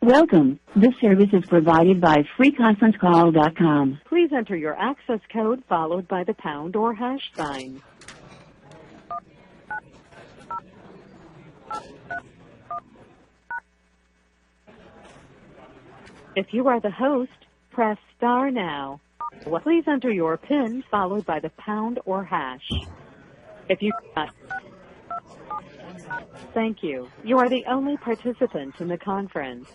Welcome. This service is provided by freeconferencecall.com. Please enter your access code followed by the pound or hash sign. If you are the host, press star now. Please enter your PIN followed by the pound or hash. If you Thank you. You are the only participant in the conference.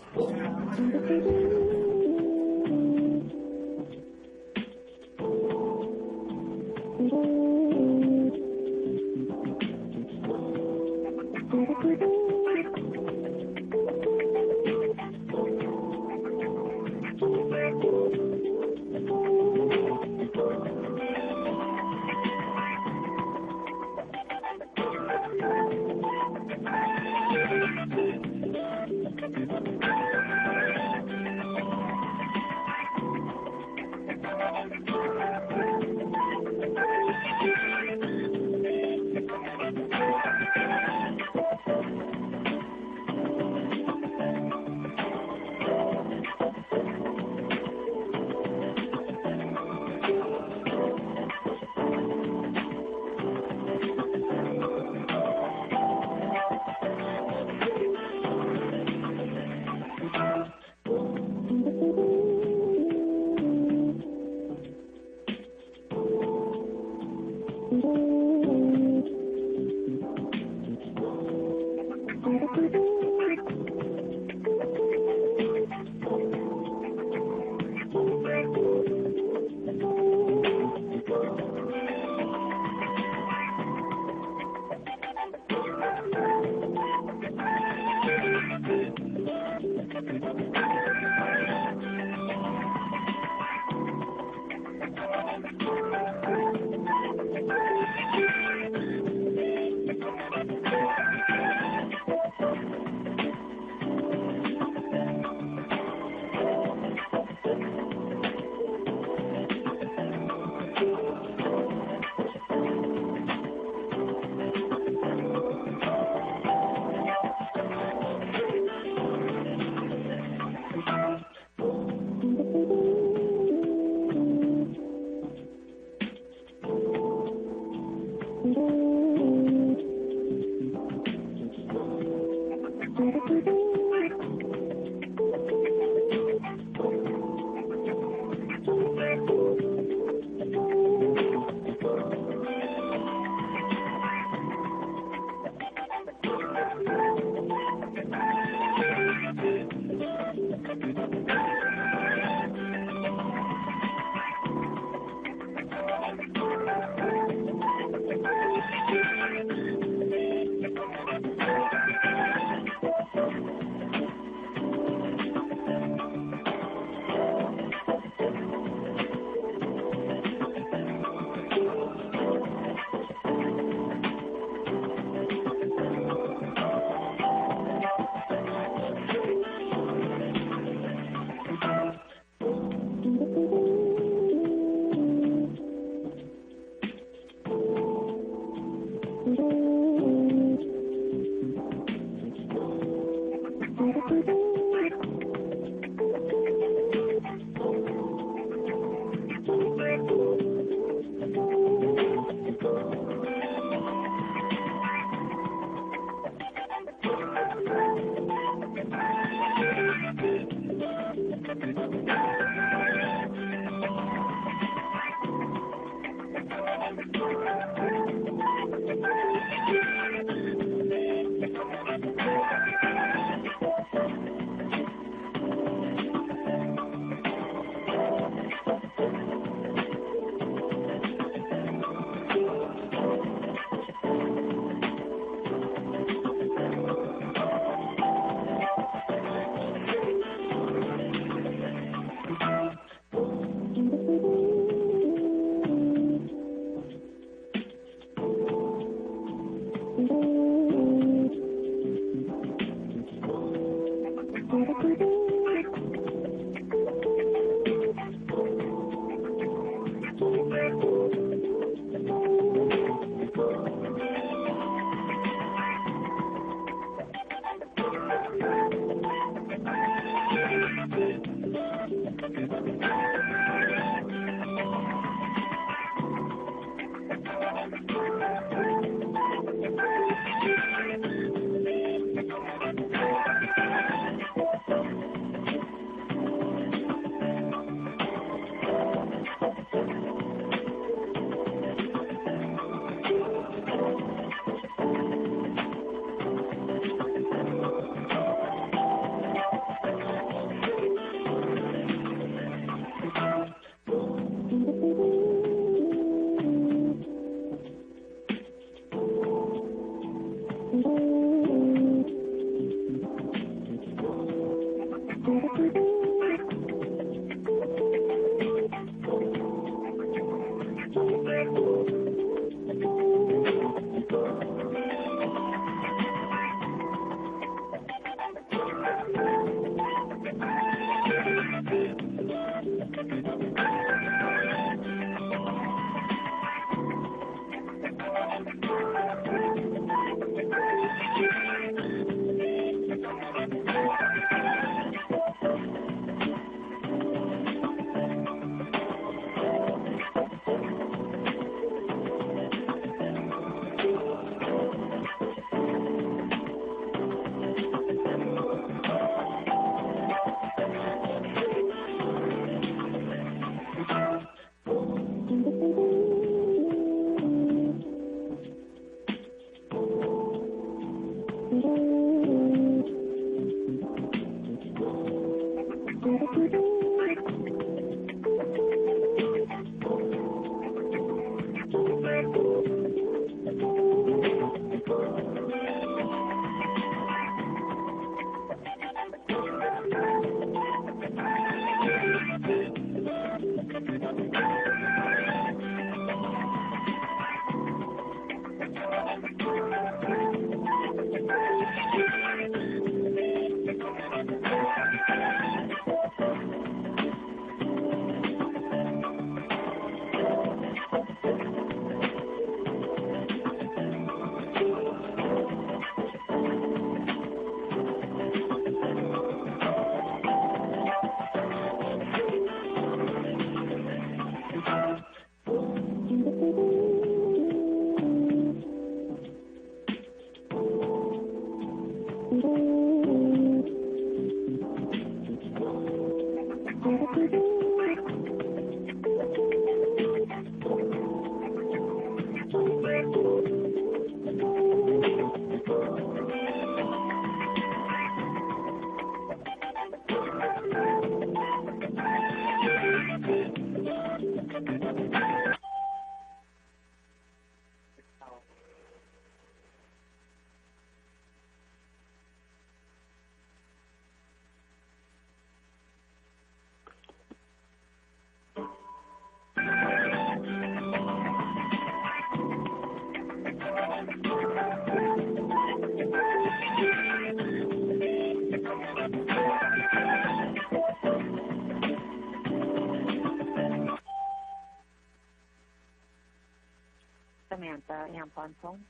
Samantha, amp on phone.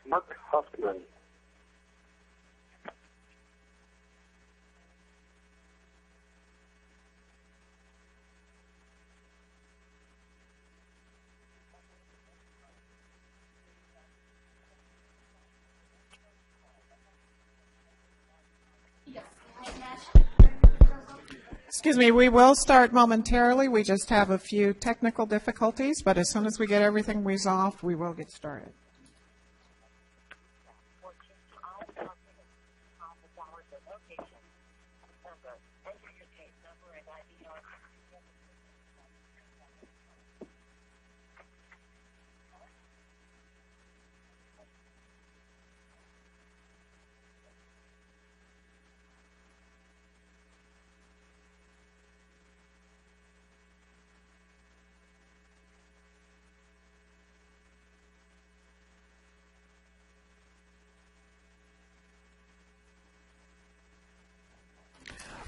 Mark Huffman. Excuse me, we will start momentarily. We just have a few technical difficulties, but as soon as we get everything resolved, we will get started.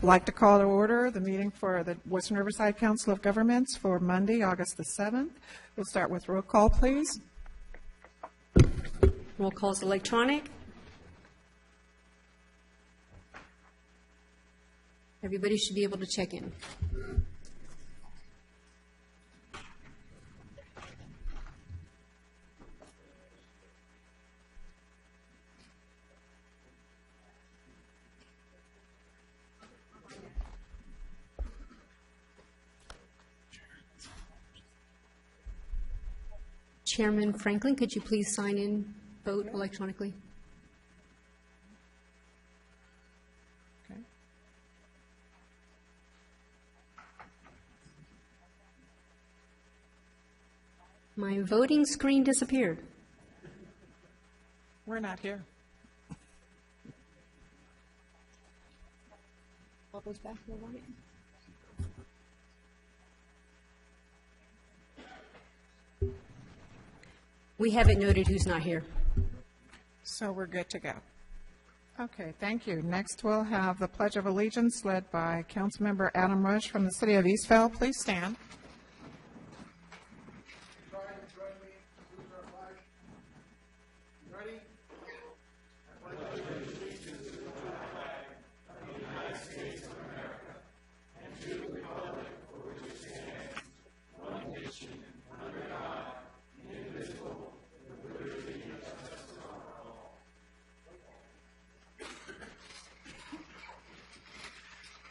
like to call to order the meeting for the Western Riverside Council of Governments for Monday, August the 7th. We'll start with roll call, please. Roll call is electronic. Everybody should be able to check in. Chairman Franklin, could you please sign in, vote electronically? Okay. My voting screen disappeared. We're not here. What goes back to the right? We haven't noted who's not here. So we're good to go. Okay, thank you. Next, we'll have the Pledge of Allegiance led by Councilmember Adam Rush from the City of Eastvale. Please stand.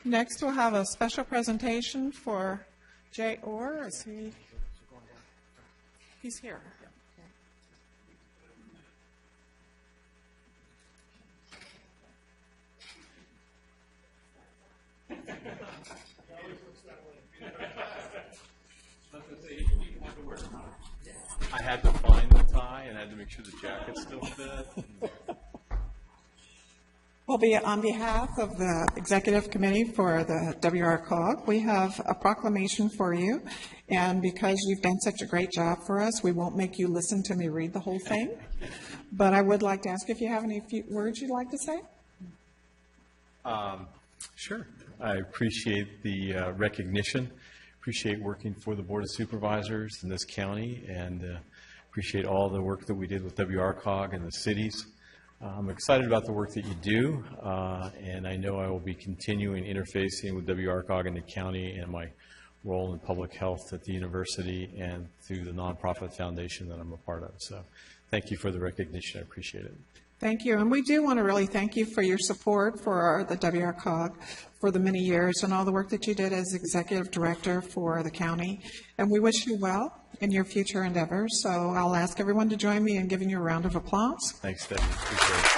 Next, we'll have a special presentation for Jay Orr. Is he? He's here. I had to find the tie and I had to make sure the jacket still fit. Well, on behalf of the Executive Committee for the WRCOG, we have a proclamation for you. And because you've done such a great job for us, we won't make you listen to me read the whole thing. But I would like to ask if you have any few words you'd like to say. Sure. I appreciate the recognition, appreciate working for the Board of Supervisors in this county, and appreciate all the work that we did with WRCOG and the cities. I'm excited about the work that you do, and I know I will be continuing interfacing with WRCOG and the county and my role in public health at the university and through the nonprofit foundation that I'm a part of. So thank you for the recognition. I appreciate it. Thank you. And we do want to really thank you for your support for the WRCOG for the many years and all the work that you did as Executive Director for the county. And we wish you well in your future endeavors. So I'll ask everyone to join me in giving you a round of applause. Thanks, Debbie. Appreciate it.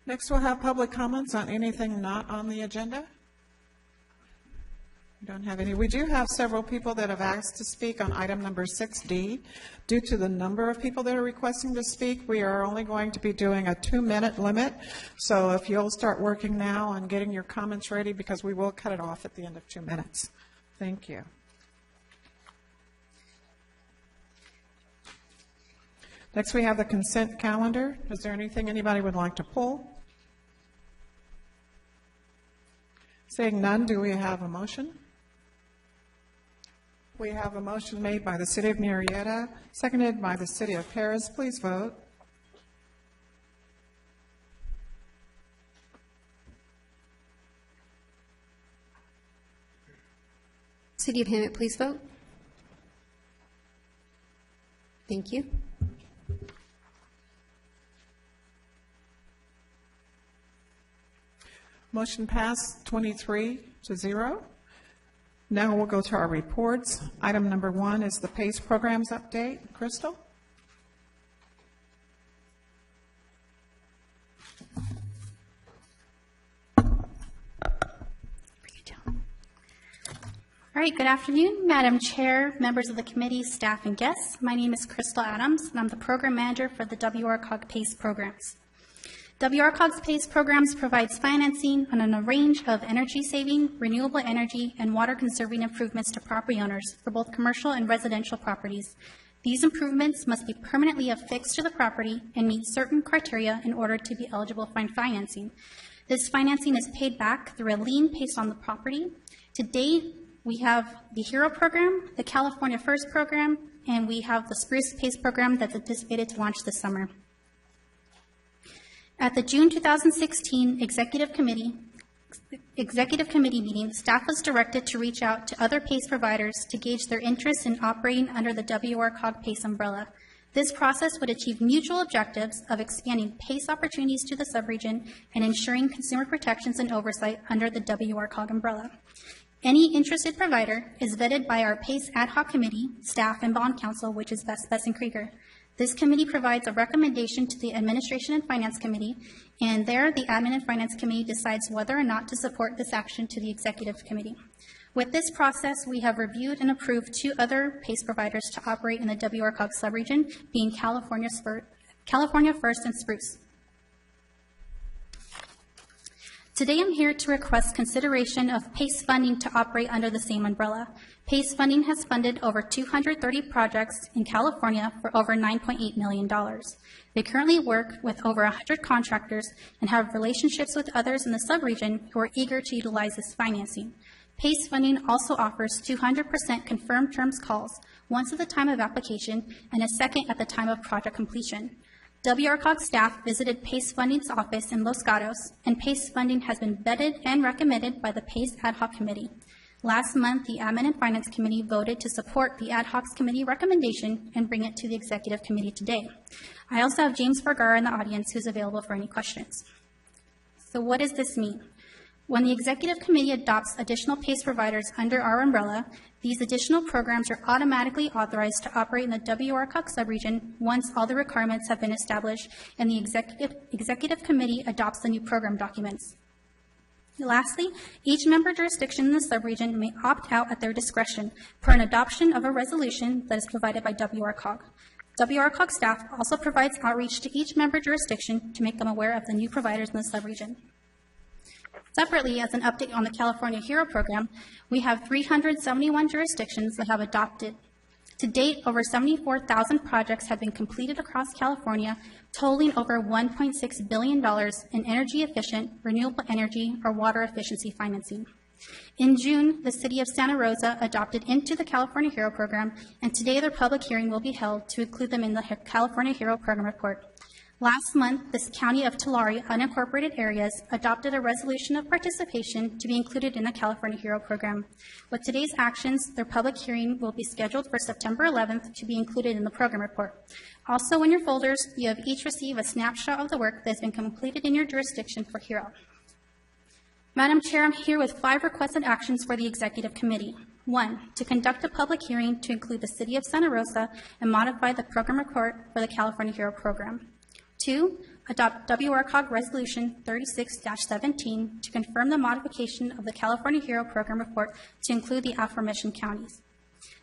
Next, we'll have public comments on anything not on the agenda. We don't have any. We do have several people that have asked to speak on item number 6D. Due to the number of people that are requesting to speak, we are only going to be doing a 2-minute limit. So if you'll start working now on getting your comments ready, because we will cut it off at the end of 2 minutes. Thank you. Next, we have the consent calendar. Is there anything anybody would like to pull? Seeing none, do we have a motion? We have a motion made by the City of Murrieta, seconded by the City of Paris. Please vote. City of Hemet, please vote. Thank you. Motion passed 23-0. Now we'll go to our reports. Item number 1 is the PACE programs update. Crystal? All right, good afternoon, Madam Chair, members of the committee, staff, and guests. My name is Crystal Adams, and I'm the program manager for the WRCOG PACE programs. WRCOG's PACE programs provides financing on a range of energy-saving, renewable energy, and water-conserving improvements to property owners for both commercial and residential properties. These improvements must be permanently affixed to the property and meet certain criteria in order to be eligible for financing. This financing is paid back through a lien placed on the property. To date, we have the HERO program, the California First program, and we have the Spruce PACE program that's anticipated to launch this summer. At the June 2016 Executive Committee meeting, staff was directed to reach out to other PACE providers to gauge their interest in operating under the WRCOG PACE umbrella. This process would achieve mutual objectives of expanding PACE opportunities to the subregion and ensuring consumer protections and oversight under the WRCOG umbrella. Any interested provider is vetted by our PACE ad hoc committee, staff, and bond counsel, which is Best Krieger. This committee provides a recommendation to the Administration and Finance Committee, and there the Admin and Finance Committee decides whether or not to support this action to the Executive Committee. With this process, we have reviewed and approved 2 other PACE providers to operate in the WRCOG subregion, being California First and Spruce. Today, I'm here to request consideration of PACE funding to operate under the same umbrella. PACE funding has funded over 230 projects in California for over $9.8 million. They currently work with over 100 contractors and have relationships with others in the subregion who are eager to utilize this financing. PACE funding also offers 200% confirmed terms calls, once at the time of application and a second at the time of project completion. WRCOG staff visited PACE Funding's office in Los Gatos, and PACE funding has been vetted and recommended by the PACE Ad Hoc Committee. Last month, the Admin and Finance Committee voted to support the Ad Hoc Committee recommendation and bring it to the Executive Committee today. I also have James Vergara in the audience who's available for any questions. So what does this mean? When the Executive Committee adopts additional PACE providers under our umbrella, these additional programs are automatically authorized to operate in the WRCOG subregion once all the requirements have been established and the Executive Committee adopts the new program documents. Lastly, each member jurisdiction in the subregion may opt out at their discretion per an adoption of a resolution that is provided by WRCOG. WRCOG staff also provides outreach to each member jurisdiction to make them aware of the new providers in the subregion. Separately, as an update on the California HERO program, we have 371 jurisdictions that have adopted. To date, over 74,000 projects have been completed across California, totaling over $1.6 billion in energy-efficient, renewable energy, or water efficiency financing. In June, the City of Santa Rosa adopted into the California HERO program, and today their public hearing will be held to include them in the California HERO program report. Last month, the County of Tulare unincorporated areas adopted a resolution of participation to be included in the California HERO program. With today's actions, their public hearing will be scheduled for September 11th to be included in the program report. Also, in your folders, you have each received a snapshot of the work that has been completed in your jurisdiction for HERO. Madam Chair, I'm here with 5 requested actions for the Executive Committee. 1, to conduct a public hearing to include the City of Santa Rosa and modify the program report for the California HERO program. 2, adopt WRCOG Resolution 36-17 to confirm the modification of the California HERO program report to include the aforementioned counties.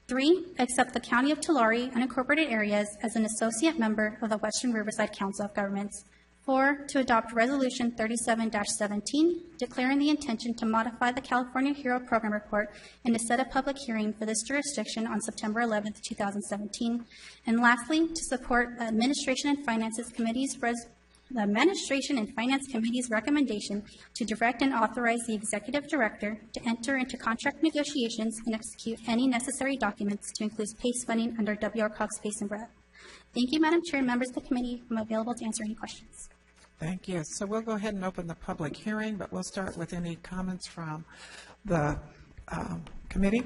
3, accept the County of Tulare unincorporated areas as an associate member of the Western Riverside Council of Governments. 4, to adopt Resolution 37-17, declaring the intention to modify the California HERO program report and to set a public hearing for this jurisdiction on September 11th, 2017. And lastly, to support the Administration and Finance Committee's recommendation to direct and authorize the Executive Director to enter into contract negotiations and execute any necessary documents to include PACE funding under WRCOG's PACE umbrella. Thank you, Madam Chair and members of the committee. I'm available to answer any questions. Thank you. So we'll go ahead and open the public hearing, but we'll start with any comments from the committee.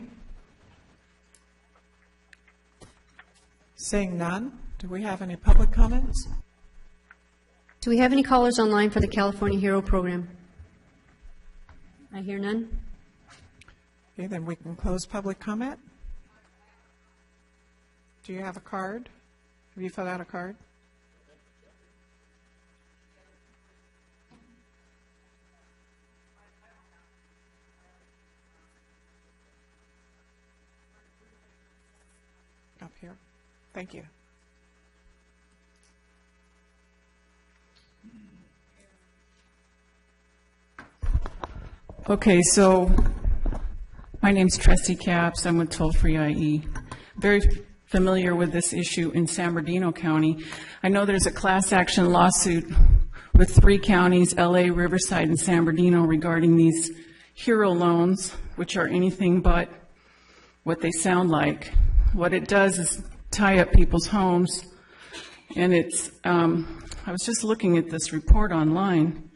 Seeing none, do we have any public comments? Do we have any callers online for the California HERO program? I hear none. Okay, then we can close public comment. Do you have a card? Have you filled out a card? Up here. Thank you. Okay, so my name's Tressie Capps. I'm with Toll Free IE. Very familiar with this issue in San Bernardino County. I know there's a class action lawsuit with 3 counties, LA, Riverside, and San Bernardino, regarding these hero loans, which are anything but what they sound like. What it does is tie up people's homes, and it's, I was just looking at this report online.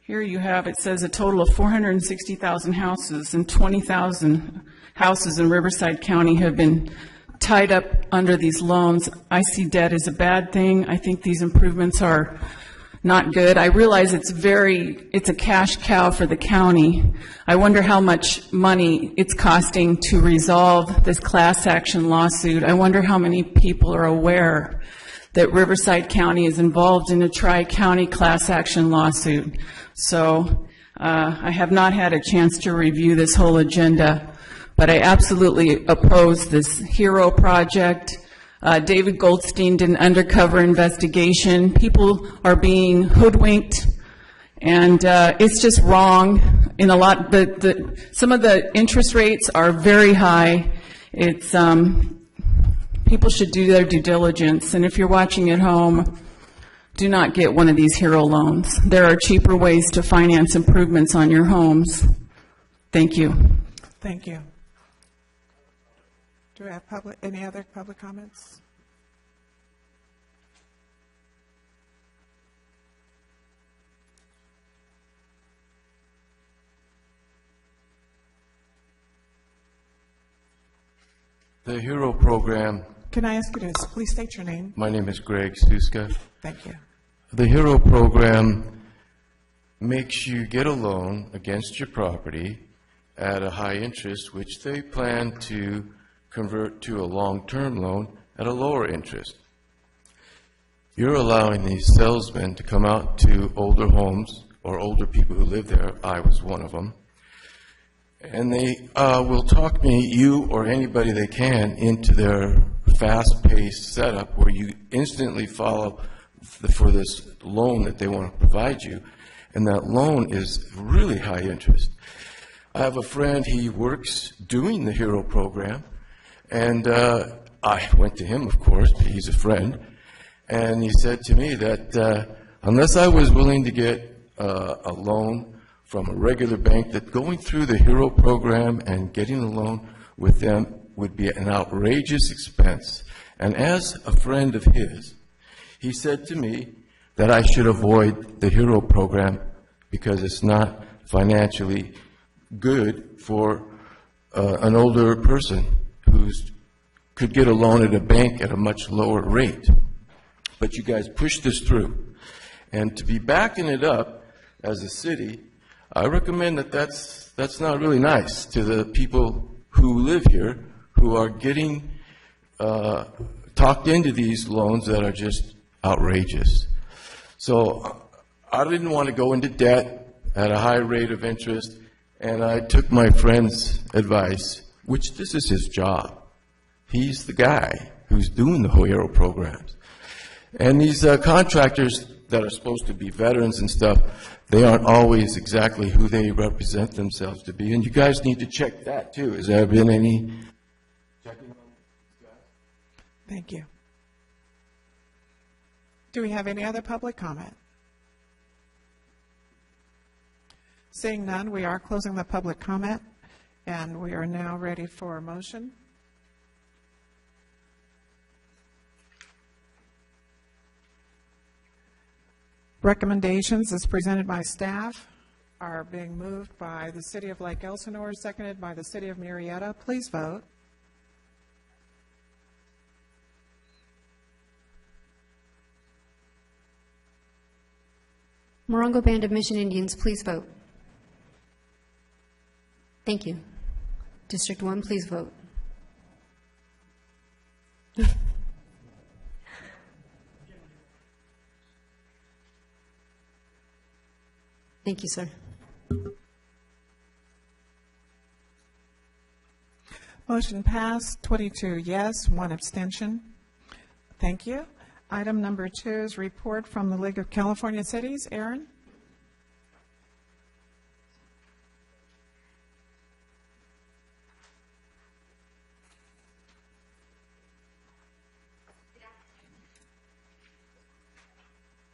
Here you have, it says a total of 460,000 houses and 20,000 houses in Riverside County have been tied up under these loans. I see debt as a bad thing. I think these improvements are not good. I realize it's a cash cow for the county. I wonder how much money it's costing to resolve this class action lawsuit. I wonder how many people are aware that Riverside County is involved in a tri-county class action lawsuit. So I have not had a chance to review this whole agenda, but I absolutely oppose this HERO project. David Goldstein did an undercover investigation. People are being hoodwinked, and it's just wrong. In a lot, some of the interest rates are very high. It's people should do their due diligence, and if you're watching at home, do not get one of these HERO loans. There are cheaper ways to finance improvements on your homes. Thank you. Thank you. Do we have any other public comments? The HERO program. Can I ask you to please state your name? My name is Greg Stuska. Thank you. The HERO program makes you get a loan against your property at a high interest, which they plan to convert to a long-term loan at a lower interest. You're allowing these salesmen to come out to older homes or older people who live there. I was one of them. And they will talk me, you or anybody they can, into their fast-paced setup where you instantly follow for this loan that they want to provide you. And that loan is really high interest. I have a friend, he works doing the HERO program, and I went to him, of course, he's a friend, and he said to me that unless I was willing to get a loan from a regular bank, that going through the HERO program and getting a loan with them would be an outrageous expense. And as a friend of his, he said to me that I should avoid the HERO program because it's not financially good for an older person who could get a loan at a bank at a much lower rate. But you guys pushed this through. And to be backing it up as a city, I recommend that that's not really nice to the people who live here who are getting talked into these loans that are just outrageous. So I didn't want to go into debt at a high rate of interest, and I took my friend's advice, which this is his job. He's the guy who's doing the HERO programs. And these contractors that are supposed to be veterans and stuff, they aren't always exactly who they represent themselves to be. And you guys need to check that too. Has there been any checking on these guys? Thank you. Do we have any other public comment? Seeing none, we are closing the public comment, and we are now ready for a motion. Recommendations as presented by staff are being moved by the City of Lake Elsinore, seconded by the City of Murrieta. Please vote. Morongo Band of Mission Indians, please vote. Thank you. District 1, please vote. Thank you, sir. Motion passed, 22 yes, 1 abstention. Thank you. Item number 2 is report from the League of California Cities. Aaron?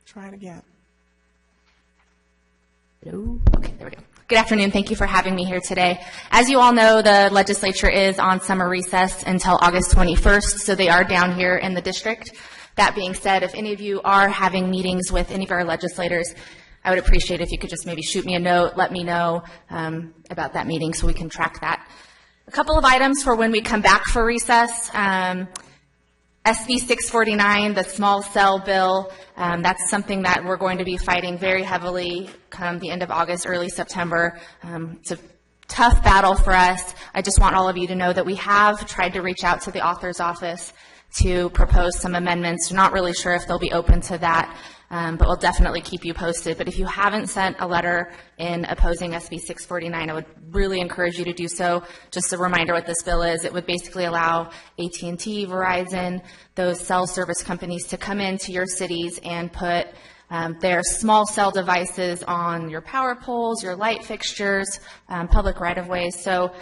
Try it again. Hello. Okay, there we go. Good afternoon. Thank you for having me here today. As you all know, the legislature is on summer recess until August 21st, so they are down here in the district. That being said, if any of you are having meetings with any of our legislators, I would appreciate if you could just maybe shoot me a note, let me know about that meeting so we can track that. A couple of items for when we come back for recess. SB 649, the small cell bill, that's something that we're going to be fighting very heavily come the end of August, early September. It's a tough battle for us. I just want all of you to know that we have tried to reach out to the author's office to propose some amendments. We're not really sure if they'll be open to that, but we'll definitely keep you posted. But if you haven't sent a letter in opposing SB 649, I would really encourage you to do so. Just a reminder what this bill is. It would basically allow AT&T, Verizon, those cell service companies to come into your cities and put their small cell devices on your power poles, your light fixtures, public right-of-ways. So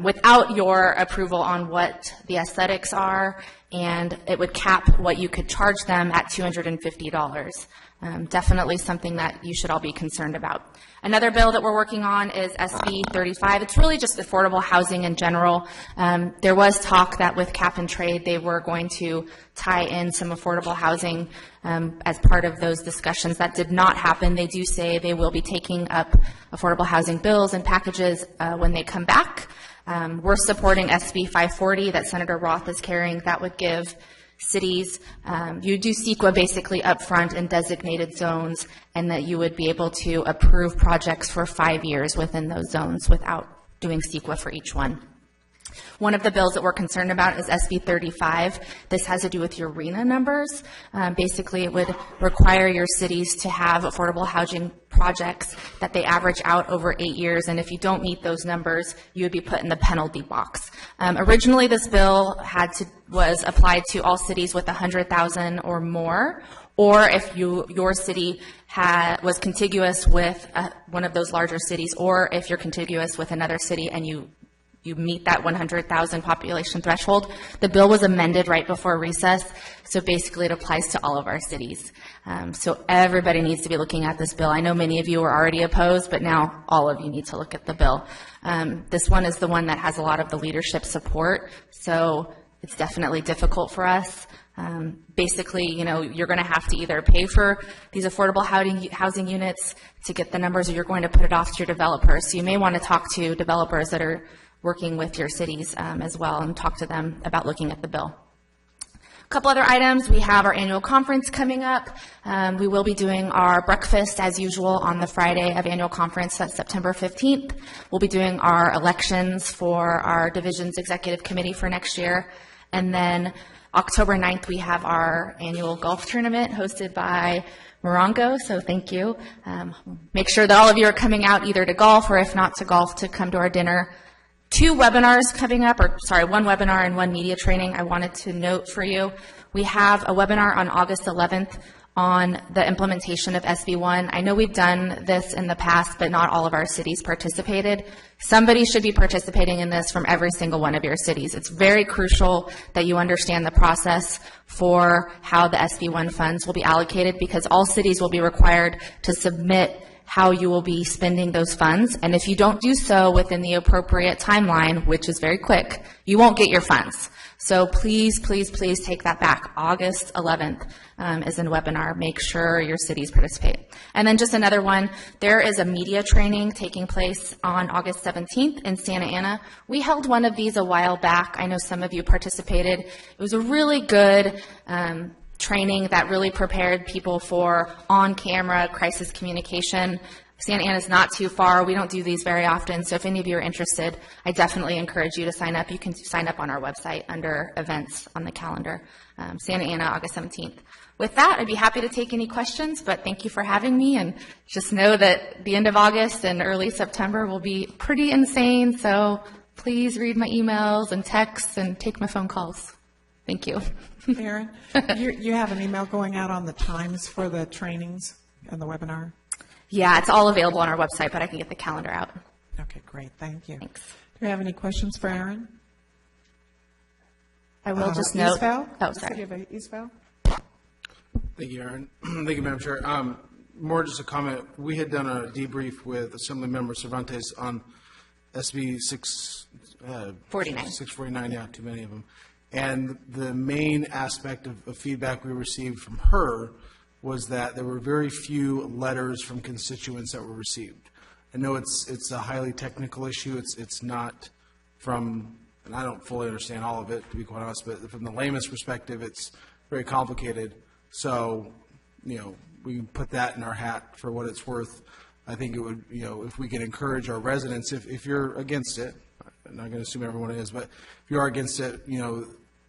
without your approval on what the aesthetics are, and it would cap what you could charge them at $250. Definitely something that you should all be concerned about. Another bill that we're working on is SB 35. It's really just affordable housing in general. There was talk that with cap and trade, they were going to tie in some affordable housing as part of those discussions. That did not happen. They do say they will be taking up affordable housing bills and packages when they come back. We're supporting SB 540 that Senator Roth is carrying. That would give cities, you do CEQA basically upfront in designated zones, and that you would be able to approve projects for 5 years within those zones without doing CEQA for each one. One of the bills that we're concerned about is SB 35. This has to do with your RHNA numbers. Basically, it would require your cities to have affordable housing projects that they average out over 8 years, and if you don't meet those numbers, you would be put in the penalty box. Originally, this bill was applied to all cities with 100,000 or more, or if your city was contiguous with one of those larger cities, or if you're contiguous with another city and you meet that 100,000 population threshold. The bill was amended right before recess, so basically it applies to all of our cities. So everybody needs to be looking at this bill. I know many of you are already opposed, but now all of you need to look at the bill. This one is the one that has a lot of the leadership support, so it's definitely difficult for us. Basically, you're going to have to either pay for these affordable housing units to get the numbers, or you're going to put it off to your developers. So you may want to talk to developers that are working with your cities as well and talk to them about looking at the bill. A couple other items. We have our annual conference coming up. We will be doing our breakfast as usual on the Friday of annual conference. That's September 15th. We'll be doing our elections for our division's executive committee for next year. And then October 9th, we have our annual golf tournament hosted by Morongo, so thank you. Make sure that all of you are coming out either to golf, or if not to golf, to come to our dinner. 2 webinars coming up, one webinar and 1 media training I wanted to note for you. We have a webinar on August 11th on the implementation of SB1. I know we've done this in the past, but not all of our cities participated. Somebody should be participating in this from every single one of your cities. It's very crucial that you understand the process for how the SB1 funds will be allocated, because all cities will be required to submit how you will be spending those funds. And if you don't do so within the appropriate timeline, which is very quick, you won't get your funds. So please, please, please take that back. August 11th is a webinar. Make sure your cities participate. And then just another one, there is a media training taking place on August 17th in Santa Ana. We held one of these a while back. I know some of you participated. It was a really good training that really prepared people for on-camera crisis communication. Santa Ana's not too far. We don't do these very often, so if any of you are interested, I definitely encourage you to sign up. You can sign up on our website under events on the calendar. Santa Ana, August 17th. With that, I'd be happy to take any questions, but thank you for having me, and just know that the end of August and early September will be pretty insane, so please read my emails and texts and take my phone calls. Thank you. Erin, you have an email going out on the times for the trainings and the webinar? Yeah, it's all available on our website, but I can get the calendar out. Okay, great. Thank you. Thanks. Do you have any questions for Erin? I will just note. Eastvale? Oh, sorry. Eastvale? Thank you, Erin. Thank you, Madam Chair. More just a comment. We had done a debrief with Assemblymember Cervantes on SB 649, yeah, too many of them. And the main aspect of feedback we received from her was that there were very few letters from constituents that were received. I know it's a highly technical issue. It's not from, and I don't fully understand all of it, to be quite honest, but from the layman's perspective, it's very complicated. So, we can put that in our hat for what it's worth. I think it would, if we can encourage our residents, if you're against it, I'm not going to assume everyone is, but if you are against it,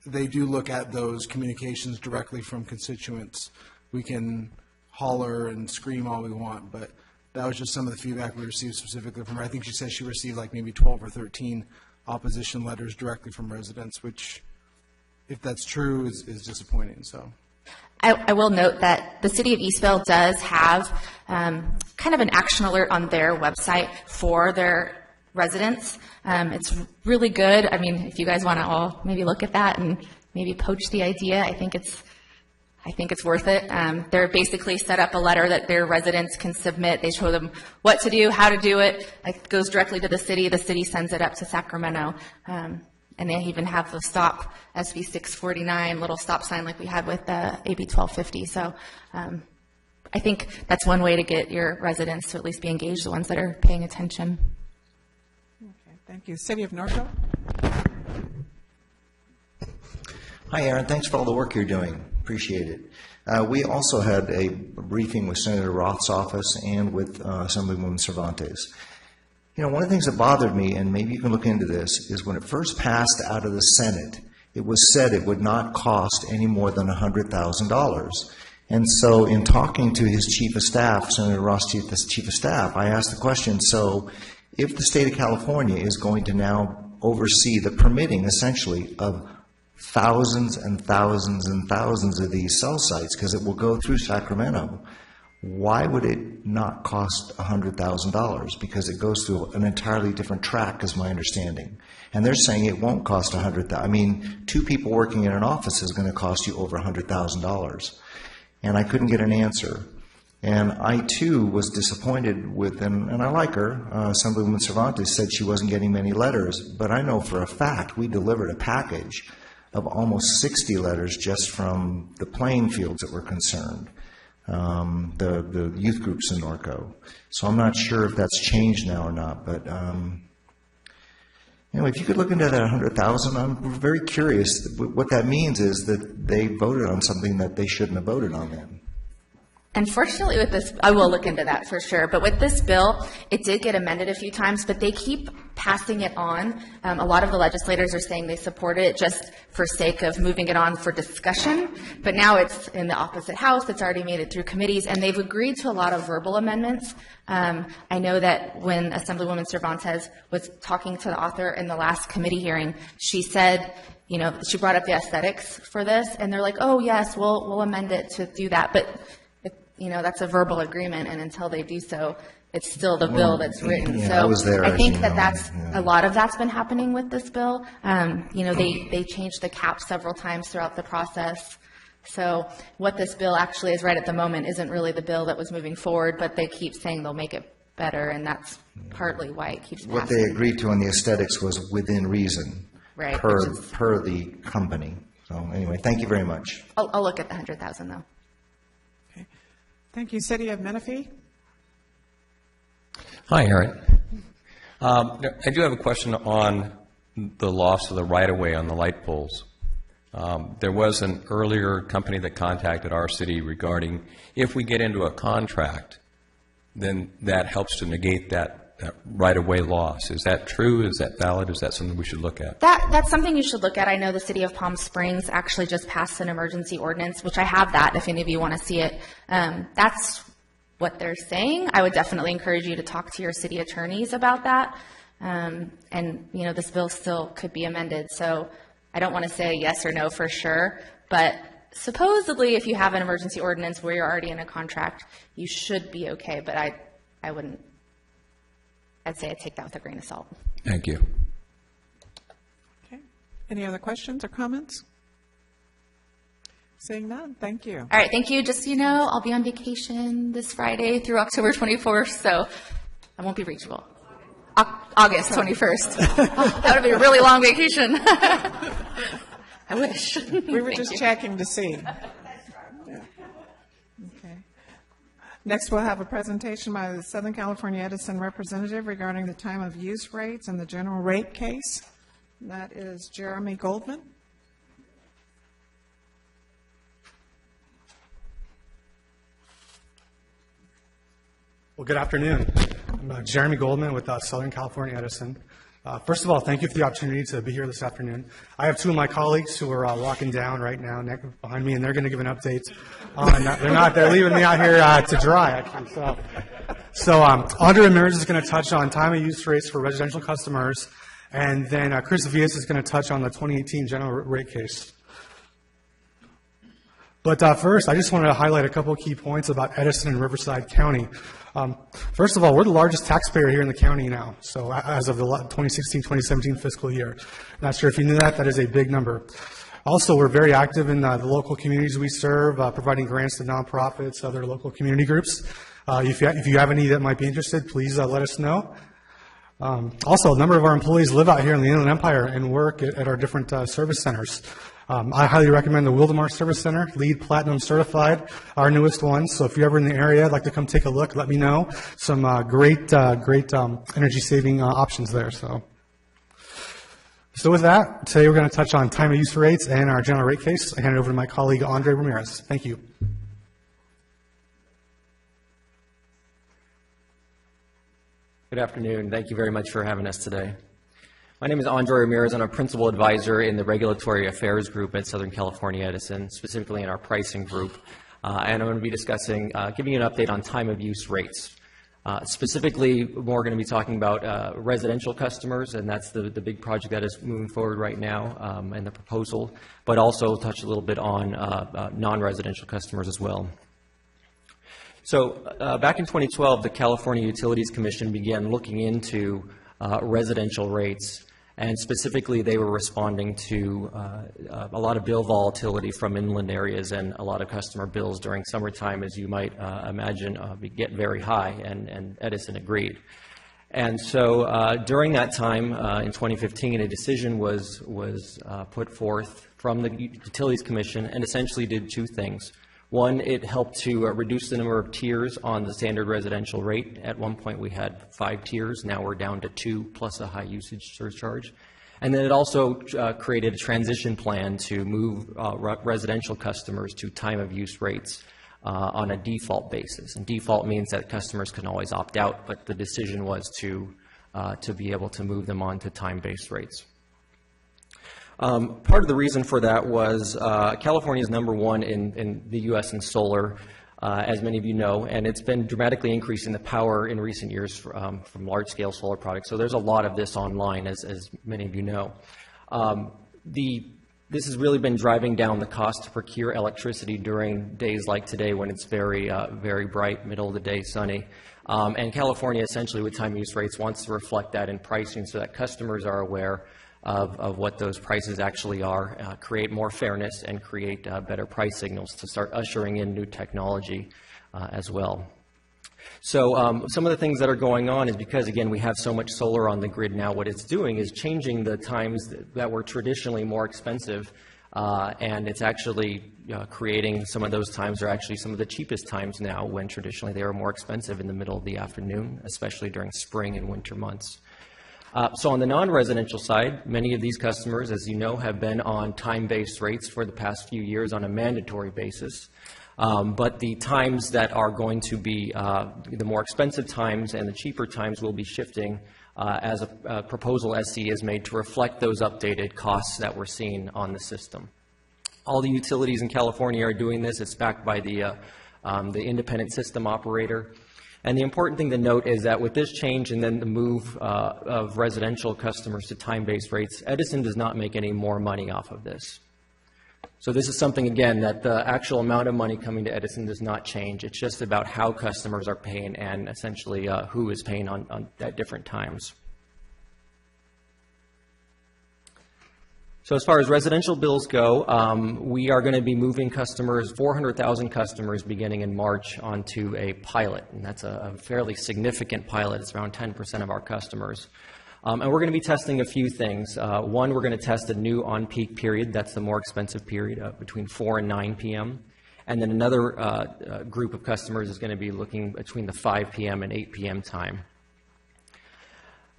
they do look at those communications directly from constituents. We can holler and scream all we want, but that was just some of the feedback we received specifically from her. I think she said she received like maybe 12 or 13 opposition letters directly from residents, which, if that's true, is disappointing. So, I will note that the City of Eastvale does have kind of an action alert on their website for their residents. It's really good. I mean, if you guys want to all maybe look at that and maybe poach the idea, I think it's worth it. They're basically set up a letter that their residents can submit. They show them what to do, how to do it. It goes directly to the city. The city sends it up to Sacramento. And they even have the stop, SB 649, little stop sign like we had with AB 1250. So I think that's one way to get your residents to at least be engaged, the ones that are paying attention. Okay, thank you. City of Norco. Hi, Erin. Thanks for all the work you're doing. Appreciate it. We also had a briefing with Senator Roth's office and with Assemblywoman Cervantes. One of the things that bothered me, and maybe you can look into this, is when it first passed out of the Senate, it was said it would not cost any more than $100,000. And so in talking to his chief of staff, Senator Roth's chief of staff, I asked the question, so if the state of California is going to now oversee the permitting, essentially, of thousands and thousands and thousands of these cell sites, because it will go through Sacramento, why would it not cost $100,000? Because it goes through an entirely different track, is my understanding. And they're saying it won't cost $100,000. I mean, 2 people working in an office is going to cost you over $100,000. And I couldn't get an answer. And I, too, was disappointed with, and I like her, Assemblywoman Cervantes said she wasn't getting many letters, but I know for a fact we delivered a package of almost 60 letters just from the playing fields that were concerned. The youth groups in Norco. So I'm not sure if that's changed now or not, but anyway, if you could look into that 100,000, I'm very curious. What that means is that they voted on something that they shouldn't have voted on then. Unfortunately, with this, I will look into that for sure, but with this bill, it did get amended a few times, but they keep passing it on. A lot of the legislators are saying they support it just for sake of moving it on for discussion, but now it's in the opposite house. It's already made it through committees, and they've agreed to a lot of verbal amendments. I know that when Assemblywoman Cervantes was talking to the author in the last committee hearing, she said, she brought up the aesthetics for this, and they're like, oh, yes, we'll amend it to do that, but that's a verbal agreement, and until they do so, it's still the bill that's written. Yeah, so I was there, I think a lot of that's been happening with this bill. They changed the cap several times throughout the process. So what this bill actually is right at the moment isn't really the bill that was moving forward, but they keep saying they'll make it better, and that's partly why it keeps passing. What they agreed to on the aesthetics was within reason, right, per the company. So anyway, thank you very much. I'll look at the 100,000 though. Thank you. City of Menifee. Hi, Erin. I do have a question on the loss of the right-of-way on the light poles. There was an earlier company that contacted our city regarding if we get into a contract then that helps to negate that right-of-way loss. Is that true? Is that valid? Is that something we should look at? That's something you should look at. I know the city of Palm Springs actually just passed an emergency ordinance, which I have that if any of you want to see it. That's what they're saying. I would definitely encourage you to talk to your city attorneys about that. And, you know, this bill still could be amended. So I don't want to say yes or no for sure, but supposedly if you have an emergency ordinance where you're already in a contract, you should be okay. But I wouldn't. I'd say I'd take that with a grain of salt. Thank you. Okay. Any other questions or comments? Seeing none, thank you. All right, thank you. Just so you know, I'll be on vacation this Friday through October 24th, so I won't be reachable. August 21st. Oh, that would be a really long vacation. I wish. We were just checking to see. Yeah. Okay. Next, we'll have a presentation by the Southern California Edison representative regarding the time of use rates and the general rate case. That is Jeremy Goldman. Well, good afternoon. I'm Jeremy Goldman with Southern California Edison. First of all, thank you for the opportunity to be here this afternoon. I have two of my colleagues who are walking down right now behind me, and they're going to give an update on, they're leaving me out here to dry, actually. So Andre Ramirez is going to touch on time of use rates for residential customers, and then Chris Vias is going to touch on the 2018 general rate case. But first, I just wanted to highlight a couple of key points about Edison and Riverside County. First of all, we're the largest taxpayer here in the county now, so as of the 2016-2017 fiscal year. Not sure if you knew that. That is a big number. Also, we're very active in the local communities we serve, providing grants to nonprofits, other local community groups. If you have any that might be interested, please let us know. Also, a number of our employees live out here in the Inland Empire and work at our different service centers. I highly recommend the Wildemar Service Center, LEED Platinum certified, our newest one. So if you're ever in the area, I'd like to come take a look, let me know. Some great energy saving options there. So with that, today we're going to touch on time of use rates and our general rate case. I hand it over to my colleague, Andre Ramirez. Thank you. Good afternoon. Thank you very much for having us today. My name is Andre Ramirez. I'm a principal advisor in the Regulatory Affairs Group at Southern California Edison, specifically in our pricing group. And I'm going to be discussing, giving you an update on time of use rates. Specifically, we're going to be talking about residential customers, and that's the big project that is moving forward right now and the proposal, but also touch a little bit on non-residential customers as well. So back in 2012, the California Utilities Commission began looking into residential rates, and specifically they were responding to a lot of bill volatility from inland areas, and a lot of customer bills during summertime, as you might imagine, get very high, and Edison agreed. And so during that time, in 2015, a decision was put forth from the Utilities Commission and essentially did two things. One, it helped to reduce the number of tiers on the standard residential rate. At one point we had 5 tiers, now we're down to 2 plus a high usage surcharge. And then it also created a transition plan to move residential customers to time of use rates on a default basis. And default means that customers can always opt out, but the decision was to be able to move them on to time-based rates. Part of the reason for that was California is #1 in the U.S. in solar, as many of you know, and it's been dramatically increasing the power in recent years from large-scale solar products. So there's a lot of this online, as many of you know. This has really been driving down the cost to procure electricity during days like today when it's very, very bright, middle of the day, sunny. And California, essentially, with time use rates, wants to reflect that in pricing so that customers are aware of what those prices actually are, create more fairness, and create better price signals to start ushering in new technology as well. So some of the things that are going on is because, again, we have so much solar on the grid now, what it's doing is changing the times that were traditionally more expensive, and it's actually creating some of those times are actually some of the cheapest times now, when traditionally they were more expensive in the middle of the afternoon, especially during spring and winter months. So on the non-residential side, many of these customers, as you know, have been on time-based rates for the past few years on a mandatory basis. But the times that are going to be the more expensive times and the cheaper times will be shifting as a proposal SCE is made to reflect those updated costs that we're seeing on the system. All the utilities in California are doing this. It's backed by the independent system operator. And the important thing to note is that with this change and then the move of residential customers to time-based rates, Edison does not make any more money off of this. So this is something, again, that the actual amount of money coming to Edison does not change. It's just about how customers are paying and essentially who is paying at different times. So as far as residential bills go, we are going to be moving customers, 400,000 customers beginning in March, onto a pilot. And that's a fairly significant pilot. It's around 10% of our customers. And we're going to be testing a few things. One, we're going to test a new on-peak period. That's the more expensive period, between 4 and 9 p.m. And then another group of customers is going to be looking between the 5 p.m. and 8 p.m. time.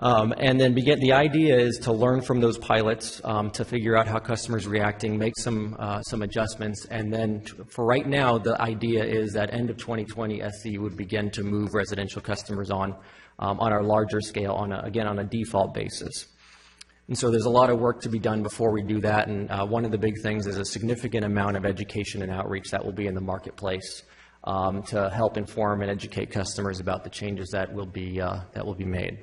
And then the idea is to learn from those pilots, to figure out how customers are reacting, make some adjustments, and then for right now, the idea is that end of 2020, SCE would begin to move residential customers on our larger scale, again, on a default basis. And so there's a lot of work to be done before we do that, and one of the big things is a significant amount of education and outreach that will be in the marketplace to help inform and educate customers about the changes that will be made.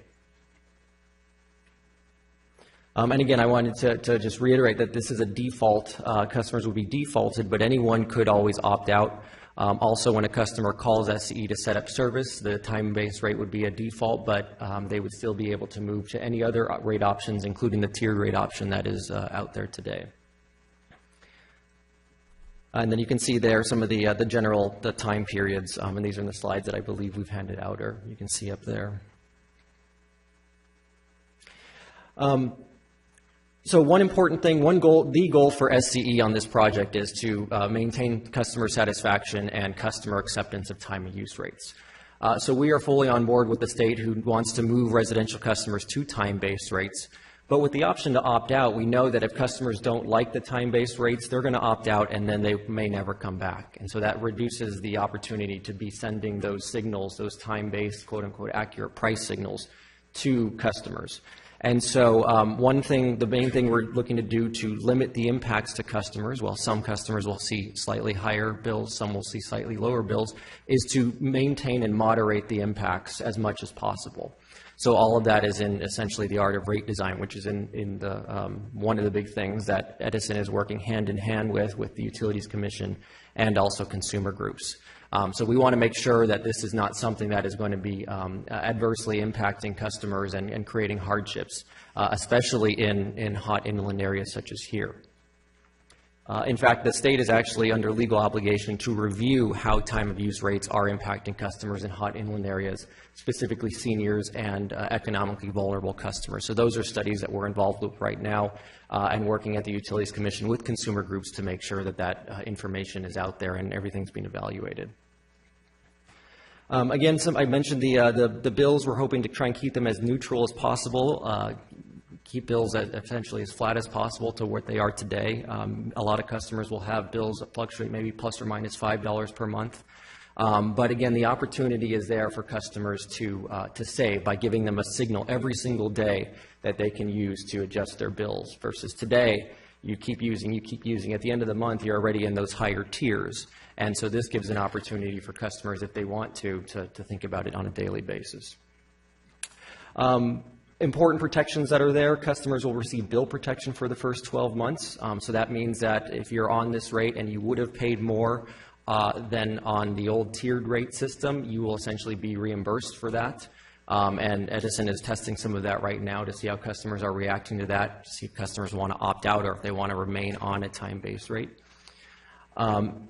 And again, I wanted to just reiterate that this is a default. Customers will be defaulted, but anyone could always opt out. Also, when a customer calls SCE to set up service, the time-based rate would be a default, but they would still be able to move to any other rate options, including the tiered rate option that is out there today. And then you can see there some of the time periods, and these are in the slides that I believe we've handed out, or you can see up there. So one important thing, the goal for SCE on this project is to maintain customer satisfaction and customer acceptance of time of use rates. So we are fully on board with the state who wants to move residential customers to time-based rates. But with the option to opt out, we know that if customers don't like the time-based rates, they're going to opt out and then they may never come back. And so that reduces the opportunity to be sending those signals, those time-based, quote-unquote, accurate price signals to customers. And so the main thing we're looking to do to limit the impacts to customers, while some customers will see slightly higher bills, some will see slightly lower bills, is to maintain and moderate the impacts as much as possible. So all of that is in essentially the art of rate design, which is in the one of the big things that Edison is working hand in hand with the Utilities Commission and also consumer groups. So we want to make sure that this is not something that is going to be adversely impacting customers and creating hardships, especially in hot inland areas such as here. In fact, the state is actually under legal obligation to review how time of use rates are impacting customers in hot inland areas, specifically seniors and economically vulnerable customers. So those are studies that we're involved with right now and working at the Utilities Commission with consumer groups to make sure that that information is out there and everything's being evaluated. Again, I mentioned the bills. We're hoping to try and keep them as neutral as possible. Keep bills essentially as flat as possible to what they are today. A lot of customers will have bills that fluctuate maybe plus or minus $5 per month. But again, the opportunity is there for customers to save by giving them a signal every single day that they can use to adjust their bills versus today, you keep using. At the end of the month, you're already in those higher tiers. And so this gives an opportunity for customers, if they want to think about it on a daily basis. Important protections that are there. Customers will receive bill protection for the first 12 months. So that means that if you're on this rate and you would have paid more than on the old tiered rate system, you will essentially be reimbursed for that. And Edison is testing some of that right now to see how customers are reacting to that, to see if customers want to opt out or if they want to remain on a time-based rate.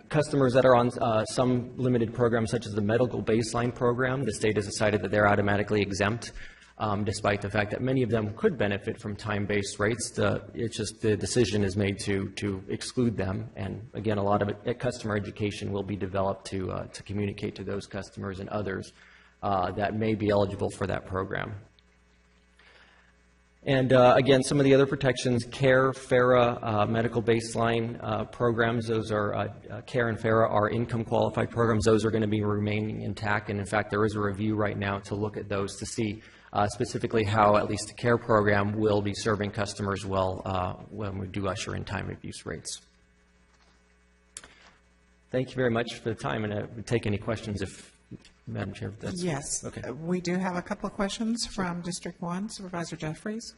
Customers that are on some limited programs, such as the medical baseline program, the state has decided that they're automatically exempt. Despite the fact that many of them could benefit from time-based rates, it's just the decision is made to exclude them. And again, a lot of customer education will be developed to communicate to those customers and others that may be eligible for that program. And again, some of the other protections, CARE, FARA, medical baseline programs, those are, CARE and FARA are income qualified programs. Those are going to be remaining intact. And in fact, there is a review right now to look at those to see specifically how at least the CARE program will be serving customers well when we do usher in time of use rates. Thank you very much for the time, and I would take any questions if, Madam Chair, if that's... Yes. Okay. We do have a couple of questions from District 1. Supervisor Jeffries.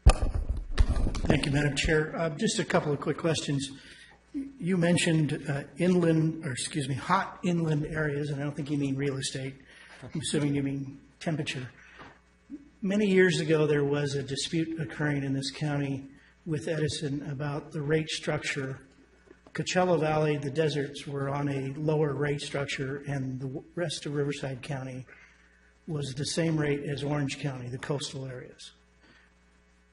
Thank you, Madam Chair. Just a couple of quick questions. You mentioned hot inland areas, and I don't think you mean real estate. I'm assuming you mean temperature. Many years ago, there was a dispute occurring in this county with Edison about the rate structure. Coachella Valley, the deserts were on a lower rate structure, and the rest of Riverside County was the same rate as Orange County, the coastal areas.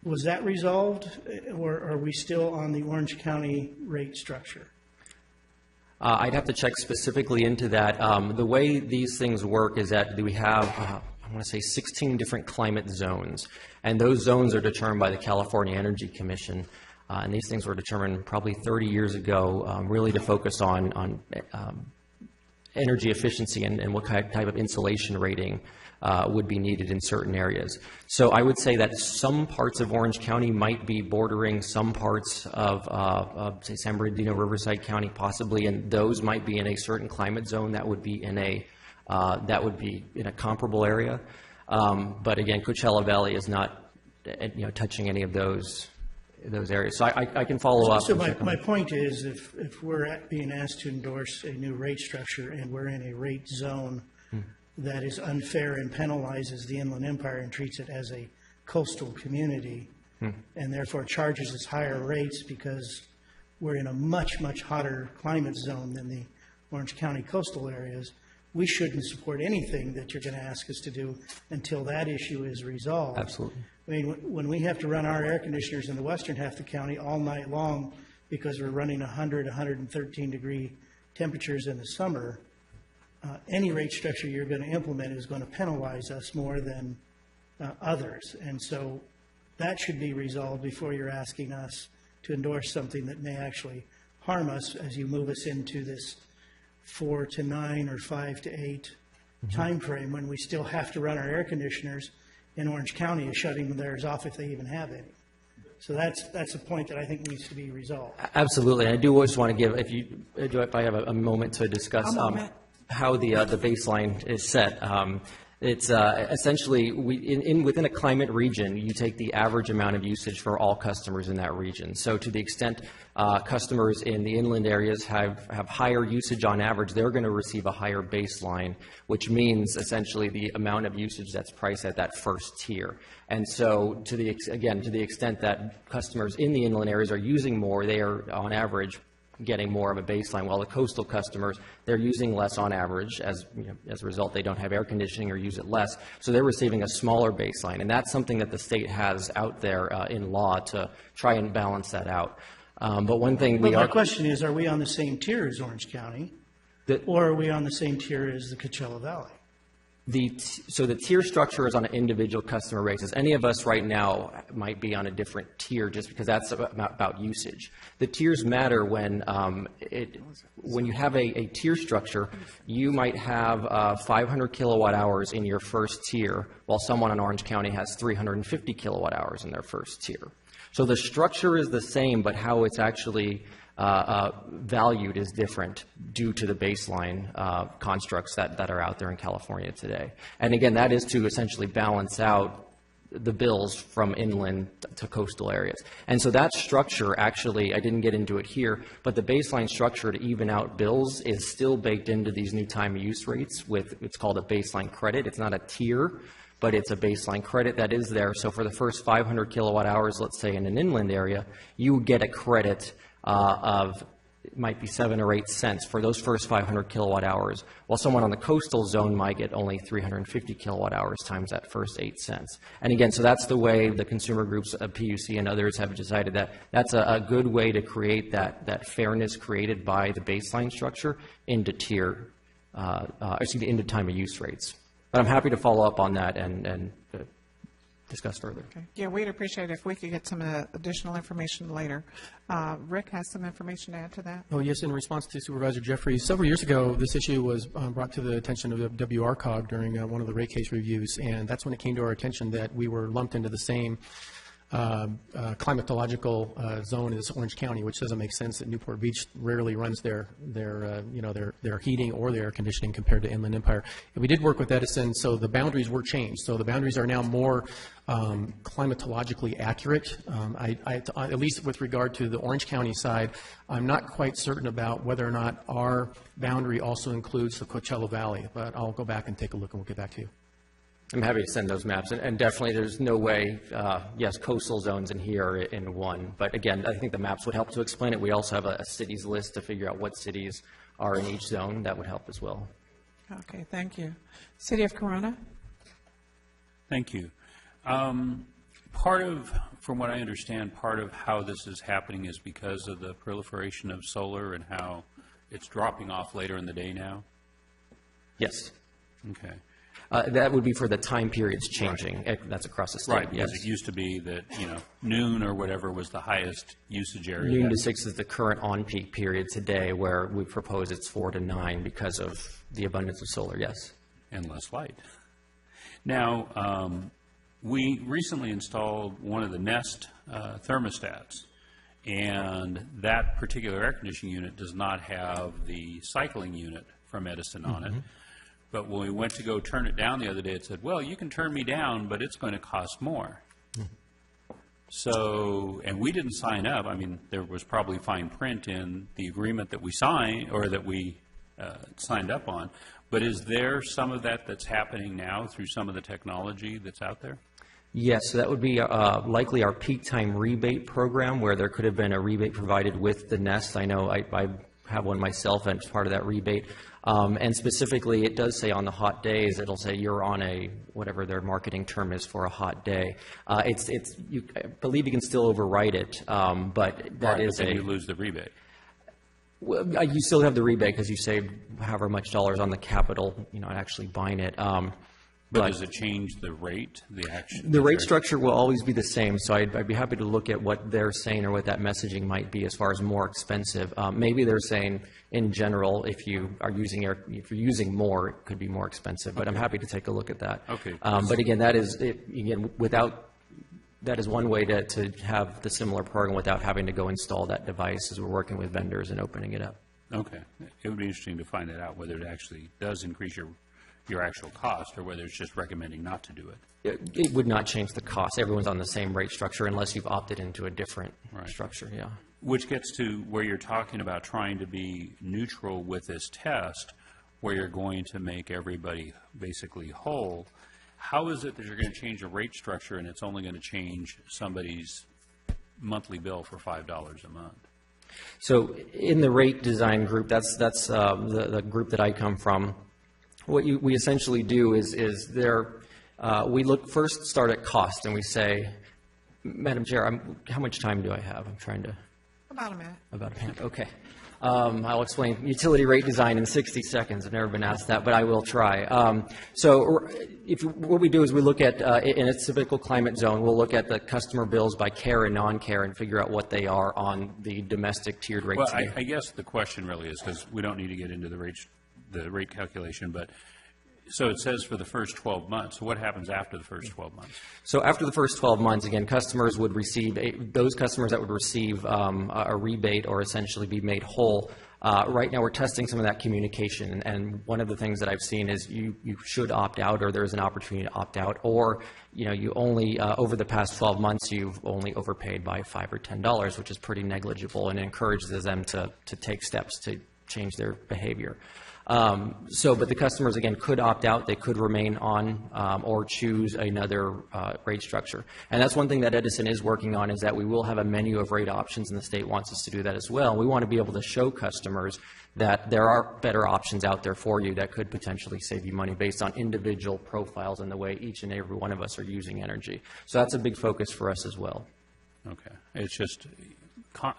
Was that resolved, or are we still on the Orange County rate structure? I'd have to check specifically into that. The way these things work is that we have, I want to say 16 different climate zones, and those zones are determined by the California Energy Commission. And these things were determined probably 30 years ago, really to focus on energy efficiency and what type of insulation rating would be needed in certain areas. So I would say that some parts of Orange County might be bordering some parts of say, San Bernardino, Riverside County, possibly, and those might be in a certain climate zone that would be in a comparable area. But again, Coachella Valley is not, touching any of those areas. So I can follow up. So my point is, if we're being asked to endorse a new rate structure and we're in a rate zone that is unfair and penalizes the Inland Empire and treats it as a coastal community and therefore charges us higher rates because we're in a much, much hotter climate zone than the Orange County coastal areas, we shouldn't support anything that you're going to ask us to do until that issue is resolved. Absolutely. I mean, when we have to run our air conditioners in the western half of the county all night long because we're running 100, 113 degree temperatures in the summer, any rate structure you're going to implement is going to penalize us more than others. And so that should be resolved before you're asking us to endorse something that may actually harm us as you move us into this 4 to 9 or 5 to 8 time frame when we still have to run our air conditioners in Orange County is shutting theirs off if they even have any. So that's a point that I think needs to be resolved. Absolutely. And I do just want to give, if I have a moment to discuss how the baseline is set. It's essentially, within a climate region, you take the average amount of usage for all customers in that region. So to the extent customers in the inland areas have higher usage on average, they're going to receive a higher baseline, which means essentially the amount of usage that's priced at that first tier. And so to the extent that customers in the inland areas are using more, they are on average getting more of a baseline, while the coastal customers, they're using less on average. As a result, they don't have air conditioning or use it less, so they're receiving a smaller baseline, and that's something that the state has out there in law to try and balance that out. But one thing my question is, are we on the same tier as Orange County, or are we on the same tier as the Coachella Valley? So the tier structure is on an individual customer basis. Any of us right now might be on a different tier just because that's about usage. The tiers matter when you have a tier structure, you might have 500 kilowatt hours in your first tier, while someone in Orange County has 350 kilowatt hours in their first tier. So the structure is the same, but how it's actually valued is different due to the baseline constructs that are out there in California today. And again, that is to essentially balance out the bills from inland to coastal areas. And so that structure actually, I didn't get into it here, but the baseline structure to even out bills is still baked into these new time of use rates with, it's called a baseline credit. It's not a tier, but it's a baseline credit that is there. So for the first 500 kilowatt hours, let's say in an inland area, you would get a credit of, it might be 7 or 8 cents for those first 500 kilowatt hours, while someone on the coastal zone might get only 350 kilowatt hours times that first 8 cents. And again, so that's the way the consumer groups of PUC and others have decided that that's a good way to create that fairness created by the baseline structure into tier, into time of use rates. But I'm happy to follow up on that and discuss further. Okay. Yeah, we'd appreciate it if we could get some additional information later. Rick has some information to add to that. Oh, yes, in response to Supervisor Jeffries, several years ago, this issue was brought to the attention of the WRCOG during one of the rate case reviews, and that's when it came to our attention that we were lumped into the same climatological zone as Orange County, which doesn't make sense. That Newport Beach rarely runs their heating or their air conditioning compared to Inland Empire. And we did work with Edison, so the boundaries were changed. So the boundaries are now more climatologically accurate. At least with regard to the Orange County side, I'm not quite certain about whether or not our boundary also includes the Coachella Valley, but I'll go back and take a look and we'll get back to you. I'm happy to send those maps, and definitely there's no way, yes, coastal zones in here in one, but again, I think the maps would help to explain it. We also have a cities list to figure out what cities are in each zone. That would help as well. Okay, thank you. City of Corona? Thank you. From what I understand, part of how this is happening is because of the proliferation of solar and how it's dropping off later in the day now? Yes. Okay. That would be for the time periods changing. Right. That's across the state. Right, yes. because it used to be that, noon or whatever was the highest usage area. Noon to 6 is the current on-peak period today, where we propose it's 4 to 9 because of the abundance of solar, yes. And less light. Now, we recently installed one of the Nest thermostats, and that particular air conditioning unit does not have the cycling unit from Edison on it. But when we went to go turn it down the other day, it said, well, you can turn me down, but it's going to cost more. So, and we didn't sign up. I mean, there was probably fine print in the agreement that we signed, or that we signed up on. But is there some of that that's happening now through some of the technology that's out there? Yes, so that would be likely our peak time rebate program, where there could have been a rebate provided with the Nest. I know I have one myself, and it's part of that rebate. And specifically, it does say on the hot days, it'll say you're on a, whatever their marketing term is for a hot day. I believe you can still overwrite it, but that is then you lose the rebate. Well, you still have the rebate because you saved however much dollars on the capital, actually buying it. But does it change the rate, the action? The rate structure will always be the same, so I'd be happy to look at what they're saying or what that messaging might be as far as more expensive. Maybe they're saying, in general, if you're using more, it could be more expensive. But I'm happy to take a look at that. Okay. But again, that is one way to have the similar program without having to go install that device, as we're working with vendors and opening it up. Okay. It would be interesting to find that out, whether it actually does increase your actual cost, or whether it's just recommending not to do it. It would not change the cost. Everyone's on the same rate structure unless you've opted into a different structure, yeah. Which gets to where you're talking about trying to be neutral with this test, where you're going to make everybody basically whole. How is it that you're going to change a rate structure and it's only going to change somebody's monthly bill for $5 a month? So in the rate design group, that's the group that I come from. What we essentially do is we start at cost, and we say, Madam Chair, how much time do I have? I'm trying to... About a minute. About a minute, okay. I'll explain utility rate design in 60 seconds. I've never been asked that, but I will try. What we do is we look at, in a typical climate zone, we'll look at the customer bills by care and non-care and figure out what they are on the domestic tiered rate. Well, I guess the question really is, because we don't need to get into the rate calculation, but so it says for the first 12 months. So what happens after the first 12 months? So after the first 12 months, again, customers would receive, those customers that would receive a rebate or essentially be made whole. Right now we're testing some of that communication, and one of the things that I've seen is you should opt out, or there's an opportunity to opt out, or you only, over the past 12 months, you've only overpaid by $5 or $10, which is pretty negligible, and encourages them to take steps to change their behavior. But the customers, again, could opt out. They could remain on or choose another rate structure. And that's one thing that Edison is working on, is that we will have a menu of rate options, and the state wants us to do that as well. We want to be able to show customers that there are better options out there for you that could potentially save you money based on individual profiles and the way each and every one of us are using energy. So that's a big focus for us as well. Okay. It's just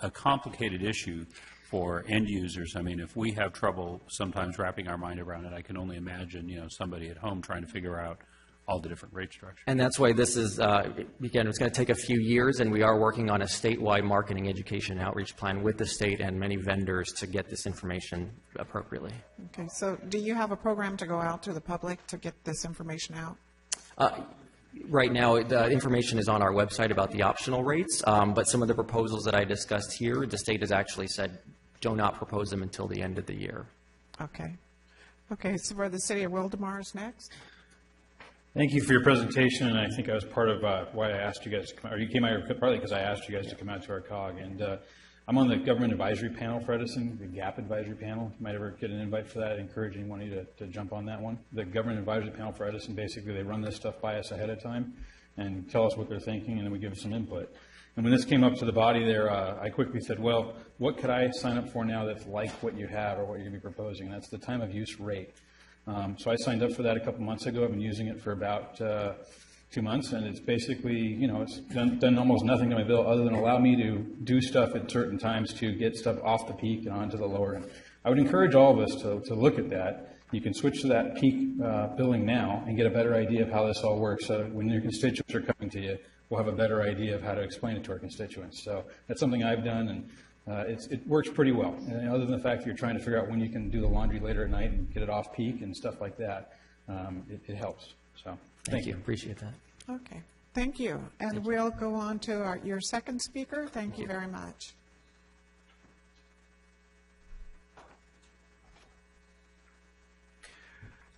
a complicated issue for end users. I mean, if we have trouble sometimes wrapping our mind around it, I can only imagine, somebody at home trying to figure out all the different rate structures. And that's why this is, again, it's going to take a few years, and we are working on a statewide marketing, education, and outreach plan with the state and many vendors to get this information appropriately. Okay, so do you have a program to go out to the public to get this information out? Right now, the information is on our website about the optional rates, but some of the proposals that I discussed here, the state has actually said, do not propose them until the end of the year. Okay. Okay, so for the city of Wildomar is next. Thank you for your presentation, and I think I was part of why I asked you guys to come out, or you came out here partly because I asked you guys to come out to our COG. And I'm on the Government Advisory Panel for Edison, the GAP Advisory Panel. You might ever get an invite for that. I encourage anyone to jump on that one. The Government Advisory Panel for Edison, basically they run this stuff by us ahead of time and tell us what they're thinking, and then we give them some input. And when this came up to the body there, I quickly said, well, what could I sign up for now that's like what you have or what you're going to be proposing? And that's the time of use rate. So I signed up for that a couple months ago. I've been using it for about 2 months, and it's basically, you know, it's done almost nothing to my bill other than allow me to do stuff at certain times to get stuff off the peak and onto the lower end. I would encourage all of us to look at that. You can switch to that peak billing now and get a better idea of how this all works, so that when your constituents are coming to you, we'll have a better idea of how to explain it to our constituents. So that's something I've done, and it works pretty well. And other than the fact that you're trying to figure out when you can do the laundry later at night and get it off peak and stuff like that, it helps. So thank you. Appreciate that. Okay, thank you. And we'll go on to your second speaker. Thank you very much.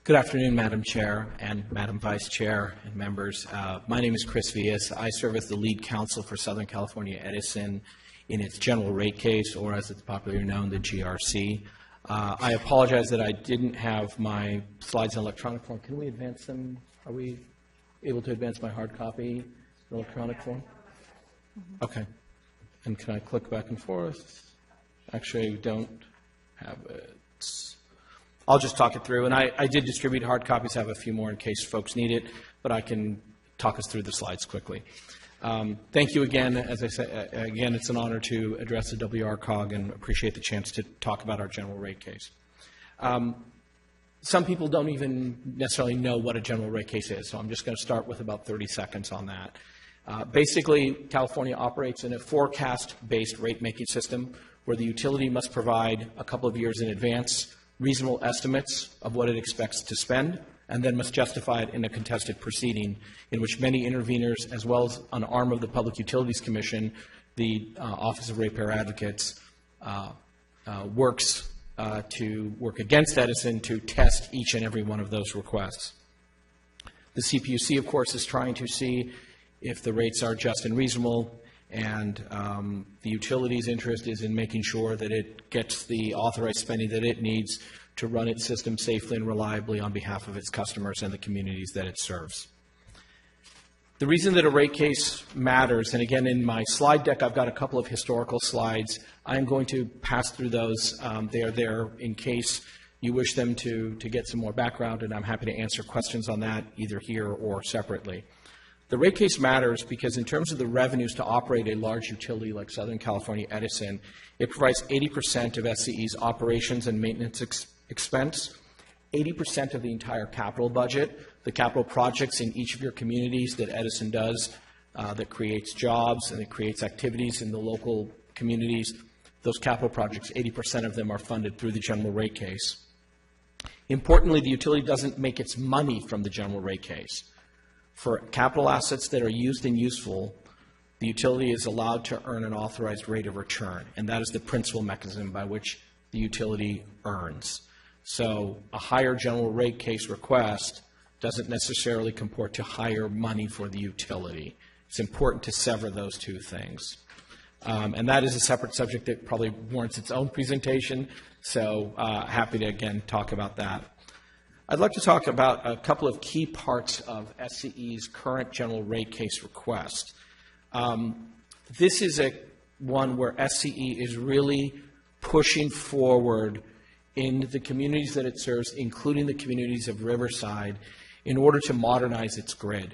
Good afternoon, Madam Chair and Madam Vice Chair and members. My name is Chris Villas. I serve as the lead counsel for Southern California Edison in its general rate case, or as it's popularly known, the GRC. I apologize that I didn't have my slides in electronic form. Can we advance them? Are we able to advance my hard copy in electronic form? Okay. And can I click back and forth? Actually, I don't have it. I'll just talk it through. And I did distribute hard copies. I have a few more in case folks need it, but I can talk us through the slides quickly. Thank you again. As I said, again, it's an honor to address the WRCOG and appreciate the chance to talk about our general rate case. Some people don't even necessarily know what a general rate case is, so I'm just going to start with about 30 seconds on that. Basically, California operates in a forecast-based rate-making system where the utility must provide a couple of years in advance reasonable estimates of what it expects to spend, and then must justify it in a contested proceeding in which many interveners, as well as an arm of the Public Utilities Commission, the Office of Ratepayer Advocates, works to work against Edison to test each and every one of those requests. The CPUC, of course, is trying to see if the rates are just and reasonable, and the utility's interest is in making sure that it gets the authorized spending that it needs to run its system safely and reliably on behalf of its customers and the communities that it serves. The reason that a rate case matters, and again in my slide deck I've got a couple of historical slides. I'm going to pass through those. They are there in case you wish them to get some more background, and I'm happy to answer questions on that either here or separately. The rate case matters because in terms of the revenues to operate a large utility like Southern California Edison, it provides 80% of SCE's operations and maintenance expense, 80% of the entire capital budget, the capital projects in each of your communities that Edison does, that creates jobs and it creates activities in the local communities. Those capital projects, 80% of them are funded through the general rate case. Importantly, the utility doesn't make its money from the general rate case. For capital assets that are used and useful, the utility is allowed to earn an authorized rate of return, and that is the principal mechanism by which the utility earns. So a higher general rate case request doesn't necessarily comport to higher money for the utility. It's important to sever those two things. And that is a separate subject that probably warrants its own presentation, so happy to, again, talk about that. I'd like to talk about a couple of key parts of SCE's current general rate case request. This is one where SCE is really pushing forward in the communities that it serves, including the communities of Riverside, in order to modernize its grid.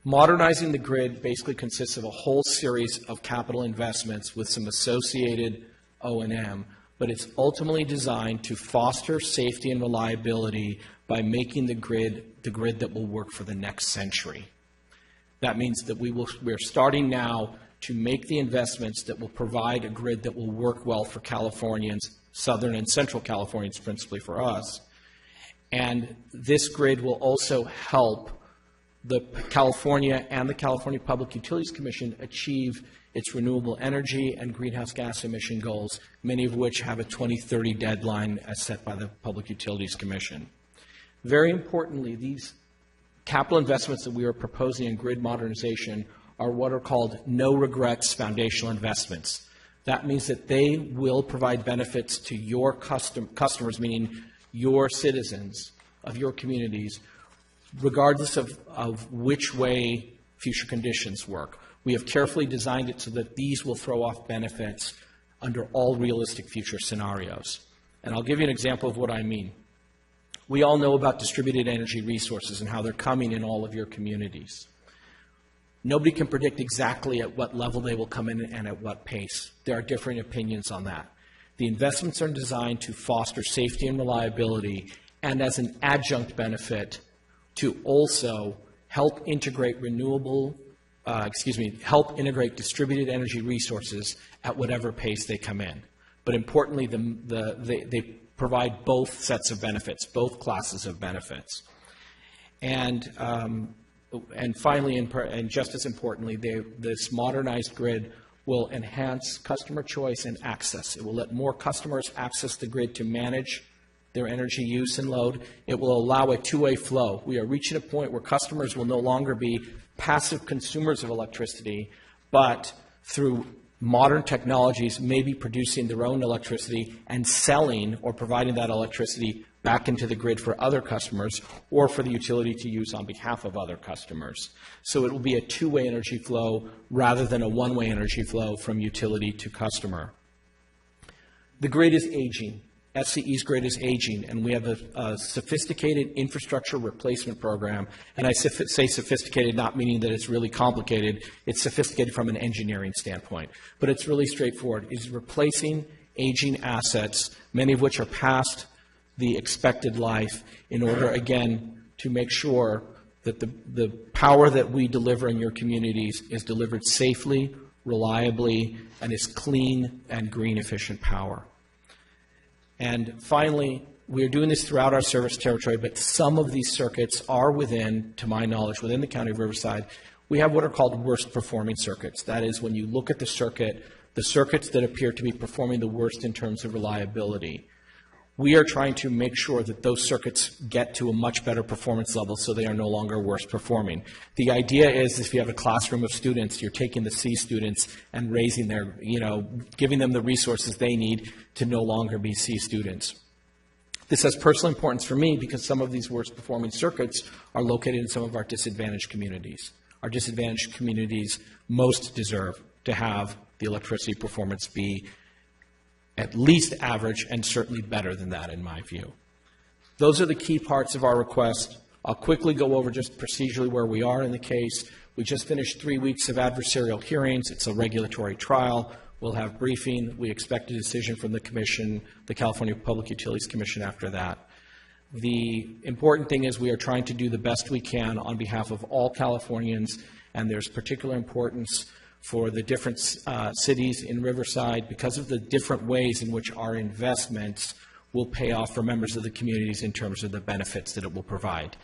Modernizing the grid basically consists of a whole series of capital investments with some associated O&M, but it's ultimately designed to foster safety and reliability by making the grid that will work for the next century. That means that we're starting now to make the investments that will provide a grid that will work well for Californians, Southern and Central Californians principally for us. And this grid will also help the California and the California Public Utilities Commission achieve its renewable energy and greenhouse gas emission goals, many of which have a 2030 deadline as set by the Public Utilities Commission. Very importantly, these capital investments that we are proposing in grid modernization are what are called no-regrets foundational investments. That means that they will provide benefits to your customers, meaning your citizens of your communities, regardless of which way future conditions work. We have carefully designed it so that these will throw off benefits under all realistic future scenarios. And I'll give you an example of what I mean. We all know about distributed energy resources and how they're coming in all of your communities. Nobody can predict exactly at what level they will come in and at what pace. There are differing opinions on that. The investments are designed to foster safety and reliability, and as an adjunct benefit to also help integrate help integrate distributed energy resources at whatever pace they come in. But importantly, they provide both sets of benefits, both classes of benefits. And finally, and just as importantly, this modernized grid will enhance customer choice and access. It will let more customers access the grid to manage their energy use and load. It will allow a two-way flow. We are reaching a point where customers will no longer be passive consumers of electricity, but through modern technologies may be producing their own electricity and selling or providing that electricity back into the grid for other customers or for the utility to use on behalf of other customers. So it will be a two-way energy flow rather than a one-way energy flow from utility to customer. The grid is aging. SCE's grid is aging, and we have a sophisticated infrastructure replacement program. And I say sophisticated not meaning that it's really complicated. It's sophisticated from an engineering standpoint. But it's really straightforward. It's replacing aging assets, many of which are past the expected life, in order, again, to make sure that the power that we deliver in your communities is delivered safely, reliably, and is clean and green efficient power. And finally, we are doing this throughout our service territory, but some of these circuits are within, to my knowledge, within the County of Riverside. We have what are called worst performing circuits. That is, when you look at the circuits that appear to be performing the worst in terms of reliability. We are trying to make sure that those circuits get to a much better performance level so they are no longer worst performing. The idea is if you have a classroom of students, you're taking the C students and raising their, giving them the resources they need to no longer be C students. This has personal importance for me because some of these worst performing circuits are located in some of our disadvantaged communities. Our disadvantaged communities most deserve to have the electricity performance be at least average and certainly better than that in my view. Those are the key parts of our request. I'll quickly go over just procedurally where we are in the case. We just finished 3 weeks of adversarial hearings. It's a regulatory trial. We'll have briefing. We expect a decision from the Commission, the California Public Utilities Commission after that. The important thing is we are trying to do the best we can on behalf of all Californians, and there's particular importance for the different cities in Riverside because of the different ways in which our investments will pay off for members of the communities in terms of the benefits that it will provide.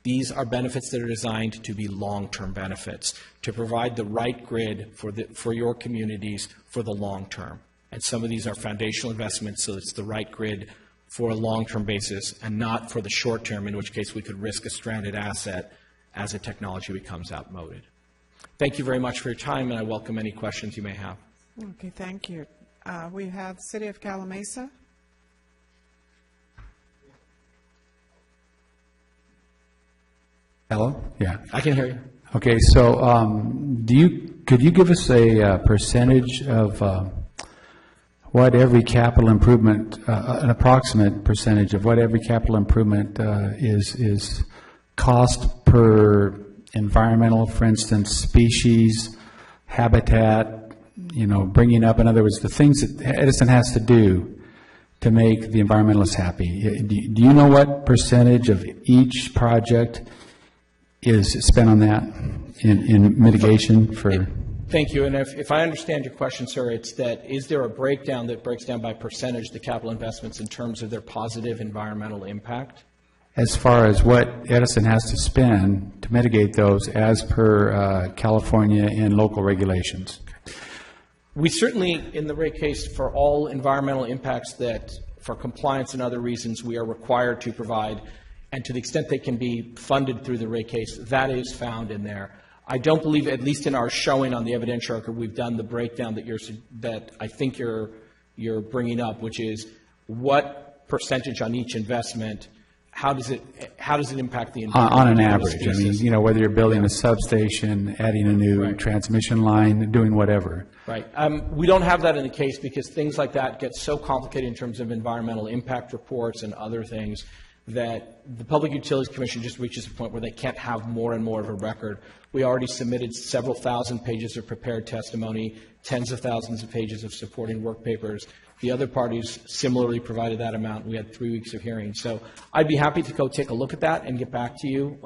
These are benefits that are designed to be long-term benefits, to provide the right grid for your communities for the long term. And some of these are foundational investments, so it's the right grid for a long-term basis and not for the short term, in which case we could risk a stranded asset as a technology becomes outmoded. Thank you very much for your time, and I welcome any questions you may have. Okay, thank you. We have City of Calamasa. Hello? Yeah. I can hear you. Okay, so could you give us a percentage of what every capital improvement, an approximate percentage of what every capital improvement is cost per environmental, for instance, species, habitat, bringing up, in other words, the things that Edison has to do to make the environmentalists happy. Do you know what percentage of each project is spent on that in mitigation for? Thank you. And if I understand your question, sir, it's that is there a breakdown that breaks down by percentage the capital investments in terms of their positive environmental impact? As far as what Edison has to spend to mitigate those as per California and local regulations? We certainly, in the rate case, for all environmental impacts that, for compliance and other reasons, we are required to provide, and to the extent they can be funded through the rate case, that is found in there. I don't believe, at least in our showing on the evidentiary record, we've done the breakdown that I think you're bringing up, which is what percentage on each investment. How does it impact the environment? On an average, I mean, you know, whether you're building a substation, adding a new transmission line, doing whatever. Right. We don't have that in the case because things like that get so complicated in terms of environmental impact reports and other things that the Public Utilities Commission just reaches a point where they can't have more and more of a record. We already submitted several thousand pages of prepared testimony, tens of thousands of pages of supporting work papers. The other parties similarly provided that amount. We had 3 weeks of hearings. So I'd be happy to go take a look at that and get back to you.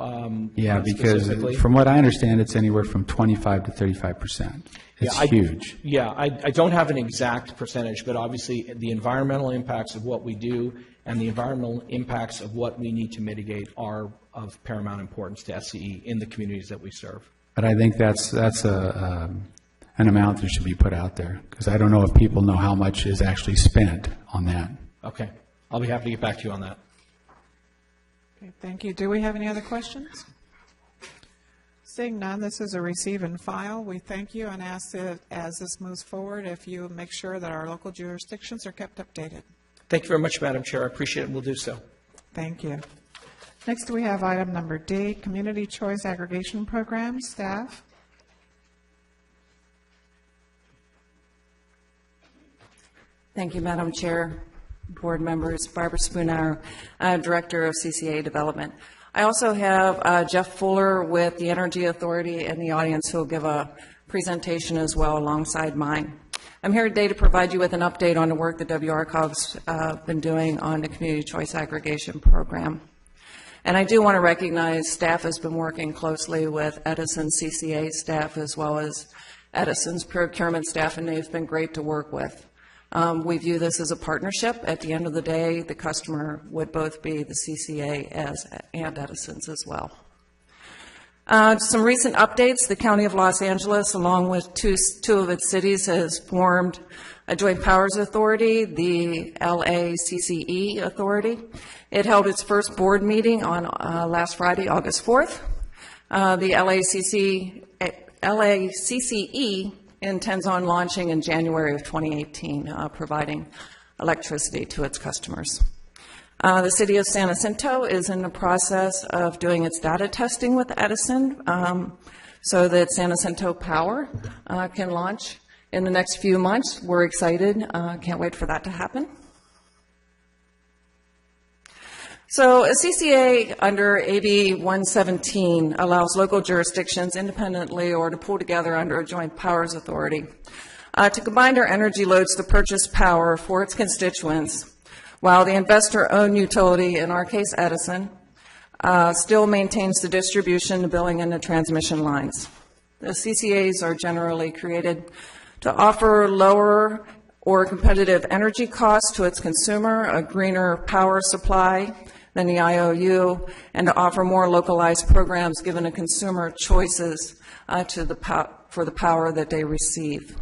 Yeah, because from what I understand, it's anywhere from 25 to 35%. It's huge. Yeah, I don't have an exact percentage, but obviously the environmental impacts of what we do and the environmental impacts of what we need to mitigate are of paramount importance to SCE in the communities that we serve. But I think that's an amount that should be put out there, because I don't know if people know how much is actually spent on that. Okay. I'll be happy to get back to you on that. Okay, thank you. Do we have any other questions? Seeing none, this is a receive and file. We thank you and ask that as this moves forward, if you make sure that our local jurisdictions are kept updated. Thank you very much, Madam Chair. I appreciate it, and we'll do so. Thank you. Next, we have item number D, Community Choice Aggregation Program. Staff. Thank you, Madam Chair, board members. Barbara Spoonauer, Director of CCA Development. I also have Jeff Fuller with the Energy Authority in the audience who will give a presentation as well alongside mine. I'm here today to provide you with an update on the work that WRCOG's been doing on the Community Choice Aggregation Program. And I do want to recognize staff has been working closely with Edison CCA staff as well as Edison's procurement staff, and they've been great to work with. We view this as a partnership. At the end of the day, the customer would both be the CCA and Edison's as well. Some recent updates. The County of Los Angeles, along with two of its cities, has formed a Joint Powers Authority, the LACCE Authority. It held its first board meeting on last Friday, August 4th. The LACCE intends on launching in January of 2018, providing electricity to its customers. The City of San Jacinto is in the process of doing its data testing with Edison so that San Jacinto Power can launch in the next few months. We're excited. Can't wait for that to happen. So a CCA under AB 117 allows local jurisdictions independently or to pull together under a joint powers authority to combine their energy loads to purchase power for its constituents, while the investor-owned utility, in our case Edison, still maintains the distribution, the billing, and the transmission lines. The CCAs are generally created to offer lower or competitive energy costs to its consumer, a greener power supply than the IOU, and to offer more localized programs given a consumer choices for the power that they receive.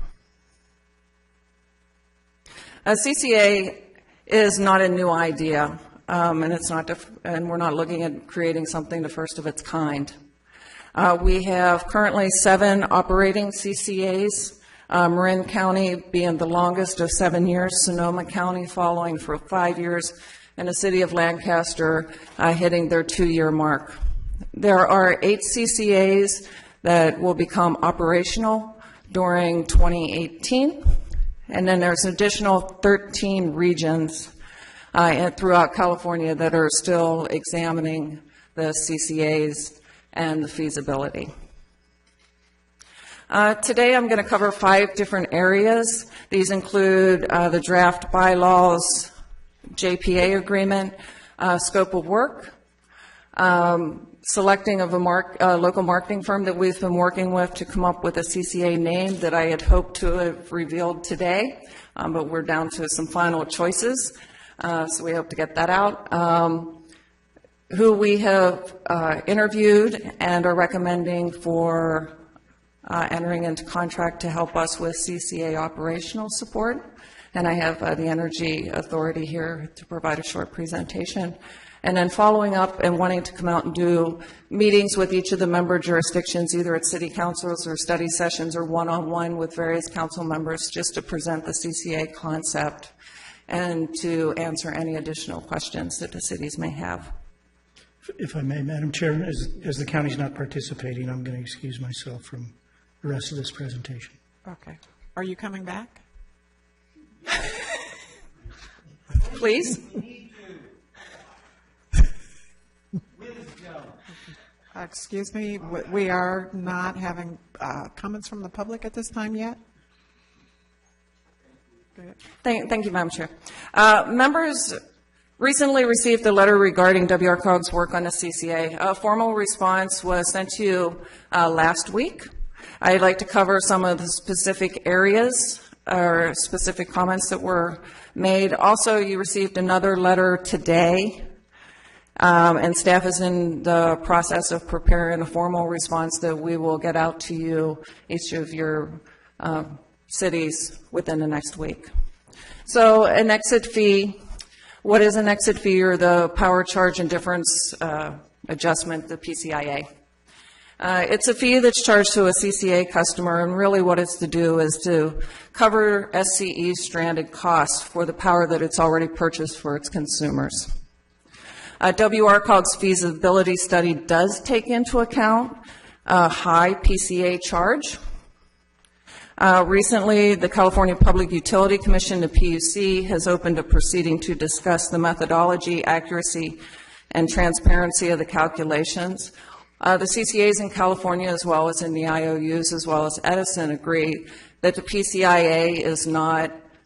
A CCA is not a new idea, and we're not looking at creating something the first of its kind. We have currently 7 operating CCAs, Marin County being the longest of 7 years, Sonoma County following for 5 years, and the City of Lancaster hitting their 2-year mark. There are 8 CCAs that will become operational during 2018, and then there's an additional 13 regions throughout California that are still examining the CCAs and the feasibility. Today I'm going to cover 5 different areas. These include the draft bylaws, JPA agreement, scope of work, selecting of a local marketing firm that we've been working with to come up with a CCA name that I had hoped to have revealed today, but we're down to some final choices, so we hope to get that out. Who we have interviewed and are recommending for entering into contract to help us with CCA operational support. And I have the Energy Authority here to provide a short presentation. And then following up and wanting to come out and do meetings with each of the member jurisdictions, either at city councils or study sessions or one-on-one with various council members, just to present the CCA concept and to answer any additional questions that the cities may have. If I may, Madam Chair, as the county's not participating, I'm going to excuse myself from the rest of this presentation. Okay. Are you coming back? Please. Excuse me, we are not having comments from the public at this time yet? Thank you, Madam Chair. Members recently received a letter regarding WRCOG's work on the CCA. A formal response was sent to you last week. I'd like to cover some of the specific areas or specific comments that were made. Also, you received another letter today, and staff is in the process of preparing a formal response that we will get out to you, each of your cities, within the next week. So an exit fee. What is an exit fee, or the power charge and difference adjustment, the PCIA? It's a fee that's charged to a CCA customer, and really what it's to do is to cover SCE's stranded costs for the power that it's already purchased for its consumers. WRCOG's feasibility study does take into account a high PCA charge. Recently, the California Public Utility Commission, the PUC, has opened a proceeding to discuss the methodology, accuracy, and transparency of the calculations. The CCAs in California, as well as in the IOUs, as well as Edison, agree that the PCIA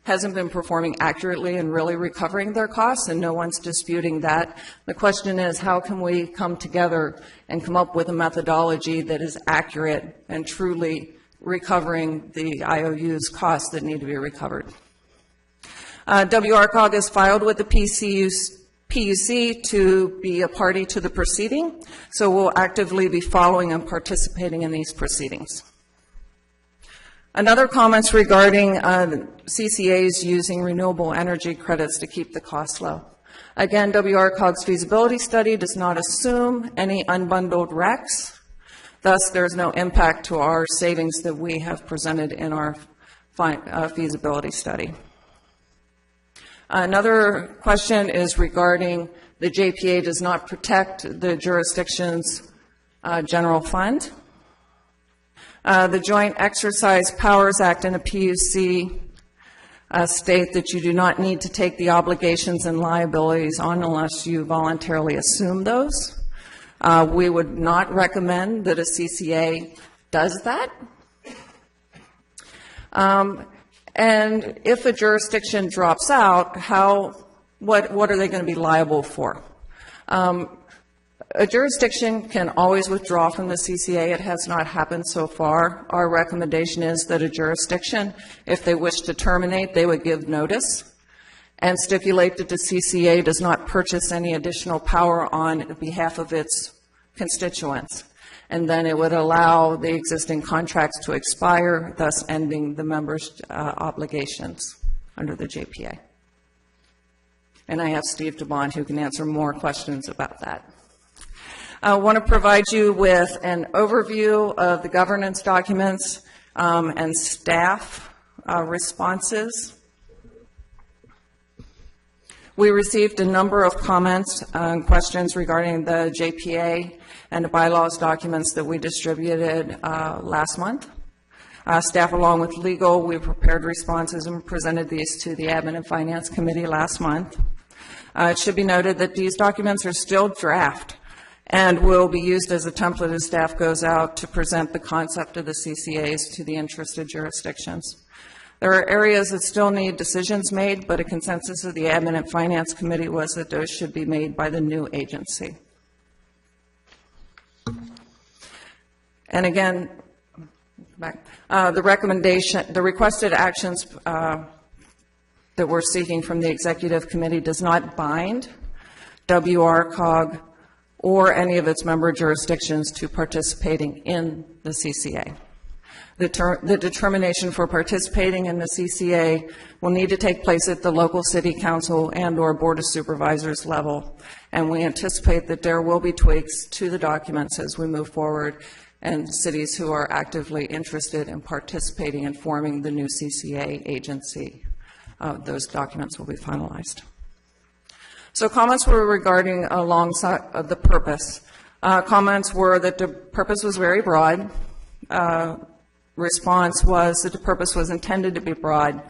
hasn't been performing accurately and really recovering their costs, and no one's disputing that. The question is, how can we come together and come up with a methodology that is accurate and truly recovering the IOU's costs that need to be recovered? WRCOG is filed with the PUC to be a party to the proceeding, so we'll actively be following and participating in these proceedings. Another comments regarding CCAs using renewable energy credits to keep the costs low. Again, WRCOG's feasibility study does not assume any unbundled RECs. Thus, there's no impact to our savings that we have presented in our feasibility study. Another question is regarding the JPA does not protect the jurisdiction's general fund. The Joint Exercise Powers Act and a PUC state that you do not need to take the obligations and liabilities on unless you voluntarily assume those. We would not recommend that a CCA does that. And if a jurisdiction drops out, what are they going to be liable for? A jurisdiction can always withdraw from the CCA. It has not happened so far. Our recommendation is that a jurisdiction, if they wish to terminate, they would give notice and stipulate that the CCA does not purchase any additional power on behalf of its constituents. And then it would allow the existing contracts to expire, thus ending the members' obligations under the JPA. And I have Steve DeBond who can answer more questions about that. I want to provide you with an overview of the governance documents and staff responses. We received a number of comments and questions regarding the JPA and the bylaws documents that we distributed last month. Staff, along with legal, we prepared responses and presented these to the Admin and Finance Committee last month. It should be noted that these documents are still draft and will be used as a template as staff goes out to present the concept of the CCAs to the interested jurisdictions. There are areas that still need decisions made, but a consensus of the Admin and Finance Committee was that those should be made by the new agency. And again, the requested actions that we're seeking from the Executive Committee does not bind WRCOG or any of its member jurisdictions to participating in the CCA. The determination for participating in the CCA will need to take place at the local city council and or board of supervisors level, and we anticipate that there will be tweaks to the documents as we move forward, and cities who are actively interested in participating in forming the new CCA agency, those documents will be finalized. So comments were regarding alongside the purpose. Comments were that the purpose was very broad. Response was that the purpose was intended to be broad.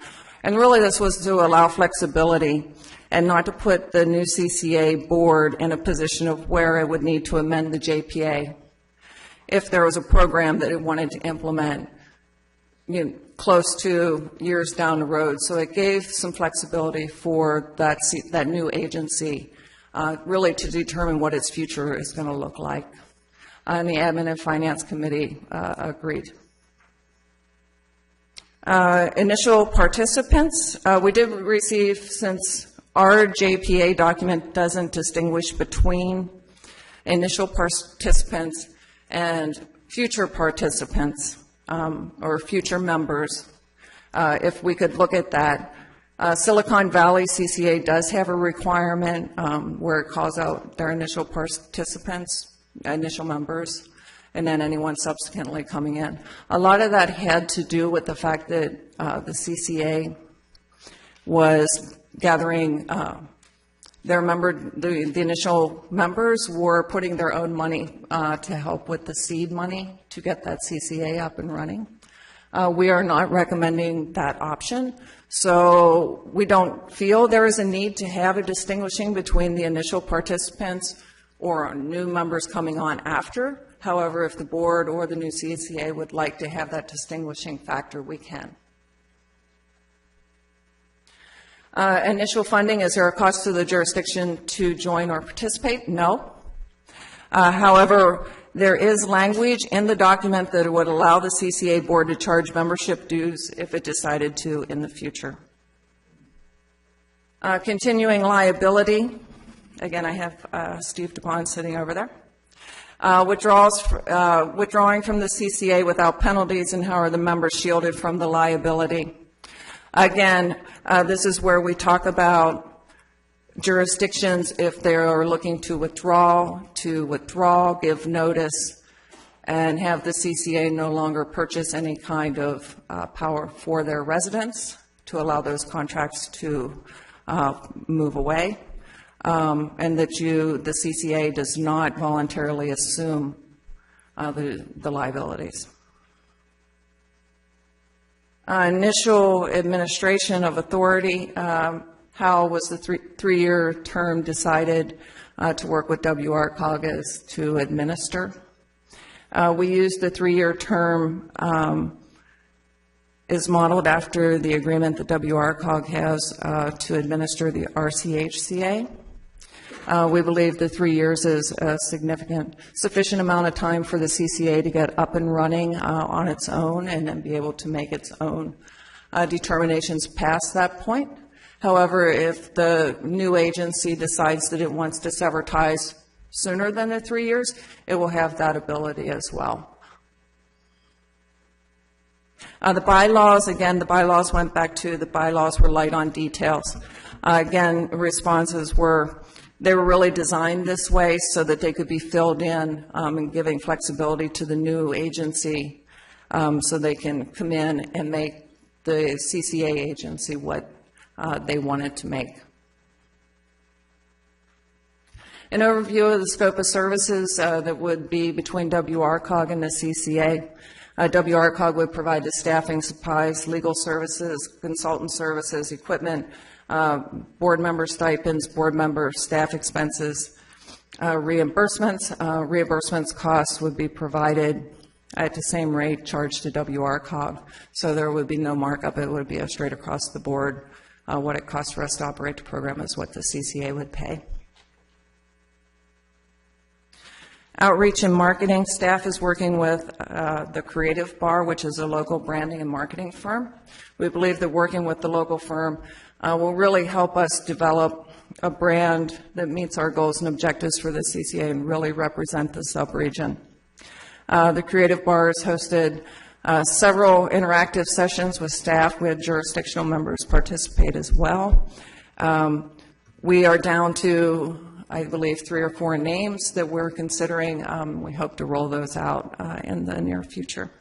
And really this was to allow flexibility and not to put the new CCA board in a position of where it would need to amend the JPA if there was a program that it wanted to implement close to years down the road. So it gave some flexibility for that new agency really to determine what its future is going to look like. And the Admin and Finance Committee agreed. Initial participants, we did receive, since our JPA document doesn't distinguish between initial participants and future participants or future members, if we could look at that. Silicon Valley CCA does have a requirement where it calls out their initial participants, initial members, and then anyone subsequently coming in. A lot of that had to do with the fact that the CCA was gathering the initial members were putting their own money to help with the seed money to get that CCA up and running. We are not recommending that option, so we don't feel there is a need to have a distinguishing between the initial participants or new members coming on after. However, if the board or the new CCA would like to have that distinguishing factor, we can. Initial funding, is there a cost to the jurisdiction to join or participate? No. However, there is language in the document that would allow the CCA board to charge membership dues if it decided to in the future. Continuing liability, again, I have Steve DuPont sitting over there. Withdrawing from the CCA without penalties, and how are the members shielded from the liability? Again, this is where we talk about jurisdictions, if they are looking to withdraw, give notice, and have the CCA no longer purchase any kind of power for their residents to allow those contracts to move away. And that the CCA does not voluntarily assume the liabilities. Initial administration of authority, how was the three-year term decided to work with WRCOG as to administer? We used the three-year term is modeled after the agreement that WRCOG has to administer the RCHCA. We believe the 3 years is a sufficient amount of time for the CCA to get up and running on its own and then be able to make its own determinations past that point. However, if the new agency decides that it wants to sever ties sooner than the 3 years, it will have that ability as well. The bylaws, again, the bylaws went back to the bylaws were light on details. Again, responses were, they were really designed this way so that they could be filled in and giving flexibility to the new agency so they can come in and make the CCA agency what they wanted to make. An overview of the scope of services that would be between WRCOG and the CCA. WRCOG would provide the staffing supplies, legal services, consultant services, equipment, board member stipends, board member staff expenses, reimbursements. Reimbursements costs would be provided at the same rate charged to WRCOG. So there would be no markup. It would be a straight across the board. What it costs for us to operate the program is what the CCA would pay. Outreach and marketing staff is working with the Creative Bar, which is a local branding and marketing firm. We believe that working with the local firm will really help us develop a brand that meets our goals and objectives for the CCA and really represent the subregion. The Creative Bar has hosted several interactive sessions with staff. We had jurisdictional members participate as well. We are down to, I believe, 3 or 4 names that we're considering. We hope to roll those out in the near future.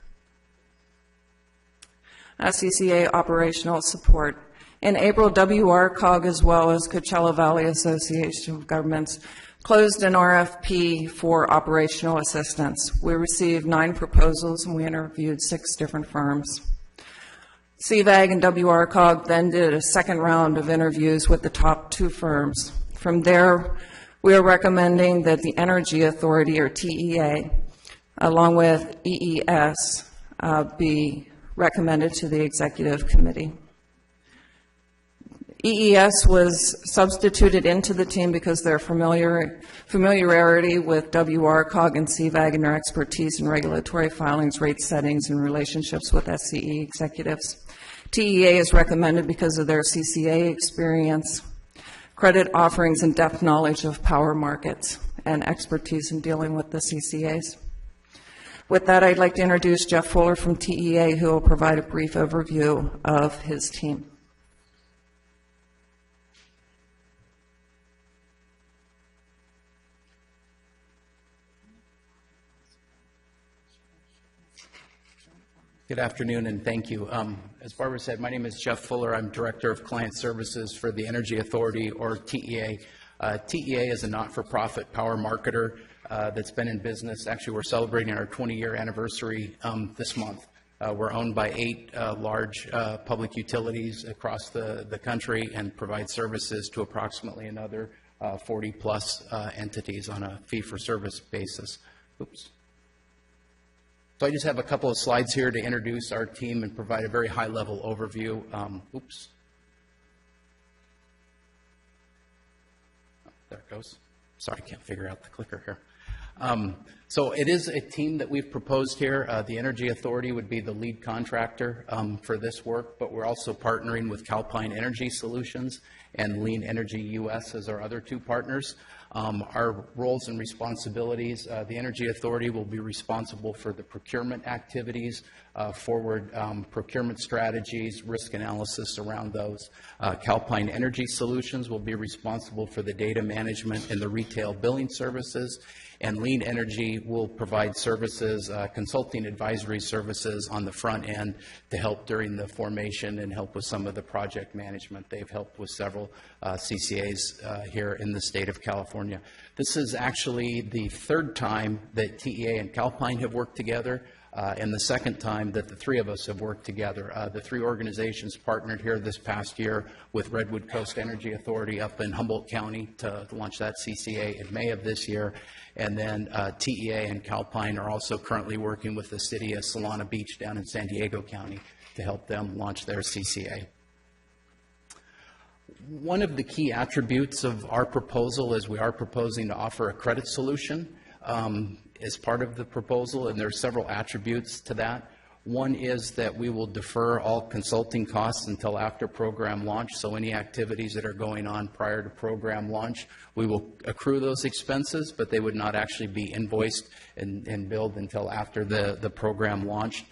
CCA operational support. In April, WRCOG as well as Coachella Valley Association of Governments closed an RFP for operational assistance. We received 9 proposals and we interviewed 6 different firms. CVAG and WRCOG then did a second round of interviews with the top 2 firms. From there, we are recommending that the Energy Authority, or TEA, along with EES, be recommended to the Executive Committee. EES was substituted into the team because their familiarity with WRCOG and CVAG and their expertise in regulatory filings, rate settings, and relationships with SCE executives. TEA is recommended because of their CCA experience, credit offerings, and depth knowledge of power markets, and expertise in dealing with the CCAs. With that, I'd like to introduce Jeff Fuller from TEA, who will provide a brief overview of his team. Good afternoon, and thank you. As Barbara said, my name is Jeff Fuller. I'm Director of Client Services for the Energy Authority, or TEA. TEA is a not-for-profit power marketer that's been in business. Actually, we're celebrating our 20-year anniversary this month. We're owned by 8 large public utilities across the country and provide services to approximately another 40-plus entities on a fee-for-service basis. Oops. So I just have a couple of slides here to introduce our team and provide a very high-level overview. Oops. Oh, there it goes. Sorry, I can't figure out the clicker here. So it is a team that we've proposed here. The Energy Authority would be the lead contractor for this work, but we're also partnering with Calpine Energy Solutions and Lean Energy US as our other 2 partners. Our roles and responsibilities, the Energy Authority will be responsible for the procurement activities, forward procurement strategies, risk analysis around those. Calpine Energy Solutions will be responsible for the data management and the retail billing services, and Lean Energy will provide services, consulting advisory services on the front end to help during the formation and help with some of the project management. They've helped with several CCAs here in the state of California. This is actually the 3rd time that TEA and Calpine have worked together, and the 2nd time that the 3 of us have worked together. The 3 organizations partnered here this past year with Redwood Coast Energy Authority up in Humboldt County to launch that CCA in May of this year. And then TEA and Calpine are also currently working with the city of Solana Beach down in San Diego County to help them launch their CCA. One of the key attributes of our proposal is we are proposing to offer a credit solution as part of the proposal, and there are several attributes to that. One is that we will defer all consulting costs until after program launch, so any activities that are going on prior to program launch, we will accrue those expenses, but they would not actually be invoiced and billed until after the program launched.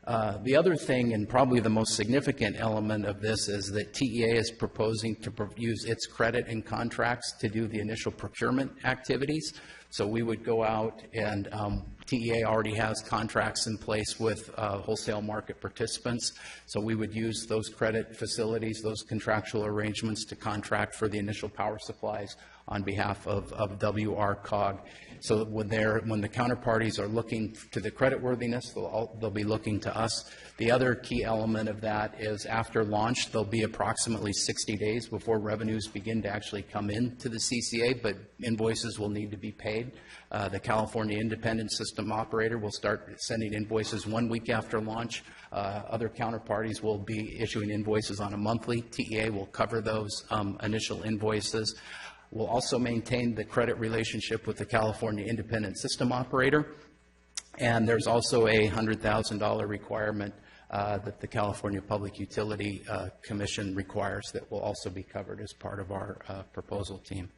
The other thing, and probably the most significant element of this, is that TEA is proposing to use its credit and contracts to do the initial procurement activities. So we would go out and TEA already has contracts in place with wholesale market participants. So we would use those credit facilities, those contractual arrangements to contract for the initial power supplies on behalf of WRCOG. So that when the counterparties are looking to the creditworthiness, they'll be looking to us. The other key element of that is after launch, there'll be approximately 60 days before revenues begin to actually come into the CCA, but invoices will need to be paid. The California Independent System Operator will start sending invoices 1 week after launch. Other counterparties will be issuing invoices on a monthly. TEA will cover those initial invoices. We'll also maintain the credit relationship with the California Independent System Operator. And there's also a $100,000 requirement that the California Public Utility Commission requires that will also be covered as part of our proposal team.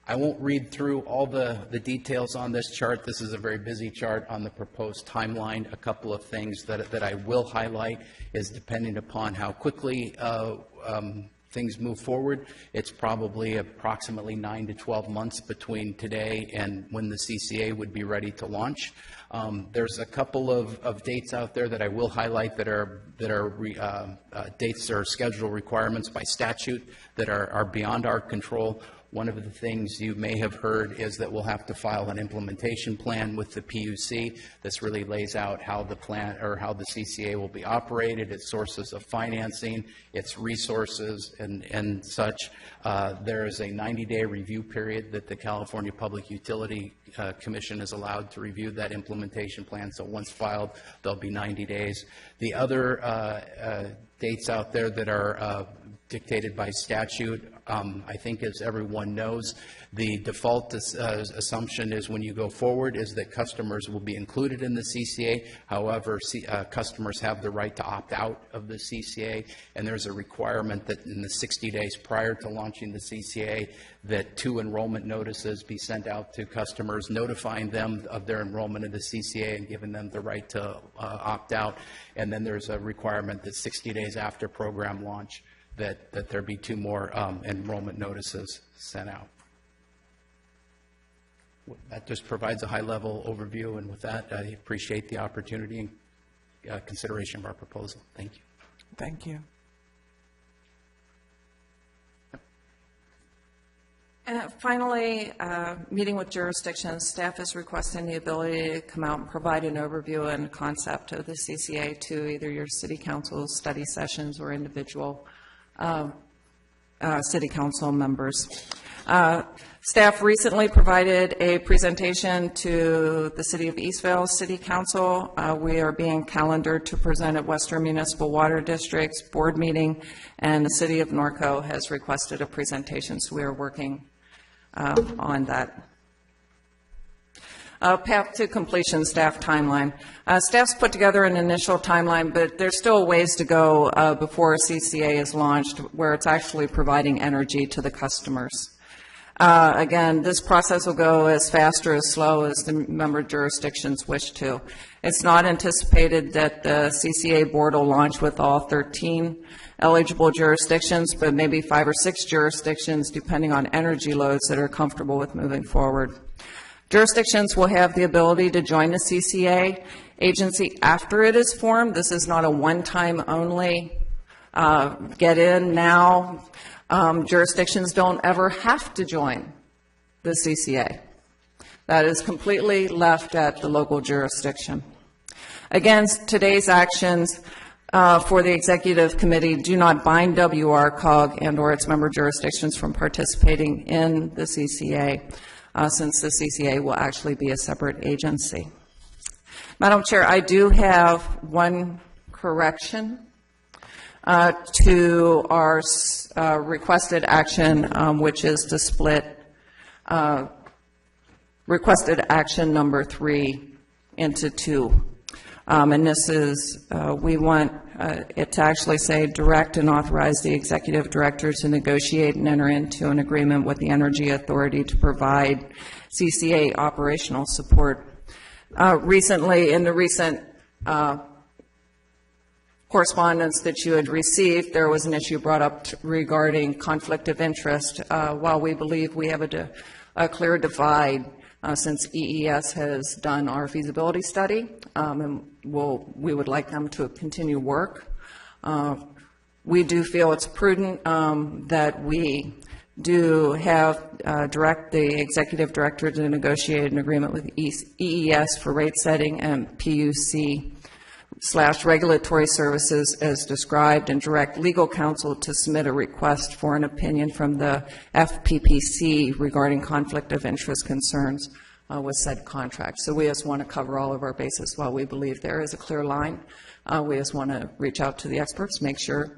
I won't read through all the details on this chart. This is a very busy chart on the proposed timeline. A couple of things that I will highlight is depending upon how quickly things move forward, it's probably approximately 9 to 12 months between today and when the CCA would be ready to launch. There's a couple of dates out there that I will highlight that are dates or schedule requirements by statute that are beyond our control. One of the things you may have heard is that we'll have to file an implementation plan with the PUC. This really lays out how the plan or how the CCA will be operated, its sources of financing, its resources, and such. There is a 90-day review period that the California Public Utility Commission is allowed to review that implementation plan. So once filed, there'll be 90 days. The other dates out there that are dictated by statute, I think as everyone knows, the default assumption is when you go forward is that customers will be included in the CCA. However, customers have the right to opt out of the CCA, and there's a requirement that in the 60 days prior to launching the CCA that 2 enrollment notices be sent out to customers notifying them of their enrollment in the CCA and giving them the right to opt out. And then there's a requirement that 60 days after program launch that there be 2 more enrollment notices sent out. That just provides a high-level overview, and with that, I appreciate the opportunity and consideration of our proposal. Thank you. Thank you. And finally, meeting with jurisdictions, staff is requesting the ability to come out and provide an overview and concept of the CCA to either your city council study sessions or individual city council members. Staff recently provided a presentation to the City of Eastvale City Council. We are being calendared to present at Western Municipal Water District's board meeting, and the City of Norco has requested a presentation, so we are working on that. Path to completion staff timeline. Staff's put together an initial timeline, but there's still ways to go before CCA is launched where it's actually providing energy to the customers. Again, this process will go as fast or as slow as the member jurisdictions wish to. It's not anticipated that the CCA board will launch with all 13 eligible jurisdictions, but maybe 5 or 6 jurisdictions depending on energy loads that are comfortable with moving forward. Jurisdictions will have the ability to join the CCA agency after it is formed. This is not a one-time only get in now. Jurisdictions don't ever have to join the CCA. That is completely left at the local jurisdiction. Again, today's actions for the Executive Committee do not bind WRCOG and or its member jurisdictions from participating in the CCA. Since the CCA will actually be a separate agency. Madam Chair, I do have one correction to our requested action, which is to split requested action number 3 into 2. And this is, we want it to actually say direct and authorize the executive director to negotiate and enter into an agreement with the Energy Authority to provide CCA operational support. Recently, in the recent correspondence that you had received, there was an issue brought up regarding conflict of interest. While we believe we have a clear divide since EES has done our feasibility study, and we would like them to continue work. We do feel it's prudent that we do have, direct the executive director to negotiate an agreement with EES for rate setting and PUC/regulatory services as described, and direct legal counsel to submit a request for an opinion from the FPPC regarding conflict of interest concerns with said contract. So we just want to cover all of our bases. While we believe there is a clear line, we just want to reach out to the experts, make sure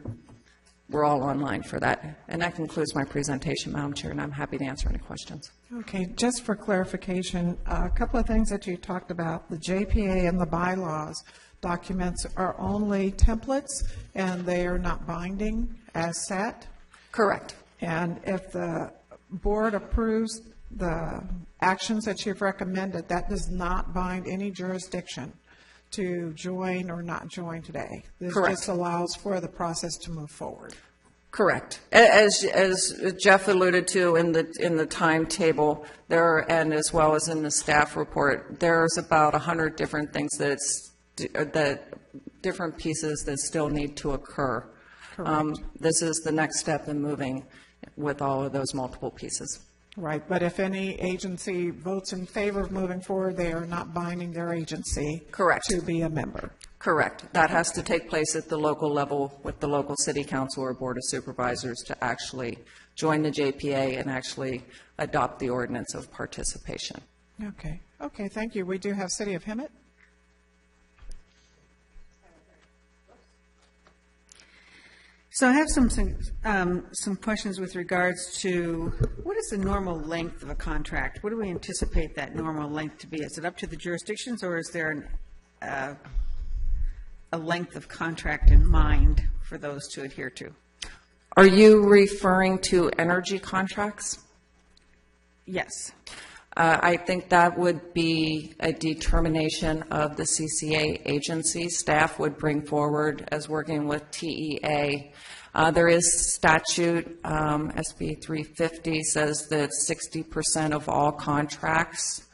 we're all online for that. And that concludes my presentation, Madam Chair, and I'm happy to answer any questions. Okay, just for clarification, a couple of things that you talked about, the JPA and the bylaws documents are only templates and they are not binding as set? Correct. And if the board approves the actions that you've recommended, that does not bind any jurisdiction to join or not join today. This Correct. just allows for the process to move forward. Correct. As Jeff alluded to in the timetable there, and as well as in the staff report, there's about 100 different things that different pieces that still need to occur. This is the next step in moving with all of those multiple pieces. Right, but if any agency votes in favor of moving forward, they are not binding their agency Correct. to be a member. Correct. That has to take place at the local level with the local city council or board of supervisors to actually join the JPA and actually adopt the ordinance of participation. Okay. Okay, thank you. We do have City of Hemet. So I have some questions with regards to what is the normal length of a contract? What do we anticipate that normal length to be? Is it up to the jurisdictions, or is there a length of contract in mind for those to adhere to? Are you referring to energy contracts? Yes. I think that would be a determination of the CCA agency. Staff would bring forward as working with TEA. There is statute, SB 350 says that 60% of all contracts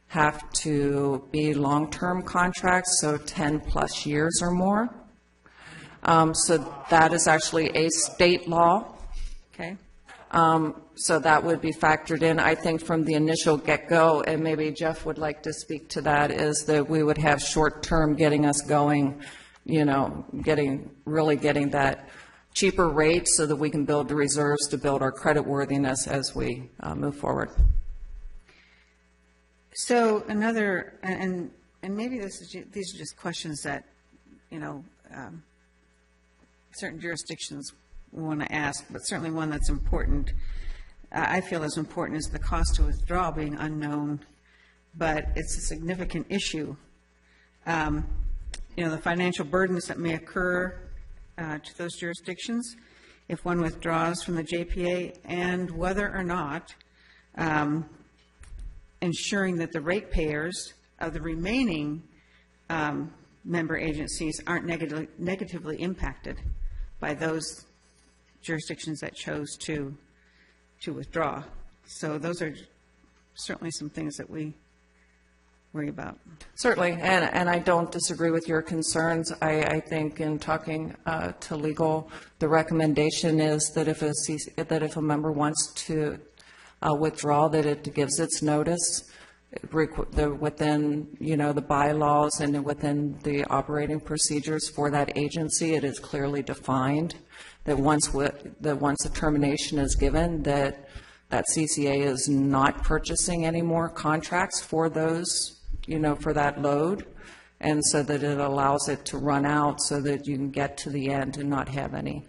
have to be long-term contracts, so 10 plus years or more. So that is actually a state law. Okay. So that would be factored in. I think from the initial get-go, and maybe Jeff would like to speak to that, is that we would have short-term getting us going, you know, getting that cheaper rate so that we can build the reserves to build our credit worthiness as we move forward. So another, and maybe these are just questions that, you know, certain jurisdictions want to ask, but certainly one that's important. I feel as important as the cost to withdraw being unknown, but it's a significant issue. You know, the financial burdens that may occur to those jurisdictions if one withdraws from the JPA, and whether or not ensuring that the ratepayers of the remaining member agencies aren't negatively impacted by those jurisdictions that chose to withdraw. So those are certainly some things that we worry about. Certainly, and I don't disagree with your concerns. I think in talking to legal, the recommendation is that if a member wants to withdraw, that it gives its notice within, you know, the bylaws and within the operating procedures for that agency. It is clearly defined that once a termination is given, that CCA is not purchasing any more contracts for those, you know, for that load, and so that it allows it to run out so that you can get to the end and not have any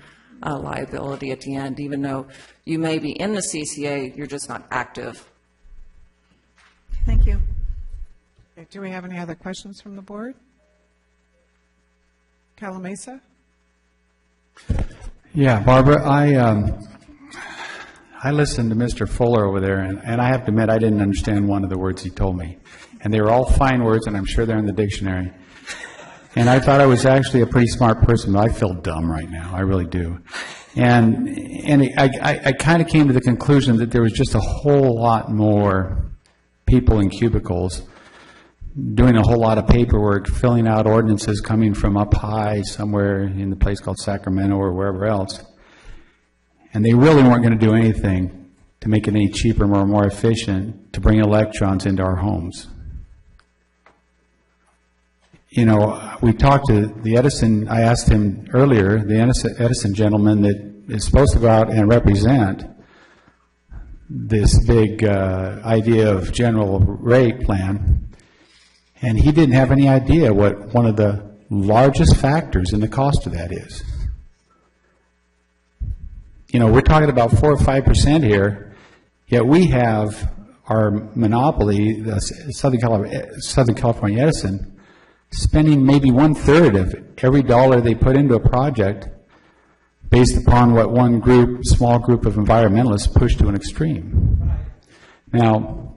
liability at the end, even though you may be in the CCA, you're just not active. Thank you. Okay, do we have any other questions from the board? Calamesa? Yeah, Barbara, I listened to Mr. Fuller over there, and I have to admit I didn't understand one of the words he told me. And they were all fine words, and I'm sure they're in the dictionary. And I thought I was actually a pretty smart person, but I feel dumb right now. I really do. And I kind of came to the conclusion that there was just a whole lot more people in cubicles doing a whole lot of paperwork, filling out ordinances coming from up high somewhere in the place called Sacramento or wherever else. And they really weren't going to do anything to make it any cheaper or more efficient to bring electrons into our homes. You know, we talked to the Edison, I asked him earlier, the Edison gentleman that is supposed to go out and represent this big idea of general rate plan, and he didn't have any idea what one of the largest factors in the cost of that is. You know, we're talking about 4 or 5% here, yet we have our monopoly, the Southern California Edison, spending maybe 1/3 of every dollar they put into a project based upon what one group, small group of environmentalists push to an extreme. Now,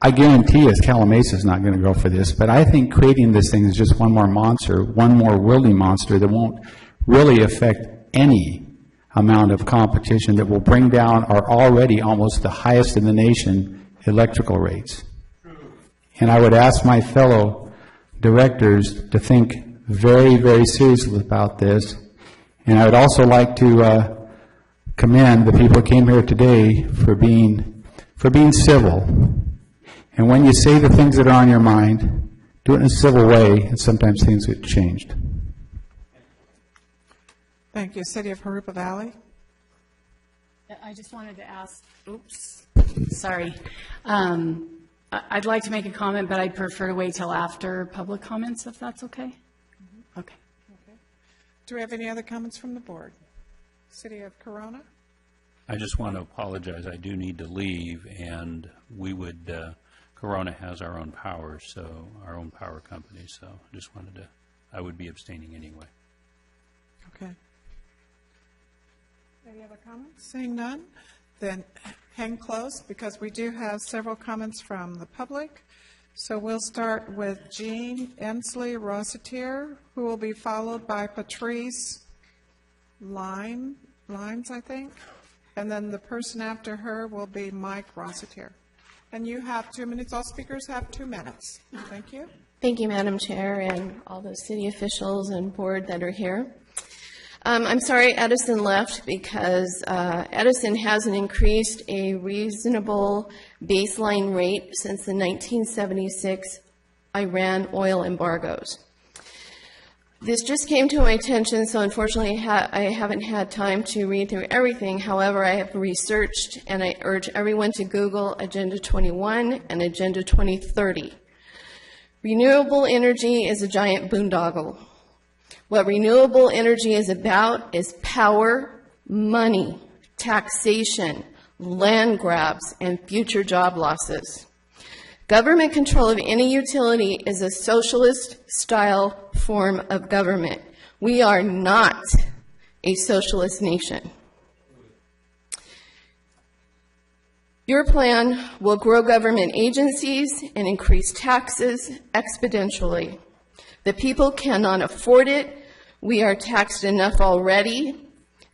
I guarantee us Calamasa is not going to go for this, but I think creating this thing is just one more monster, one more worldly monster that won't really affect any amount of competition, that will bring down our already almost the highest in the nation electrical rates. And I would ask my fellow directors to think very, very seriously about this. And I would also like to commend the people who came here today for being civil. And when you say the things that are on your mind, do it in a civil way, and sometimes things get changed. Thank you. City of Harupa Valley. I just wanted to ask, oops, sorry. I'd like to make a comment, but I'd prefer to wait till after public comments, if that's okay. Okay. Do we have any other comments from the board? City of Corona? I just want to apologize. I do need to leave, and we would, Corona has our own power, so our own power company, so I just wanted to, I would be abstaining anyway. Okay. Any other comments? Seeing none, then hang close, because we do have several comments from the public. So we'll start with Jean Ensley Rossetier, who will be followed by Patrice Limes, I think. And then the person after her will be Mike Rossetier. And you have 2 minutes. All speakers have 2 minutes. Thank you. Thank you, Madam Chair, and all the city officials and board that are here. I'm sorry Edison left, because Edison hasn't increased a reasonable baseline rate since the 1976 Iran oil embargoes. This just came to my attention, so unfortunately I haven't had time to read through everything. However, I have researched, and I urge everyone to Google Agenda 21 and Agenda 2030. Renewable energy is a giant boondoggle. What renewable energy is about is power, money, taxation, land grabs, and future job losses. Government control of any utility is a socialist-style form of government. We are not a socialist nation. Your plan will grow government agencies and increase taxes exponentially. The people cannot afford it. We are taxed enough already,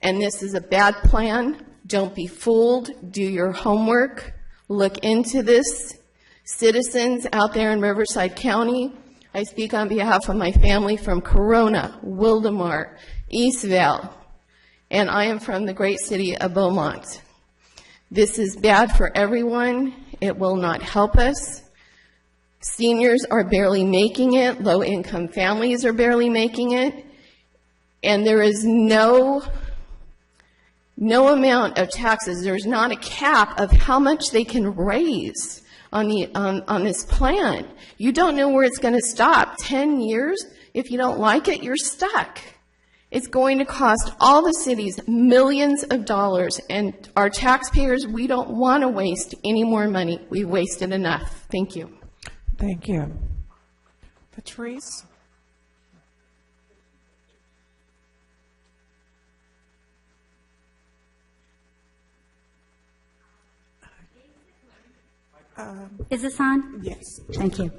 and this is a bad plan. Don't be fooled. Do your homework. Look into this. Citizens out there in Riverside County, I speak on behalf of my family from Corona, Wildomar, Eastvale, and I am from the great city of Beaumont. This is bad for everyone. It will not help us. Seniors are barely making it. Low-income families are barely making it. And there is no amount of taxes. There's not a cap of how much they can raise on this plan. You don't know where it's going to stop. 10 years, if you don't like it, you're stuck. It's going to cost all the cities millions of dollars, and our taxpayers, we don't want to waste any more money. We've wasted enough. Thank you. Thank you. Patrice? Is this on? Yes. Thank you.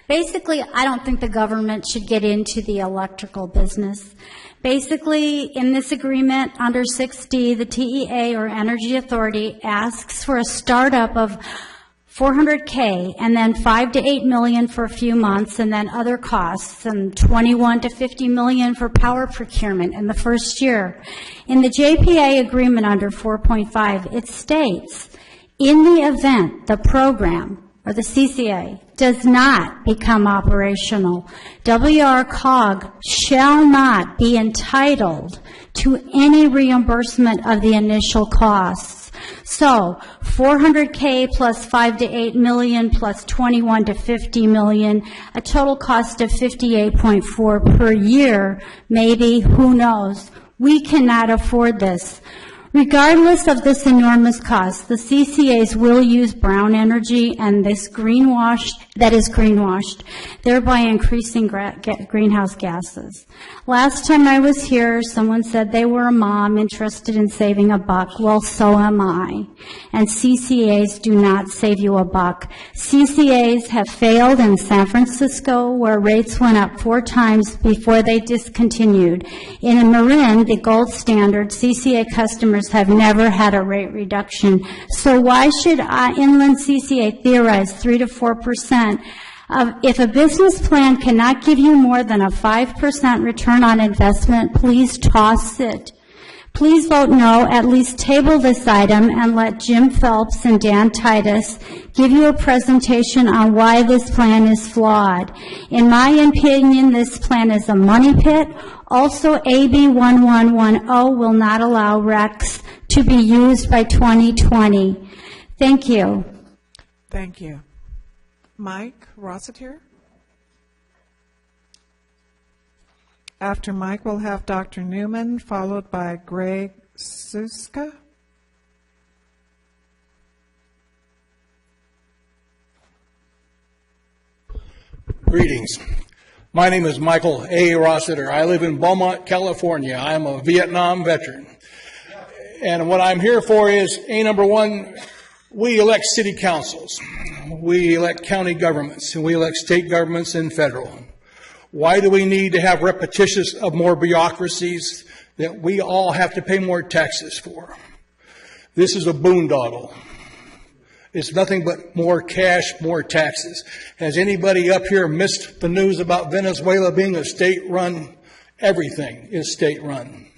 Basically, I don't think the government should get into the electrical business. Basically, in this agreement, under 6D, the TEA, or Energy Authority, asks for a startup of 400K, and then 5 to 8 million for a few months, and then other costs, and 21 to 50 million for power procurement in the first year. In the JPA agreement under 4.5, it states, in the event the program or the CCA does not become operational, WRCOG shall not be entitled to any reimbursement of the initial costs. So 400K plus 5 to 8 million plus 21 to 50 million, a total cost of 58.4 per year, maybe, who knows. We cannot afford this. Regardless of this enormous cost, the CCAs will use brown energy and this greenwashed, thereby increasing greenhouse gases. Last time I was here, someone said they were a mom interested in saving a buck. Well, so am I. And CCAs do not save you a buck. CCAs have failed in San Francisco, where rates went up 4 times before they discontinued. In Marin, the gold standard, CCA customers have never had a rate reduction. So why should Inland CCA theorize 3 to 4%? If a business plan cannot give you more than a 5% return on investment, please toss it. Please vote no, at least table this item, and let Jim Phelps and Dan Titus give you a presentation on why this plan is flawed. In my opinion, this plan is a money pit. Also, AB 1110 will not allow RECs to be used by 2020. Thank you. Thank you. Mike Rossiter? After Mike, we'll have Dr. Newman, followed by Greg Suska. Greetings. My name is Michael A. Rossiter. I live in Beaumont, California. I'm a Vietnam veteran. And what I'm here for is, number one, we elect city councils. We elect county governments, and we elect state governments and federal. Why do we need to have repetitious of more bureaucracies that we all have to pay more taxes for? This is a boondoggle. It's nothing but more cash, more taxes. Has anybody up here missed the news about Venezuela being a state-run? Everything is state-run.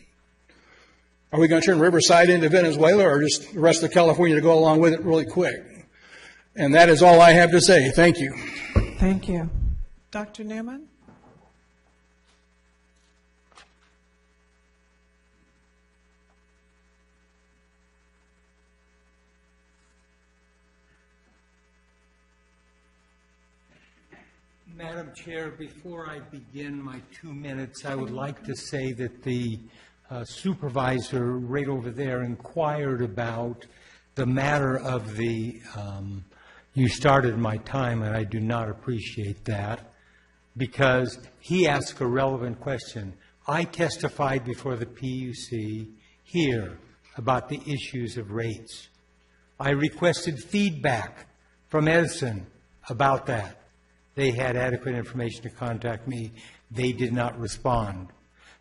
Are we going to turn Riverside into Venezuela, or just the rest of California to go along with it really quick? And that is all I have to say. Thank you. Thank you. Dr. Newman? Madam Chair, before I begin my 2 minutes, I would like to say that the supervisor right over there inquired about the matter of the, you started my time, and I do not appreciate that, because he asked a relevant question. I testified before the PUC here about the issues of rates. I requested feedback from Edison about that. They had adequate information to contact me. They did not respond.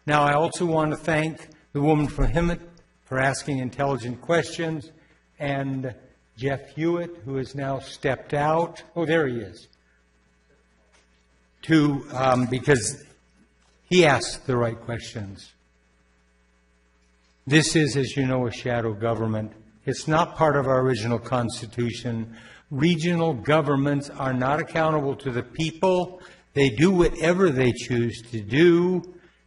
Now, I also want to thank the woman from Hemet for asking intelligent questions, and Jeff Hewitt, who has now stepped out. Oh, there he is. Because he asked the right questions. This is, as you know, a shadow government. It's not part of our original Constitution. Regional governments are not accountable to the people. They do whatever they choose to do,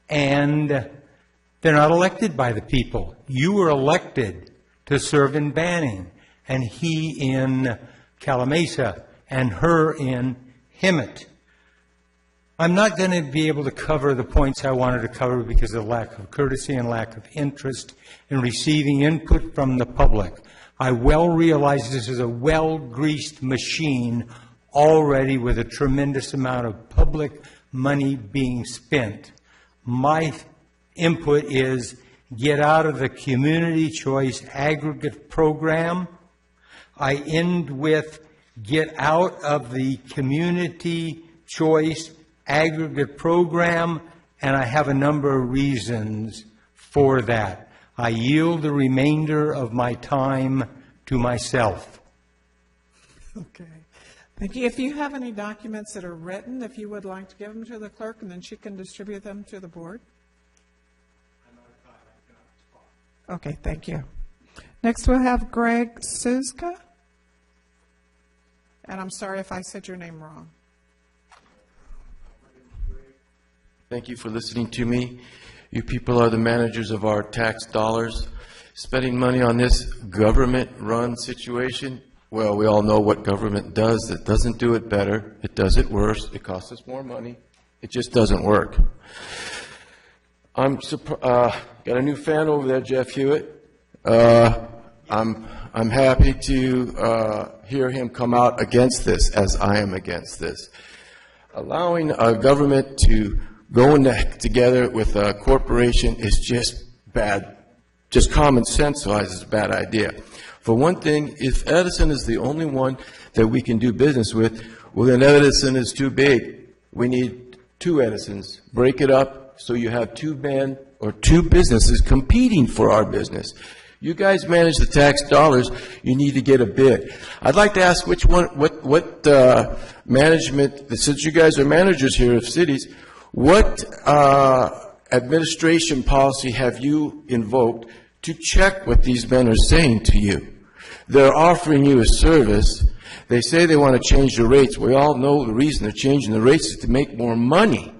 and they're not elected by the people. You were elected to serve in Banning, and he in Calamasa, and her in Hemet. I'm not going to be able to cover the points I wanted to cover because of lack of courtesy and lack of interest in receiving input from the public. I well realize this is a well-greased machine already with a tremendous amount of public money being spent. My input is get out of the community choice aggregate program. I end with get out of the community choice aggregate program, and I have a number of reasons for that. I yield the remainder of my time to myself. Okay. Thank you. If you have any documents that are written, if you would like to give them to the clerk, and then she can distribute them to the board. Okay, thank you. Next, we'll have Greg Suska. And I'm sorry if I said your name wrong. Thank you for listening to me. You people are the managers of our tax dollars. Spending money on this government-run situation, well, we all know what government does. It doesn't do it better. It does it worse. It costs us more money. It just doesn't work. Got a new fan over there, Jeff Hewitt. I'm happy to hear him come out against this, as I am against this. Allowing a government to go together with a corporation is just bad. Just common sense-wise, it's a bad idea. For one thing, if Edison is the only one that we can do business with, well, then Edison is too big. We need two Edisons. Break it up so you have two men or two businesses competing for our business. You guys manage the tax dollars. You need to get a bid. I'd like to ask what management, since you guys are managers here of cities, what administration policy have you invoked to check what these men are saying to you? They're offering you a service. They say they want to change the rates. We all know the reason they're changing the rates is to make more money.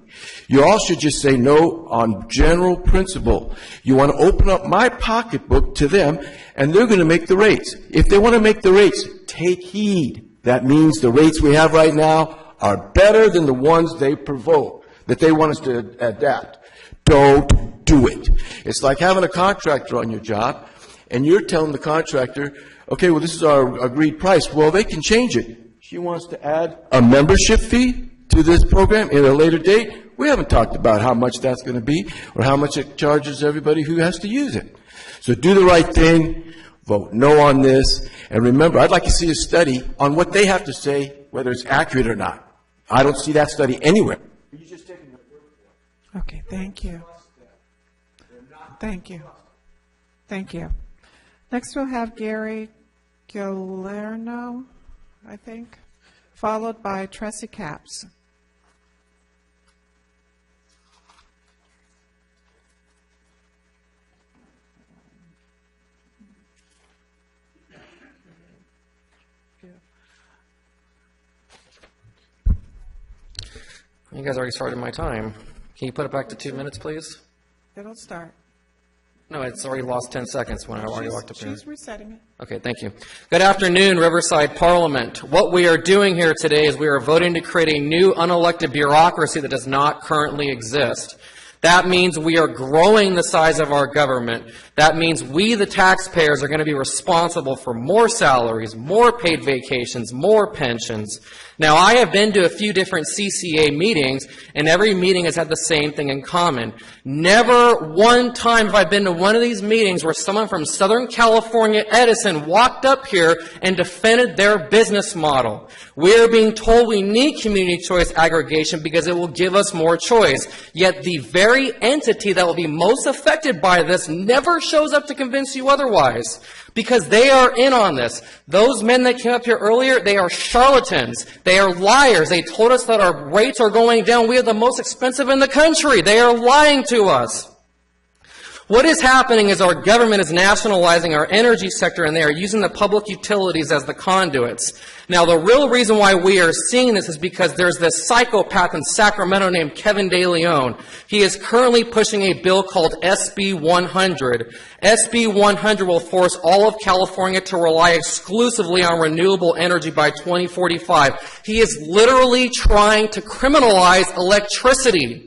You all should just say no on general principle. You want to open up my pocketbook to them, and they're going to make the rates. If they want to make the rates, take heed. That means the rates we have right now are better than the ones they provoke, that they want us to adapt. Don't do it. It's like having a contractor on your job, and you're telling the contractor, okay, well, this is our agreed price. Well, they can change it. She wants to add a membership fee to this program at a later date. We haven't talked about how much that's going to be or how much it charges everybody who has to use it. So do the right thing, vote no on this, and remember, I'd like to see a study on what they have to say, whether it's accurate or not. I don't see that study anywhere. Okay, thank you. Thank you. Thank you. Next, we'll have Gary Guillermo, I think, followed by Tracy Capps. You guys already started my time. Can you put it back to 2 minutes, please? It'll start. No, it's already lost 10 seconds when I already walked up here. She's resetting it. Okay, thank you. Good afternoon, Riverside Parliament. What we are doing here today is we are voting to create a new unelected bureaucracy that does not currently exist. That means we are growing the size of our government. That means we, the taxpayers, are going to be responsible for more salaries, more paid vacations, more pensions. Now, I have been to a few different CCA meetings, and every meeting has had the same thing in common. Never one time have I been to one of these meetings where someone from Southern California Edison walked up here and defended their business model. We are being told we need community choice aggregation because it will give us more choice. Yet the very entity that will be most affected by this never shows up to convince you otherwise, because they are in on this. Those men that came up here earlier, they are charlatans. They are liars. They told us that our rates are going down. We are the most expensive in the country. They are lying to us. What is happening is our government is nationalizing our energy sector, and they are using the public utilities as the conduits. Now, the real reason why we are seeing this is because there's this psychopath in Sacramento named Kevin De Leon. He is currently pushing a bill called SB 100. SB 100 will force all of California to rely exclusively on renewable energy by 2045. He is literally trying to criminalize electricity.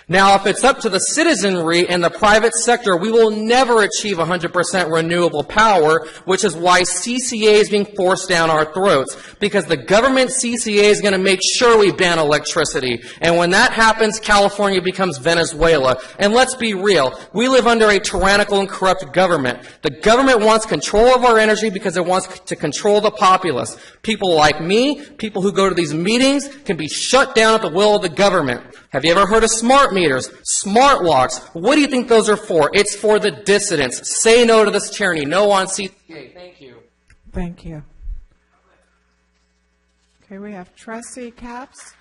Now, if it's up to the citizenry and the private sector, we will never achieve 100% renewable power, which is why CCA is being forced down our throats. Because the government CCA is going to make sure we ban electricity. And when that happens, California becomes Venezuela. And let's be real, we live under a tyrannical and corrupt government. The government wants control of our energy because it wants to control the populace. People like me, people who go to these meetings, can be shut down at the will of the government. Have you ever heard of smart meters, smart locks? What do you think those are for? It's for the dissidents. Say no to this tyranny. No on CCA. Thank you. Thank you. Okay, we have trustee Capps.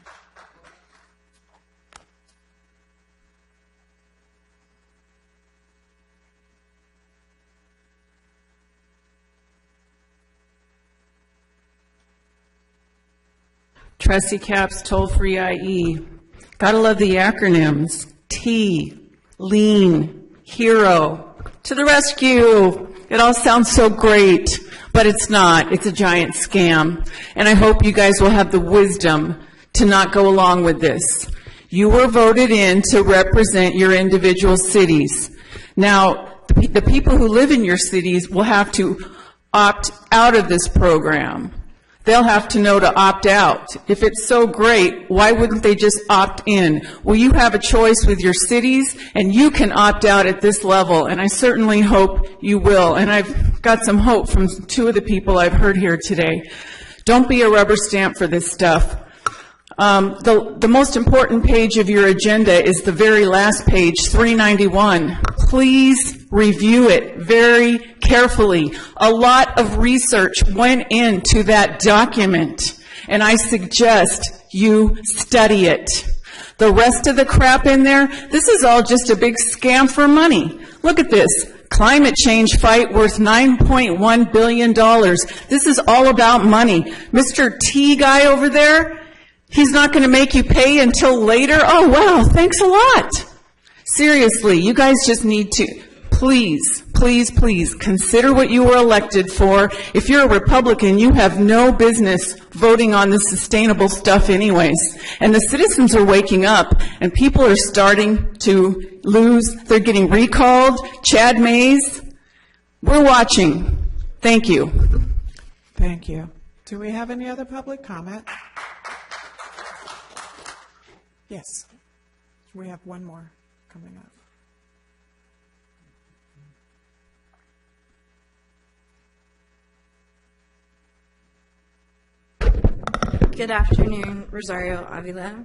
Trustee Capps, toll-free IE. Gotta love the acronyms. T, lean, hero, to the rescue. It all sounds so great, but it's not. It's a giant scam. And I hope you guys will have the wisdom to not go along with this. You were voted in to represent your individual cities. Now, the people who live in your cities will have to opt out of this program. They'll have to know to opt out. If it's so great, why wouldn't they just opt in? Well, you have a choice with your cities, and you can opt out at this level, and I certainly hope you will. And I've got some hope from two of the people I've heard here today. Don't be a rubber stamp for this stuff. The most important page of your agenda is the very last page, 391. Please review it very carefully. A lot of research went into that document, and I suggest you study it. The rest of the crap in there, this is all just a big scam for money. Look at this. Climate change fight worth $9.1 billion. This is all about money. Mr. T guy over there, he's not going to make you pay until later? Oh, wow, thanks a lot. Seriously, you guys just need to, please, please, please, consider what you were elected for. If you're a Republican, you have no business voting on this sustainable stuff anyways. And the citizens are waking up, and people are starting to lose. They're getting recalled. Chad Mays, we're watching. Thank you. Thank you. Do we have any other public comment? Yes. We have one more coming up. Good afternoon, Rosario Avila.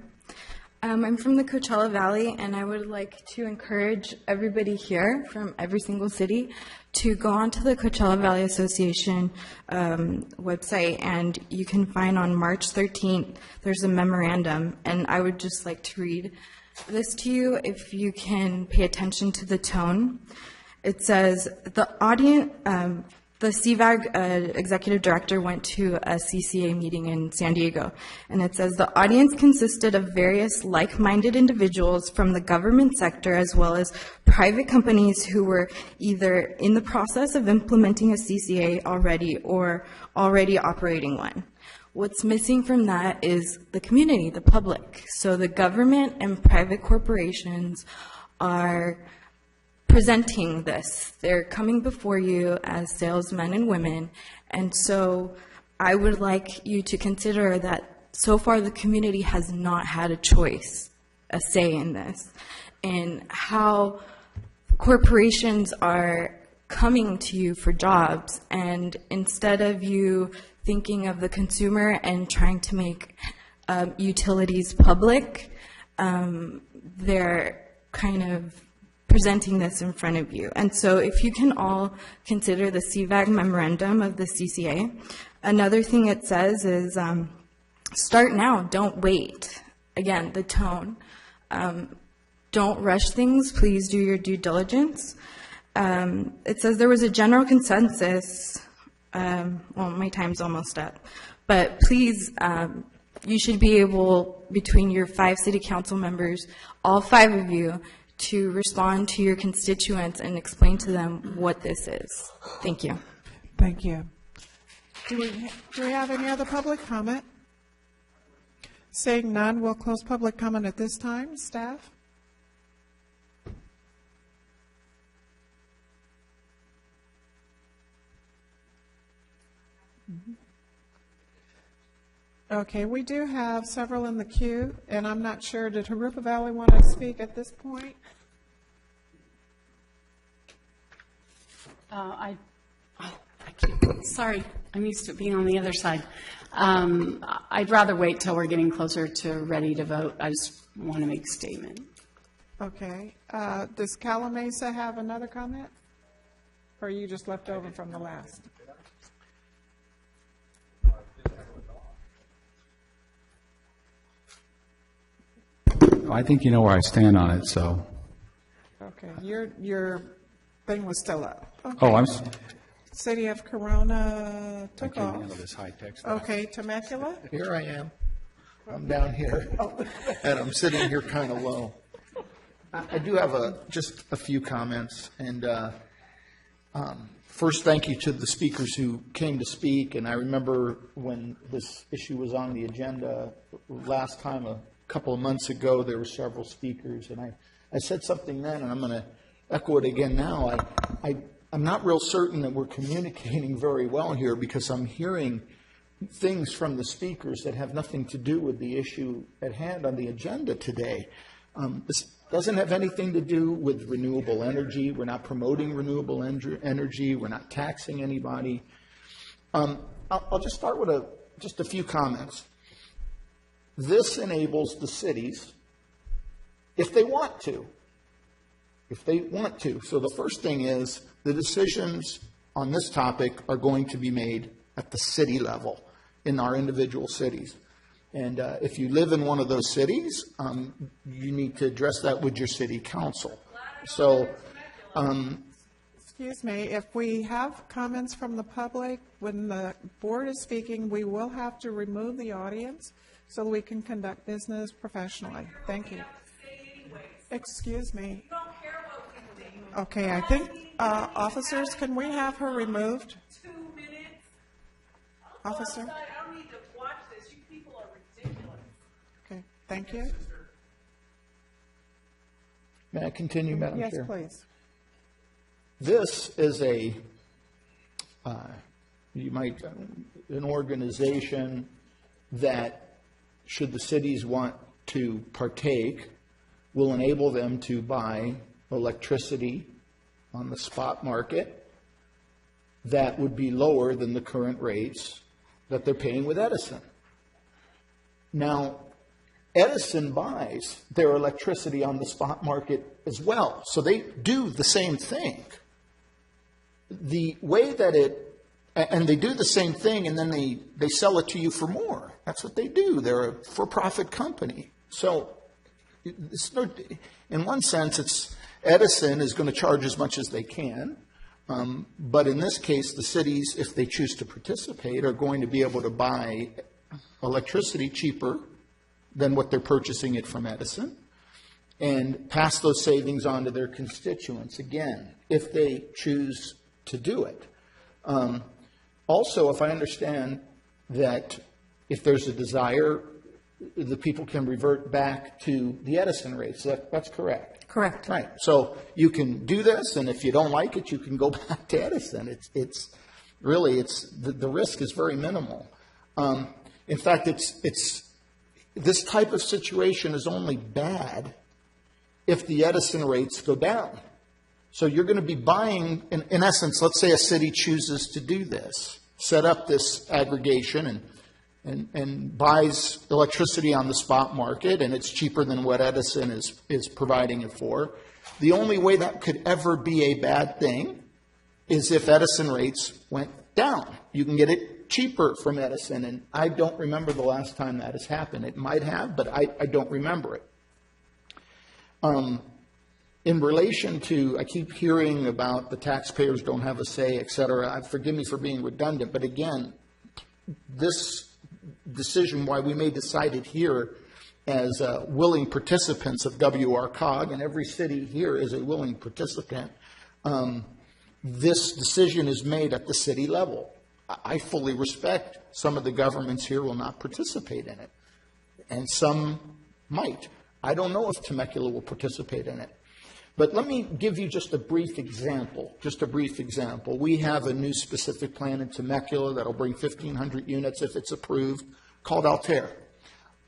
I'm from the Coachella Valley, and I would like to encourage everybody here from every single city to go onto the Coachella Valley Association website, and you can find on March 13th, there's a memorandum, and I would just like to read this to you if you can pay attention to the tone. It says, the audience, the CVAG executive director went to a CCA meeting in San Diego, and it says the audience consisted of various like-minded individuals from the government sector as well as private companies who were either in the process of implementing a CCA already or already operating one. What's missing from that is the community, the public. So the government and private corporations are presenting this. They're coming before you as salesmen and women, and so I would like you to consider that so far the community has not had a choice, a say in this, and how corporations are coming to you for jobs, and instead of you thinking of the consumer and trying to make utilities public, they're kind of presenting this in front of you. And so if you can all consider the CVAG memorandum of the CCA, another thing it says is start now, don't wait. Again, the tone. Don't rush things, please do your due diligence. It says there was a general consensus, well, my time's almost up, but please, you should be able, between your 5 city council members, all 5 of you, to respond to your constituents and explain to them what this is. Thank you. Thank you. Do we have any other public comment? Seeing none, we'll close public comment at this time. Staff? Okay, we do have several in the queue, and I'm not sure, did Harupa Valley want to speak at this point? Sorry, I'm used to being on the other side. I'd rather wait till we're getting closer to ready to vote. I just want to make a statement. Okay. Does Calamasa have another comment? Or are you just left over from the last? I think you know where I stand on it, so. Okay, your thing was still up. Okay. Oh, City of Corona I took can't off. handle this high-tech stuff. Okay, Temecula? Here I am. I'm down here, and I'm sitting here kind of low. I do have just a few comments, and first, thank you to the speakers who came to speak, and I remember when this issue was on the agenda last time, a couple of months ago, there were several speakers, and I said something then, and I'm going to echo it again now. I'm not real certain that we're communicating very well here, because I'm hearing things from the speakers that have nothing to do with the issue at hand on the agenda today. This doesn't have anything to do with renewable energy. We're not promoting renewable energy. We're not taxing anybody. I'll just start with just a few comments. This enables the cities, if they want to. So the first thing is the decisions on this topic are going to be made at the city level in our individual cities. And if you live in one of those cities, you need to address that with your city council. So, Excuse me, if we have comments from the public, when the board is speaking, we will have to remove the audience so we can conduct business professionally. Thank you. Excuse me. Okay, I think, officers, can we have her removed? 2 minutes? Officer? I don't need to watch this. You people are ridiculous. Okay, thank you. may I continue, Madam Chair? Yes, please. This is an organization that, should the cities want to partake, will enable them to buy electricity on the spot market that would be lower than the current rates that they're paying with Edison. Now, Edison buys their electricity on the spot market as well, so they do the same thing. The way that and they do the same thing, and then they sell it to you for more. That's what they do. They're a for-profit company. So, in one sense, Edison is going to charge as much as they can, but in this case, the cities, if they choose to participate, are going to be able to buy electricity cheaper than what they're purchasing it from Edison, and pass those savings on to their constituents, again, if they choose to do it. Also, if I understand that if there's a desire, the people can revert back to the Edison rates. That's correct. Correct. Right. So you can do this, and if you don't like it, you can go back to Edison. It's really the risk is very minimal. In fact, this type of situation is only bad if the Edison rates go down. So you're going to be buying, in essence, let's say a city chooses to do this, set up this aggregation and buys electricity on the spot market, and it's cheaper than what Edison is providing it for. The only way that could ever be a bad thing is if Edison rates went down. You can get it cheaper from Edison, and I don't remember the last time that has happened. It might have, but I don't remember it. In relation to, I keep hearing about the taxpayers don't have a say, et cetera. Forgive me for being redundant, but again, this decision, why we may decide it here as willing participants of WRCOG, and every city here is a willing participant, this decision is made at the city level. I fully respect some of the governments here will not participate in it, and some might. I don't know if Temecula will participate in it. But let me give you just a brief example, We have a new specific plan in Temecula that will bring 1,500 units if it's approved, called Altair.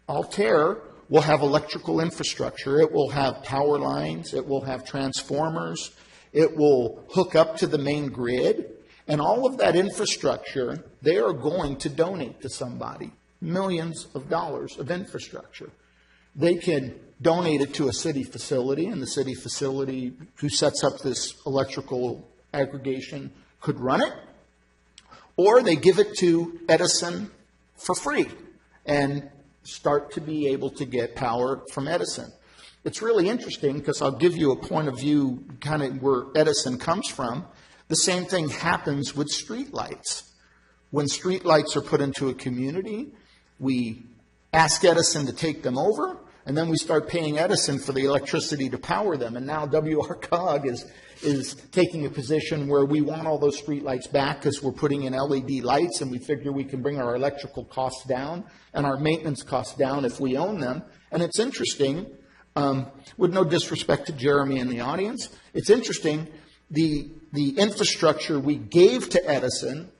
Altair will have electrical infrastructure. It will have power lines. It will have transformers. It will hook up to the main grid. And all of that infrastructure, they are going to donate to somebody, millions of dollars of infrastructure. They can donate it to a city facility, and the city facility who sets up this electrical aggregation could run it, or they give it to Edison for free and start to be able to get power from Edison. it's really interesting because I'll give you a point of view kind of where Edison comes from. The same thing happens with streetlights. When streetlights are put into a community, we ask Edison to take them over, and then we start paying Edison for the electricity to power them. And now WRCOG is taking a position where we want all those streetlights back because we're putting in LED lights, and we figure we can bring our electrical costs down and our maintenance costs down if we own them. And it's interesting, with no disrespect to Jeremy in the audience, it's interesting, the infrastructure we gave to Edison,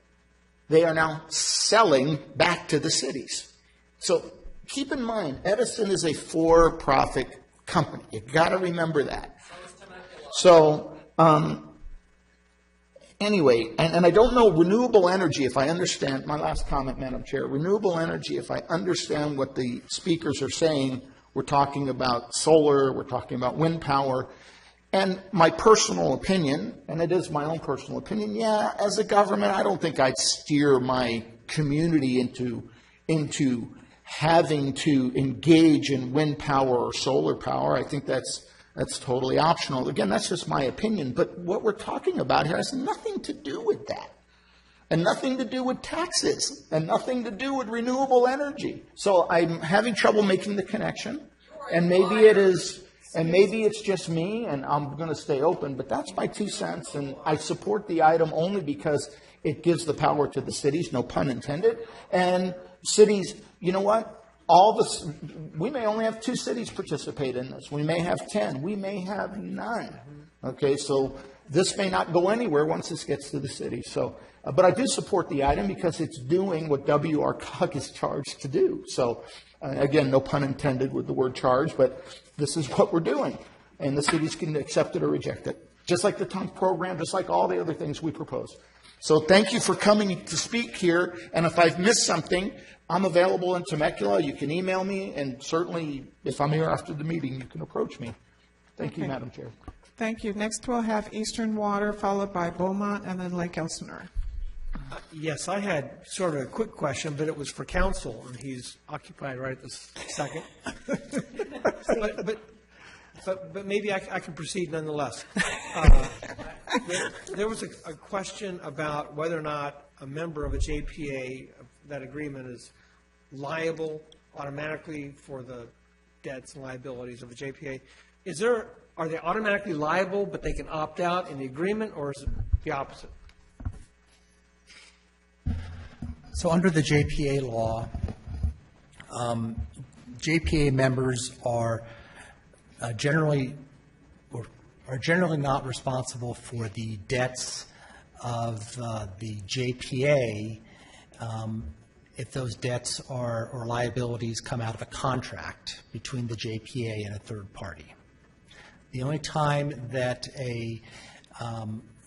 they are now selling back to the cities. So keep in mind, Edison is a for-profit company. You've got to remember that. So anyway, and I don't know, renewable energy, if I understand, my last comment, Madam Chair, renewable energy, if I understand what the speakers are saying, we're talking about solar, we're talking about wind power, and my personal opinion, and it is my own personal opinion, yeah, as a government, I don't think I'd steer my community into having to engage in wind power or solar power. I think that's totally optional. Again, that's just my opinion, but what we're talking about here has nothing to do with that, and nothing to do with taxes, and nothing to do with renewable energy. So I'm having trouble making the connection, and maybe it is, and maybe it's just me, and I'm going to stay open, but that's my 2 cents, and I support the item only because it gives the power to the cities, no pun intended, and cities, you know what? We may only have 2 cities participate in this. We may have 10. We may have none. Okay, so this may not go anywhere once this gets to the city. So, but I do support the item because it's doing what WRCOG is charged to do. So, again, no pun intended with the word charge, but this is what we're doing. And the cities can accept it or reject it. Just like the TUNC program, just like all the other things we propose. So thank you for coming to speak here. And if I've missed something, I'm available in Temecula. You can email me, and certainly if I'm here after the meeting, you can approach me. Thank you, Madam Chair. Thank you. Next, we'll have Eastern Water, followed by Beaumont, and then Lake Elsinore. Yes, I had sort of a quick question, but it was for counsel, and he's occupied right at this second. But maybe I can proceed nonetheless. There was a question about whether or not a member of a JPA, that agreement, is liable automatically for the debts and liabilities of the JPA. Are they automatically liable, but they can opt out in the agreement, or is it the opposite? So under the JPA law, JPA members are generally not responsible for the debts of the JPA if those debts or liabilities come out of a contract between the JPA and a third party. The only time that a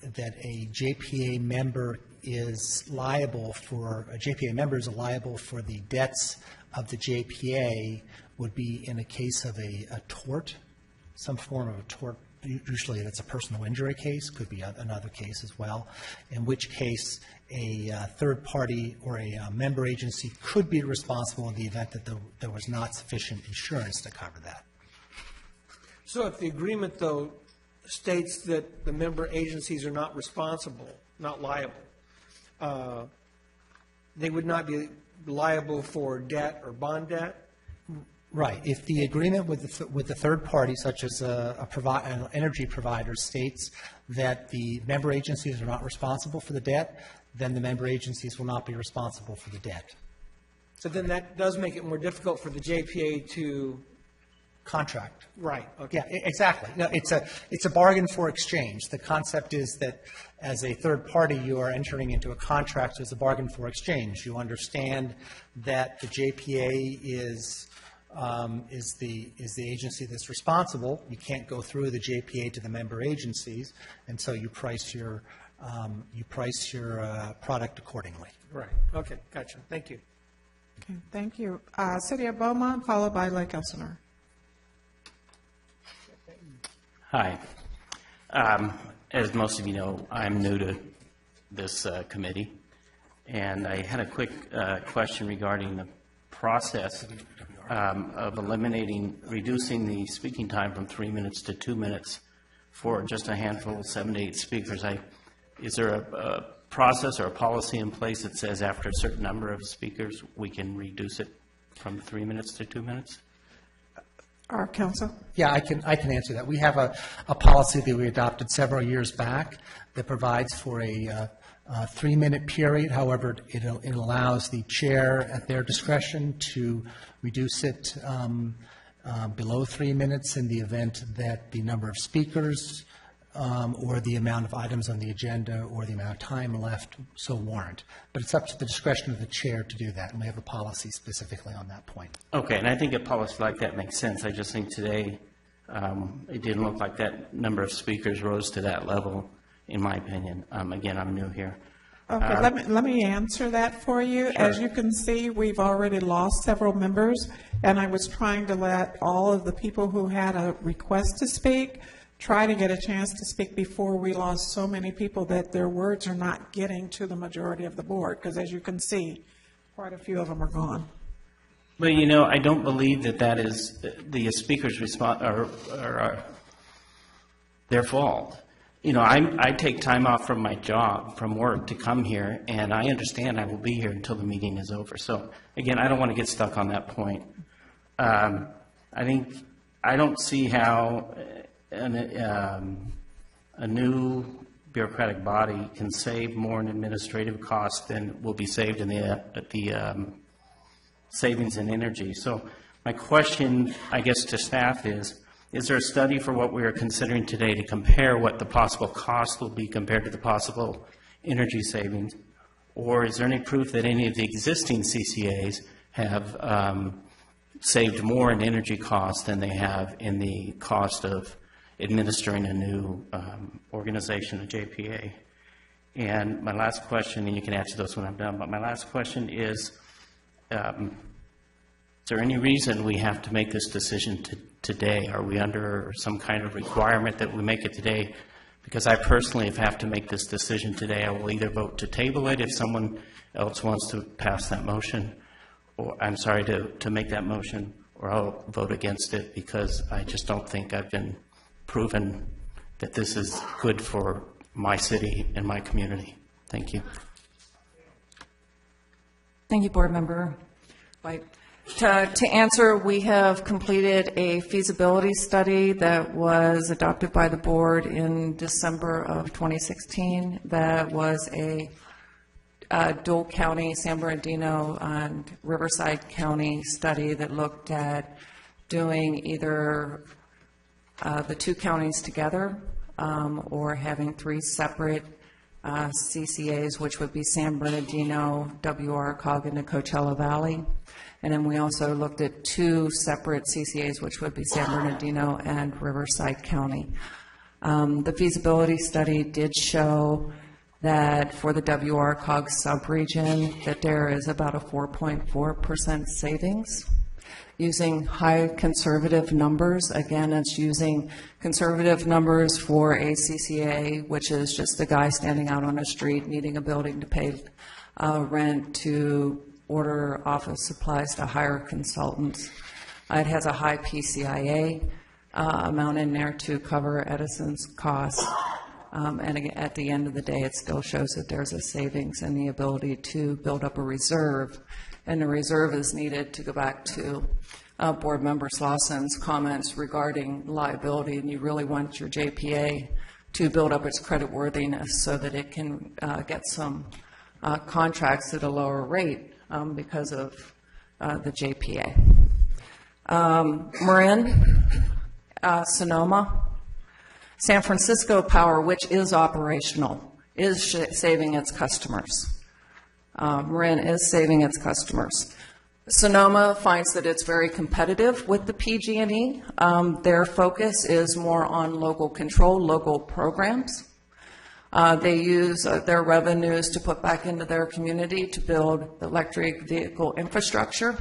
JPA member is liable for the debts of the JPA would be in a case of a tort, some form of a tort. Usually it's a personal injury case, could be another case as well, in which case a third party or a member agency could be responsible in the event that there was not sufficient insurance to cover that. So if the agreement, though, states that the member agencies are not responsible, not liable, they would not be liable for debt or bond debt? Right. If the agreement with the third party, such as an energy provider, states that the member agencies are not responsible for the debt, then the member agencies will not be responsible for the debt. So then that does make it more difficult for the JPA to contract. Right. Okay. Yeah, exactly. No, it's a bargain for exchange. The concept is that as a third party, you are entering into a contract as a bargain for exchange. You understand that the JPA is the agency that's responsible. You can't go through the JPA to the member agencies, and so you price your product accordingly. Right. Okay. Gotcha. Thank you. Okay, thank you. City of Beaumont, followed by Lake Elsinore. Hi. As most of you know, I'm new to this committee, and I had a quick question regarding the process of reducing the speaking time from 3 minutes to 2 minutes for just a handful, 7 to 8 speakers. Is there a process or a policy in place that says after a certain number of speakers, we can reduce it from 3 minutes to 2 minutes? Our counsel? Yeah, I can answer that. We have a policy that we adopted several years back that provides for a 3-minute period. However, it allows the chair at their discretion to reduce it below 3 minutes in the event that the number of speakers or the amount of items on the agenda or the amount of time left so warrant. But it's up to the discretion of the chair to do that, and we have a policy specifically on that point. Okay, and I think a policy like that makes sense. I just think today it didn't look like that number of speakers rose to that level, in my opinion. Again, I'm new here. Okay, let me answer that for you. Sure. As you can see, we've already lost several members, and I was trying to let all of the people who had a request to speak try to get a chance to speak before we lost so many people that their words are not getting to the majority of the board, because as you can see, quite a few of them are gone. But, you know, I don't believe that is the speaker's response or their fault. You know, I take time off from my job, from work, to come here, and I understand I will be here until the meeting is over. So, again, I don't want to get stuck on that point. I don't see how a new bureaucratic body can save more in administrative costs than will be saved in the savings in energy. So my question, I guess, to staff is there a study for what we are considering today to compare what the possible cost will be compared to the possible energy savings? Or is there any proof that any of the existing CCAs have saved more in energy costs than they have in the cost of administering a new organization, a JPA? And my last question, and you can answer those when I'm done, but my last question is there any reason we have to make this decision today? Are we under some kind of requirement that we make it today? Because I personally, if I have to make this decision today, I will either vote to table it if someone else wants to pass that motion, or I'm sorry, to make that motion, or I'll vote against it because I just don't think I've been proven that this is good for my city and my community. Thank you. Thank you, Board Member White. To answer, we have completed a feasibility study that was adopted by the board in December of 2016. That was a dual county, San Bernardino and Riverside County study that looked at doing either the two counties together or having three separate CCAs, which would be San Bernardino, WRCOG, and the Coachella Valley. And then we also looked at two separate CCAs, which would be San Bernardino and Riverside County. The feasibility study did show that for the WRCOG subregion, that there is about a 4.4% savings. Using high conservative numbers, again, it's using conservative numbers for a CCA, which is just a guy standing out on a street needing a building to pay rent, to order office supplies, to hire consultants. It has a high PCIA amount in there to cover Edison's costs. And again, at the end of the day, it still shows that there's a savings and the ability to build up a reserve. And the reserve is needed to go back to Board Member Slauson's comments regarding liability, and you really want your JPA to build up its creditworthiness so that it can get some contracts at a lower rate because of the JPA. Marin, Sonoma, San Francisco Power, which is operational, is saving its customers. Marin is saving its customers. Sonoma finds that it's very competitive with the PG&E. Their focus is more on local control, local programs. They use their revenues to put back into their community to build electric vehicle infrastructure,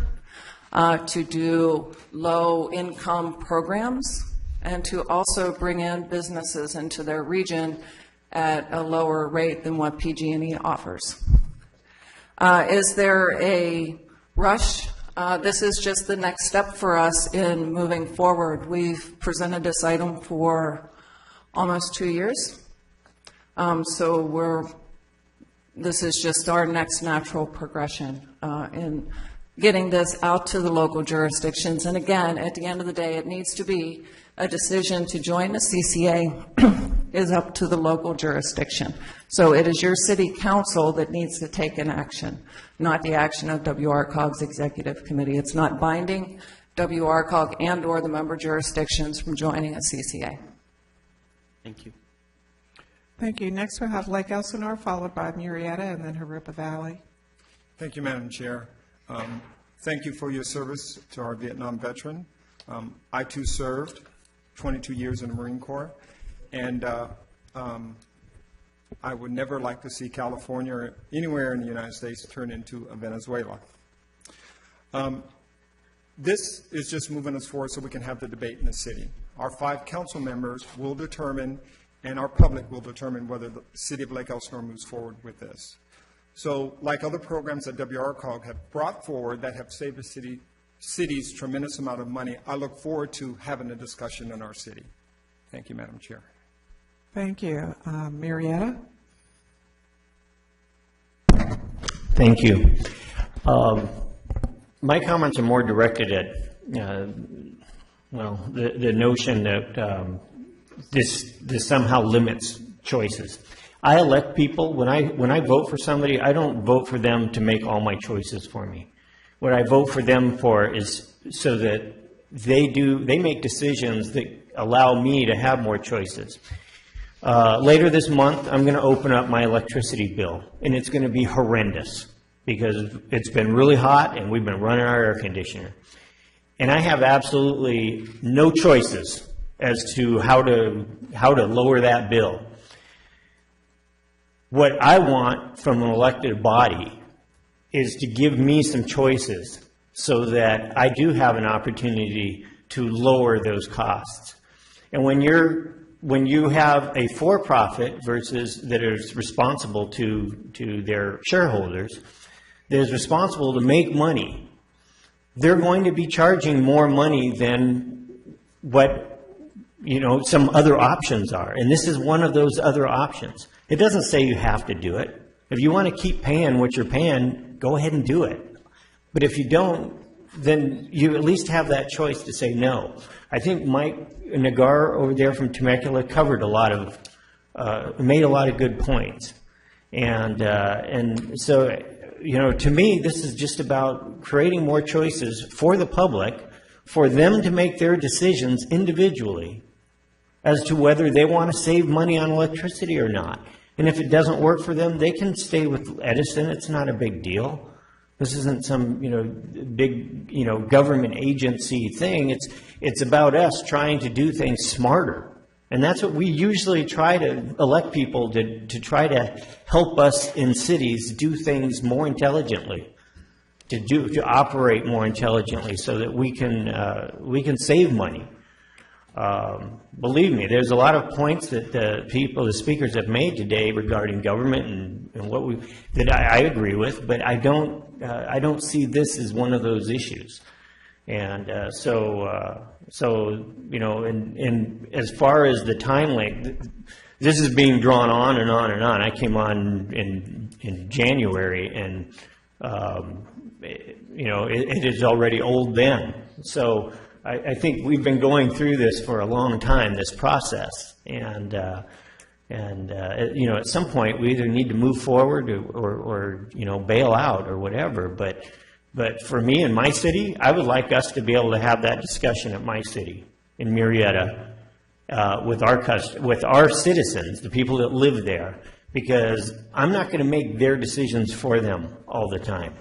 to do low-income programs, and to also bring in businesses into their region at a lower rate than what PG&E offers. Is there a rush This is just the next step for us in moving forward. We've presented this item for almost 2 years. This is just our next natural progression in getting this out to the local jurisdictions. And again, at the end of the day, it needs to be a decision to join the CCA is up to the local jurisdiction. So it is your city council that needs to take an action, not the action of WRCOG's executive committee. It's not binding WRCOG and or the member jurisdictions from joining a CCA. Thank you. Thank you. Next we'll have Lake Elsinore, followed by Murrieta, and then Harupa Valley. Thank you, Madam Chair. Thank you for your service to our Vietnam veteran. I too served 22 years in the Marine Corps, and I would never like to see California or anywhere in the United States turn into a Venezuela. This is just moving us forward so we can have the debate in the city. Our 5 council members will determine, and our public will determine, whether the city of Lake Elsinore moves forward with this. So like other programs that WRCOG have brought forward that have saved the city's tremendous amount of money, I look forward to having a discussion in our city. Thank you, Madam Chair. Thank you. Murrieta? Thank you. My comments are more directed at, the notion that this somehow limits choices. I elect people. When I vote for somebody, I don't vote for them to make all my choices for me. What I vote for them for is so that they make decisions that allow me to have more choices. Later this month, I'm going to open up my electricity bill, and it's going to be horrendous because it's been really hot and we've been running our air conditioner. And I have absolutely no choices as to how to lower that bill. What I want from an elected body is to give me some choices so that I do have an opportunity to lower those costs. And when you have a for-profit versus that is responsible to their shareholders, that is responsible to make money, they're going to be charging more money than what some other options are. And this is one of those other options. It doesn't say you have to do it. If you want to keep paying what you're paying, go ahead and do it. But if you don't, then you at least have that choice to say no. I think Mike Nagar over there from Temecula covered made a lot of good points. And so, to me, this is just about creating more choices for the public, for them to make their decisions individually as to whether they want to save money on electricity or not. And if it doesn't work for them, they can stay with Edison. It's not a big deal. This isn't some, big, government agency thing. It's about us trying to do things smarter. And that's what we usually try to elect people to try to help us in cities do things more intelligently, to operate more intelligently so that we can save money. Believe me, there's a lot of points that the speakers have made today regarding government and what that I agree with, but I don't see this as one of those issues. And and as far as the time length, this is being drawn on and on and on. I came on in January, and it is already old then. So I think we've been going through this for a long time, this process, and at some point we either need to move forward or bail out or whatever. But for me in my city, I would like us to be able to have that discussion at my city in Murrieta with our citizens, the people that live there, because I'm not going to make their decisions for them all the time.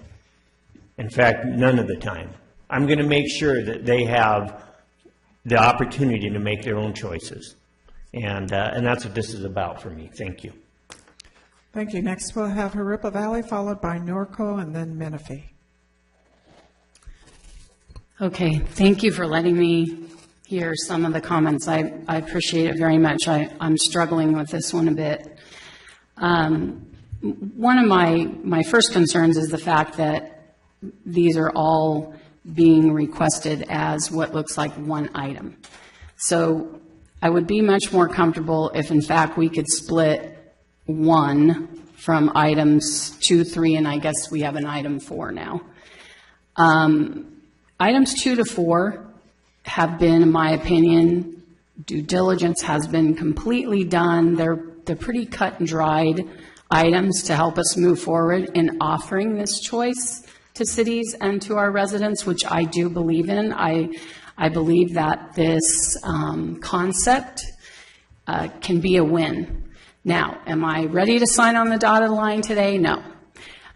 In fact, none of the time. I'm going to make sure that they have the opportunity to make their own choices. And that's what this is about for me. Thank you. Thank you. Next we'll have Harupa Valley, followed by Norco, and then Menifee. Okay, thank you for letting me hear some of the comments. I appreciate it very much. I'm struggling with this one a bit. One of my first concerns is the fact that these are all being requested as what looks like one item. So I would be much more comfortable if in fact we could split one from items 2, 3, and I guess we have an item 4 now. Items 2 to 4 have been, in my opinion, due diligence has been completely done. They're pretty cut and dried items to help us move forward in offering this choice to cities and to our residents, which I do believe in. I believe that this concept can be a win. Now, am I ready to sign on the dotted line today? No.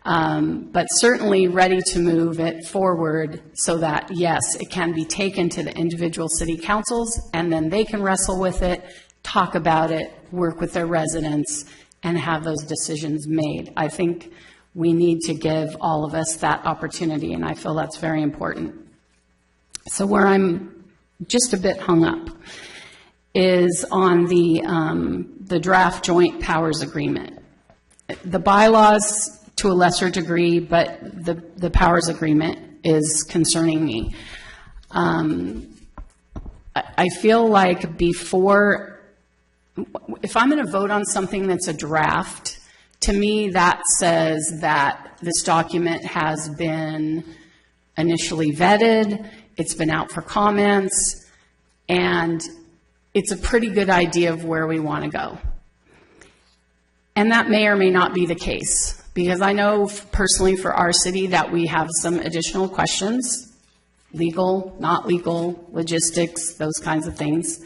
But certainly ready to move it forward so that, yes, it can be taken to the individual city councils, and then they can wrestle with it, talk about it, work with their residents, and have those decisions made. I think we need to give all of us that opportunity, and I feel that's very important. So where I'm just a bit hung up is on the draft joint powers agreement. The bylaws to a lesser degree, but the powers agreement is concerning me. I feel like if I'm going to vote on something that's a draft, to me that says that this document has been initially vetted, it's been out for comments, and it's a pretty good idea of where we want to go. And that may or may not be the case, because I know personally for our city that we have some additional questions, legal, not legal, logistics, those kinds of things.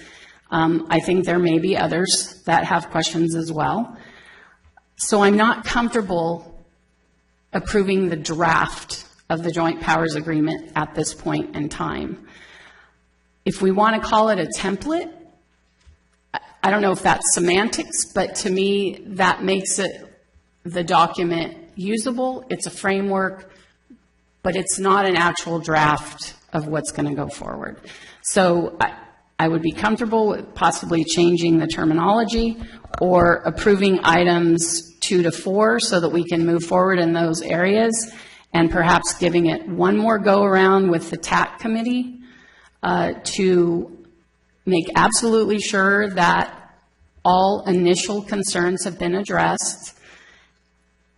I think there may be others that have questions as well. So I'm not comfortable approving the draft of the joint powers agreement at this point in time. If we want to call it a template, I don't know if that's semantics, but to me, that makes it the document usable. It's a framework, but it's not an actual draft of what's going to go forward. So I would be comfortable with possibly changing the terminology or approving items 2 to 4 so that we can move forward in those areas, and perhaps giving it one more go around with the TAC committee to make absolutely sure that all initial concerns have been addressed,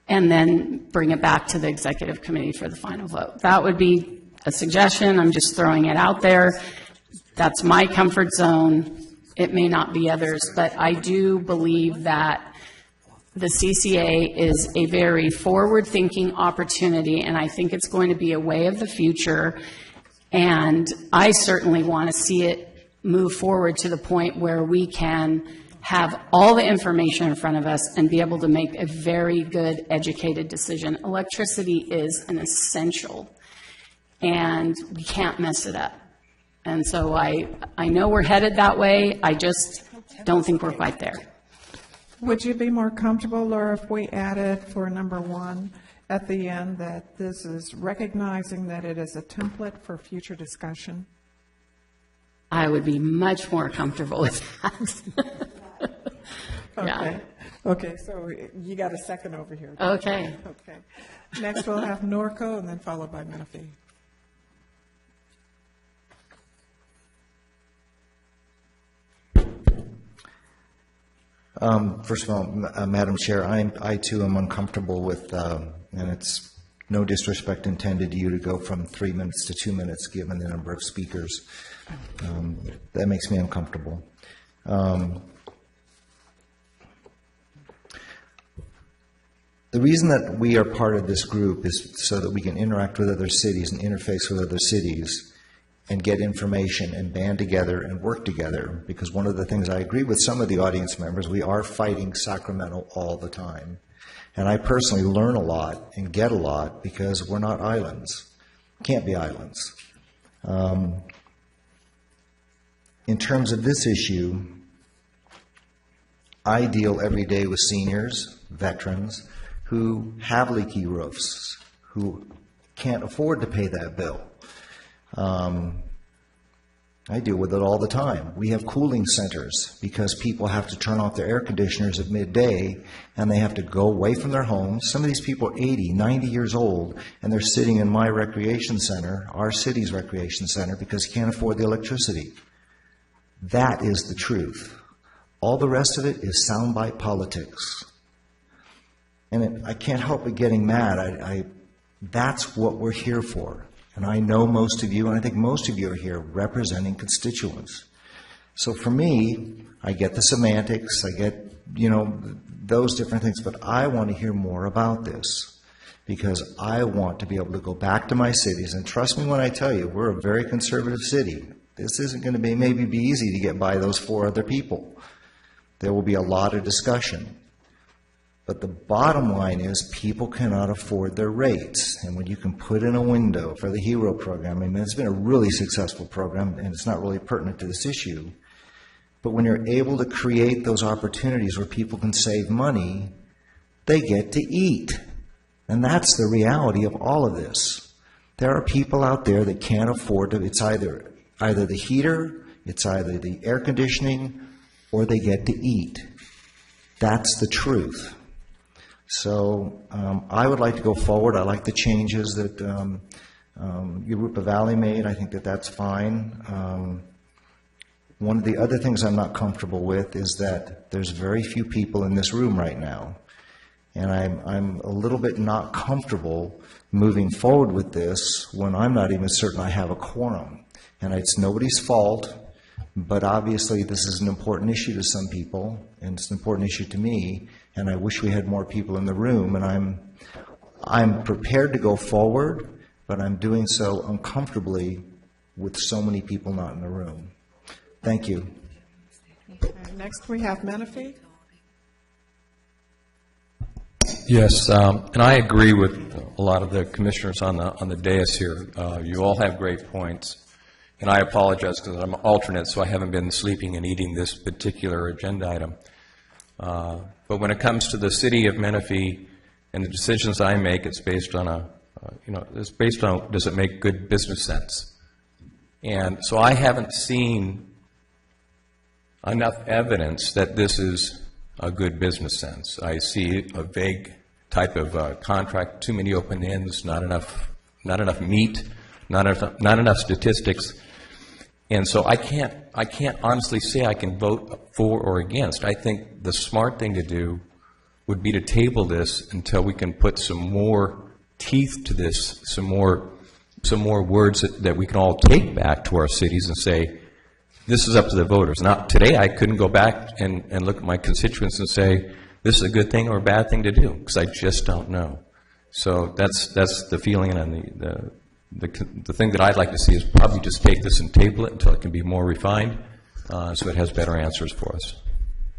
and then bring it back to the executive committee for the final vote. That would be a suggestion. I'm just throwing it out there. That's my comfort zone. It may not be others, but I do believe that the CCA is a very forward-thinking opportunity, and I think it's going to be a way of the future. And I certainly want to see it move forward to the point where we can have all the information in front of us and be able to make a very good, educated decision. Electricity is an essential, and we can't mess it up. And so I know we're headed that way. I just don't think we're quite there. Would you be more comfortable, Laura, if we added for number 1 at the end that this is recognizing that it is a template for future discussion? I would be much more comfortable with that. Okay. Okay, so you got a second over here. Okay. Okay. Next we'll have Norco, and then followed by Menifee. First of all, Madam Chair, I too am uncomfortable with, and it's no disrespect intended to you, to go from 3 minutes to 2 minutes given the number of speakers. That makes me uncomfortable. The reason that we are part of this group is so that we can interact with other cities and interface with other cities and get information and band together and work together. Because one of the things I agree with some of the audience members, we are fighting Sacramento all the time. And I personally learn a lot and get a lot because we're not islands. Can't be islands. In terms of this issue, I deal every day with seniors, veterans, who have leaky roofs, who can't afford to pay that bill. I deal with it all the time. We have cooling centers because people have to turn off their air conditioners at midday and they have to go away from their homes. Some of these people are 80, 90 years old, and they're sitting in my recreation center, our city's recreation center, because they can't afford the electricity. That is the truth. All the rest of it is soundbite politics. And I can't help but getting mad. That's what we're here for. And I know most of you, and I think most of you are here representing constituents. So for me, I get the semantics, I get, those different things, but I want to hear more about this because I want to be able to go back to my cities. And trust me when I tell you, we're a very conservative city. This isn't going to maybe be easy to get by those 4 other people. There will be a lot of discussion. But the bottom line is people cannot afford their rates. And when you can put in a window for the HERO program, I mean, it's been a really successful program, and it's not really pertinent to this issue. But when you're able to create those opportunities where people can save money, they get to eat. And that's the reality of all of this. There are people out there that can't afford to, it's either the heater, it's either the air conditioning, or they get to eat. That's the truth. So I would like to go forward. I like the changes that Jurupa Valley made. I think that that's fine. One of the other things I'm not comfortable with is that there's very few people in this room right now. And I'm a little bit not comfortable moving forward with this when I'm not even certain I have a quorum. And it's nobody's fault, but obviously this is an important issue to some people, and it's an important issue to me. And I wish we had more people in the room, and I'm prepared to go forward, but I'm doing so uncomfortably with so many people not in the room. Thank you. Okay, next we have Menifee. Yes, and I agree with a lot of the commissioners on the dais here. You all have great points, and I apologize because I'm an alternate, so I haven't been sleeping and eating this particular agenda item. But when it comes to the city of Menifee and the decisions I make, it's based on it's based on, does it make good business sense? And so I haven't seen enough evidence that this is a good business sense. I see a vague type of contract, too many open ends, not enough meat, not enough statistics. And so I can't honestly say I can vote for or against. I think the smart thing to do would be to table this until we can put some more teeth to this, some more words that we can all take back to our cities and say, this is up to the voters. Now, today I couldn't go back and look at my constituents and say, this is a good thing or a bad thing to do, because I just don't know. So that's the feeling, and the thing that I'd like to see is probably just take this and table it until it can be more refined, so it has better answers for us.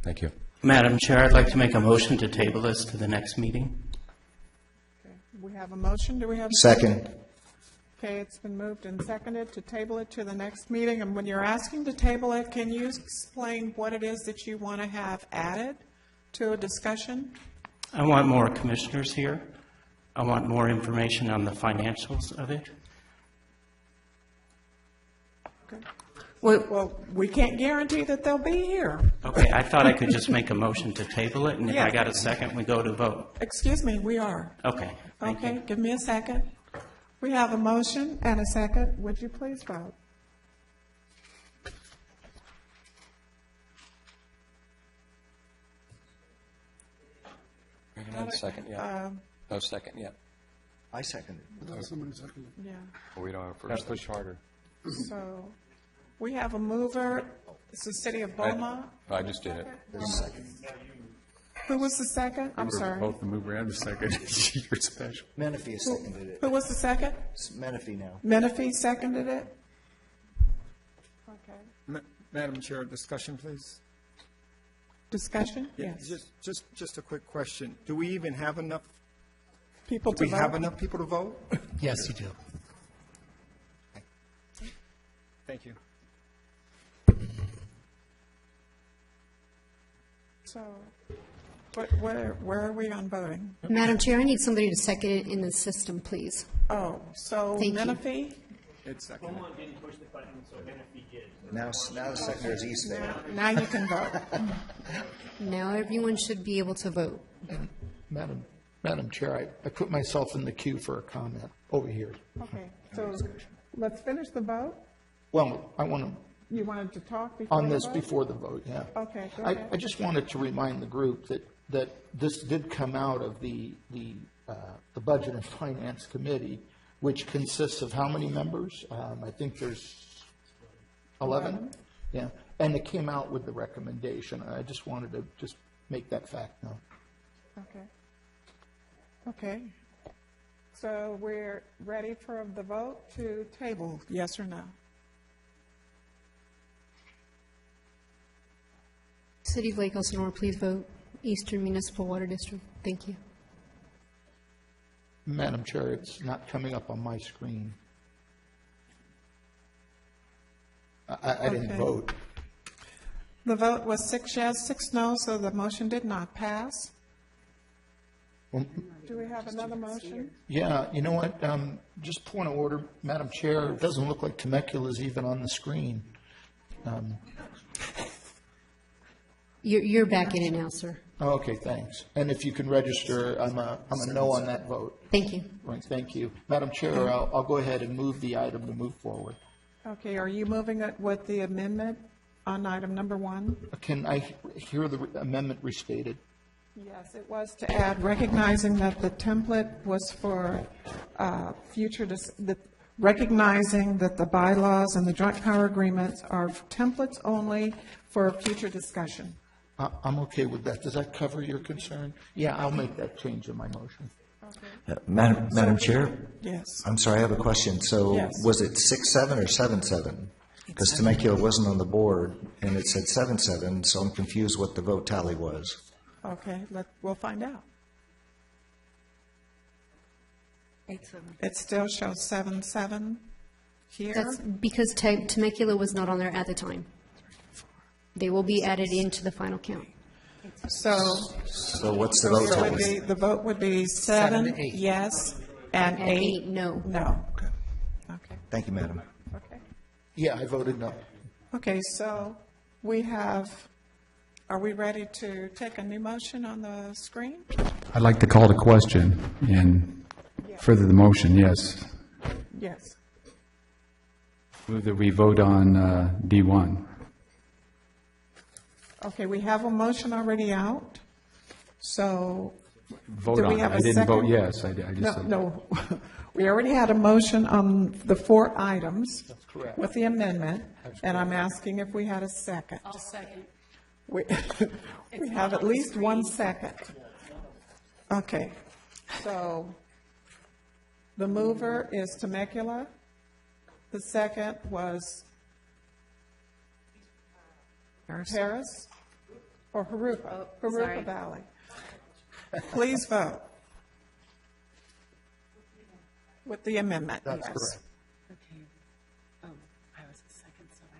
Thank you. Madam Chair, I'd like to make a motion to table this to the next meeting. Okay, we have a motion. Do we have a Second. Okay, it's been moved and seconded to table it to the next meeting. And when you're asking to table it, can you explain what it is that you want to have added to a discussion? I want more commissioners here. I want more information on the financials of it. Okay. Well, we can't guarantee that they'll be here. Okay, I thought I could just make a motion to table it, and if I got a second, we go to vote. Excuse me, we are. Okay, thank you. Okay, give me a second. We have a motion and a second. Would you please vote? Not a second yet. No second yet. I seconded. Yeah. Well, we don't have a first. Push harder. So we have a mover. It's the city of Beaumont. I just did it. There's a second. Who was the second? I'm sorry. Both the mover and the second. You're special. Menifee seconded it. Who was the second? It's Menifee now. Menifee seconded it. Okay. Madam Chair, discussion, please. Discussion? Yeah, Yes. just a quick question. Do we even have enough? People to Do we have vote? enough people to vote? Yes, you do. Thank you. So, where are we on voting? Madam Chair, I need somebody to second it in the system, please. Oh, so Thank you. Menifee? It's second. didn't push the button, so Menifee did. Now the secretary's East Bay. Now you can vote. Now everyone should be able to vote. Madam Chair, I put myself in the queue for a comment over here. Okay, so let's finish the vote. Well, I want to, You wanted to talk before on the this vote? before the vote, yeah. Okay, go ahead. I just wanted to remind the group that this did come out of the Budget and Finance Committee, which consists of how many members? I think there's 11? Yeah, and it came out with the recommendation. I just wanted to just make that fact known. Okay. Okay. So we're ready for the vote to table, yes or no? City of Lake Elsinore, please vote. Eastern Municipal Water District. Thank you. Madam Chair, it's not coming up on my screen. I didn't Okay. vote. The vote was 6 yes, 6 no, so the motion did not pass. Well, Do we have another motion? yeah, you know what? Just point of order, Madam Chair, it doesn't look like Temecula's even on the screen. You're back in it now, sir. Oh, okay, thanks. And if you can register, I'm a no on that vote. Thank you. Right, thank you. Madam Chair, I'll go ahead and move the item to move forward. Okay, are you moving it with the amendment on item number 1? Can I hear the amendment restated? Yes, it was to add, recognizing that the template was for recognizing that the bylaws and the joint power agreements are templates only for future discussion. I'm okay with that. Does that cover your concern? Yeah, I'll make that change in my motion. Madam Chair? Yes. I'm sorry, I have a question. So Yes. was it 6-7 or 7-7? Because Temecula wasn't on the board, and it said 7-7, so I'm confused what the vote tally was. Okay, we'll find out. 8-7. It still shows 7-7 here. That's because Temecula was not on there at the time. They will be added into the final count. So what's the vote tally? the vote would be 7 7 to 8. yes and And 8 8 no. no. Thank you, madam. Okay. Yeah, I voted no. Okay, so we have, are we ready to take a new motion on the screen? I'd like to call the question and further the motion, yes. Yes. Move that we vote on D1. Okay, we have a motion already out, so. Vote do we on it. have a I didn't vote second? yes. I just No, said. no. We already had a motion on the 4 items. That's correct. With the amendment, and I'm asking if we had a second. I'll second. We we have at least 1 second. Okay, so the mover is Temecula. The second was Paris or Harupa? sorry. Harupa Valley. Please vote. With the amendment, yes. That's correct. Okay. Oh, I was a second, so I.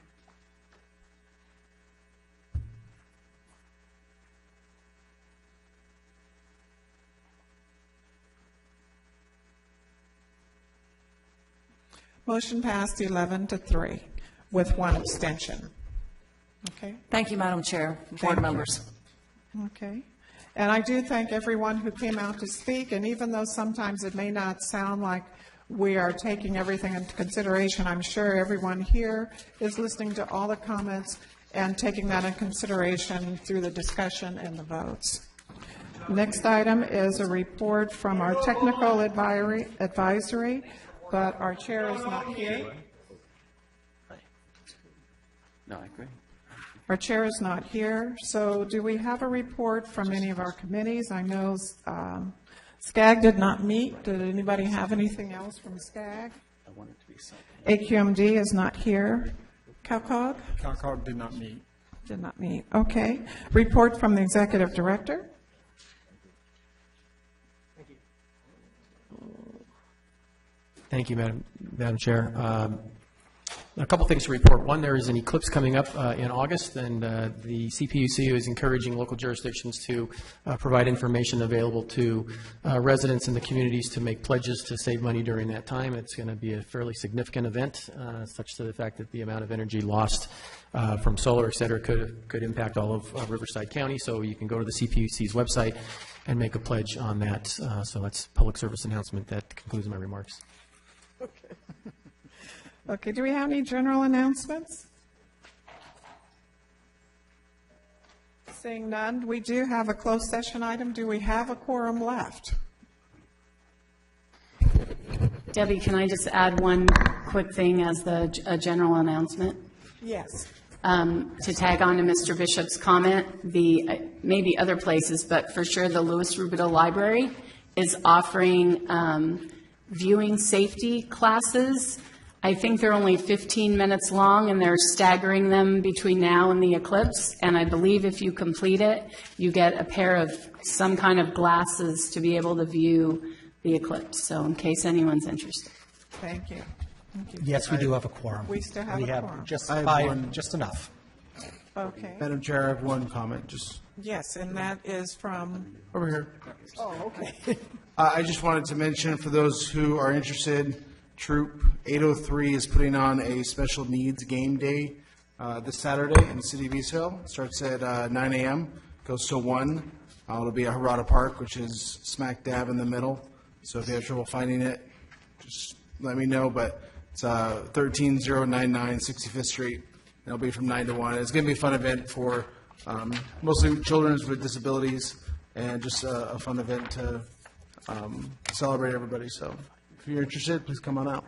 Motion passed 11-3 with 1 abstention. Okay? Thank you, Madam Chair, Thank board you. members. Okay. And I do thank everyone who came out to speak, and even though sometimes it may not sound like we are taking everything into consideration, I'm sure everyone here is listening to all the comments and taking that in consideration through the discussion and the votes. Next item is a report from our technical advisory, but our chair is not here. No, I agree. Our chair is not here, so do we have a report from any of our committees? I know SCAG did not meet. Did anybody have anything else from SCAG? I want it to be something. AQMD is not here. CalCog? CalCog did not meet. Did not meet. Okay. Report from the executive director? Thank you, Madam Chair. A couple things to report. One, there is an eclipse coming up in August, and the CPUC is encouraging local jurisdictions to provide information available to residents in the communities to make pledges to save money during that time. It's going to be a fairly significant event, such to the fact that the amount of energy lost from solar, et cetera, could impact all of Riverside County. So you can go to the CPUC's website and make a pledge on that. So that's a public service announcement. That concludes my remarks. Okay. Okay, do we have any general announcements? Seeing none, we do have a closed session item. Do we have a quorum left? Debbie, can I just add one quick thing as a general announcement? Yes. To tag on to Mr. Bishop's comment, maybe other places, but for sure the Louis Rubidoux Library is offering viewing safety classes. I think they're only 15 minutes long, and they're staggering them between now and the eclipse. And I believe if you complete it, you get a pair of some kind of glasses to be able to view the eclipse. So in case anyone's interested. Thank you. Thank you. Yes, we do have a quorum. We still have a quorum. Just enough. Okay. Madam Chair, I have one comment, Yes, and that is from? over here. Oh, okay. I just wanted to mention, for those who are interested, Troop 803 is putting on a special needs game day this Saturday in the city of East Hill. It starts at 9 a.m., goes till 1. It'll be at Harada Park, which is smack dab in the middle. So if you have trouble finding it, just let me know. But it's 13099 65th Street. It'll be from 9 to 1. It's going to be a fun event for mostly children with disabilities, and just a fun event to celebrate everybody. So if you're interested, please come on out.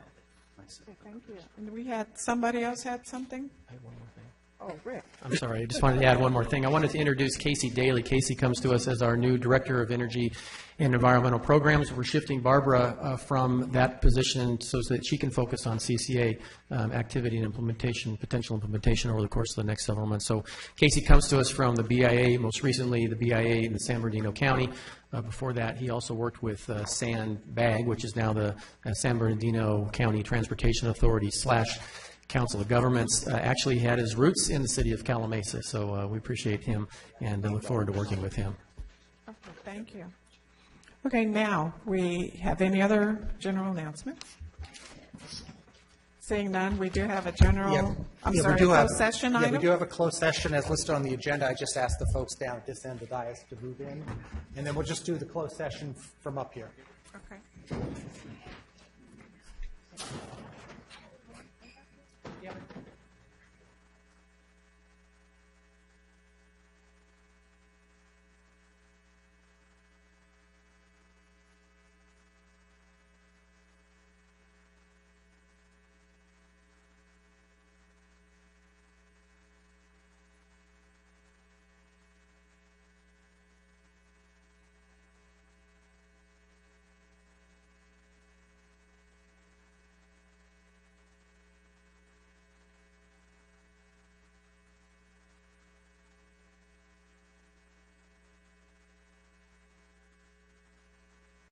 Okay, thank you. And we had, somebody else had something? I have one more thing. Oh, Rick. I'm sorry, I just wanted to add one more thing. I wanted to introduce Casey Daly. Casey comes to us as our new Director of Energy and Environmental Programs. We're shifting Barbara from that position so that she can focus on CCA activity and implementation, potential implementation over the course of the next several months. So Casey comes to us from the BIA, most recently the BIA in San Bernardino County. Before that, he also worked with SANBAG, which is now the San Bernardino County Transportation Authority / Council of Governments. Actually had his roots in the city of Calamasa, so we appreciate him and look forward to working with him. Okay, thank you. Okay, now, we have any other general announcements? Seeing none, we do have a general, closed session item? Yeah, we do have a closed session as listed on the agenda. I just asked the folks down at this end of the dais to move in, and then we'll just do the closed session from up here. Okay.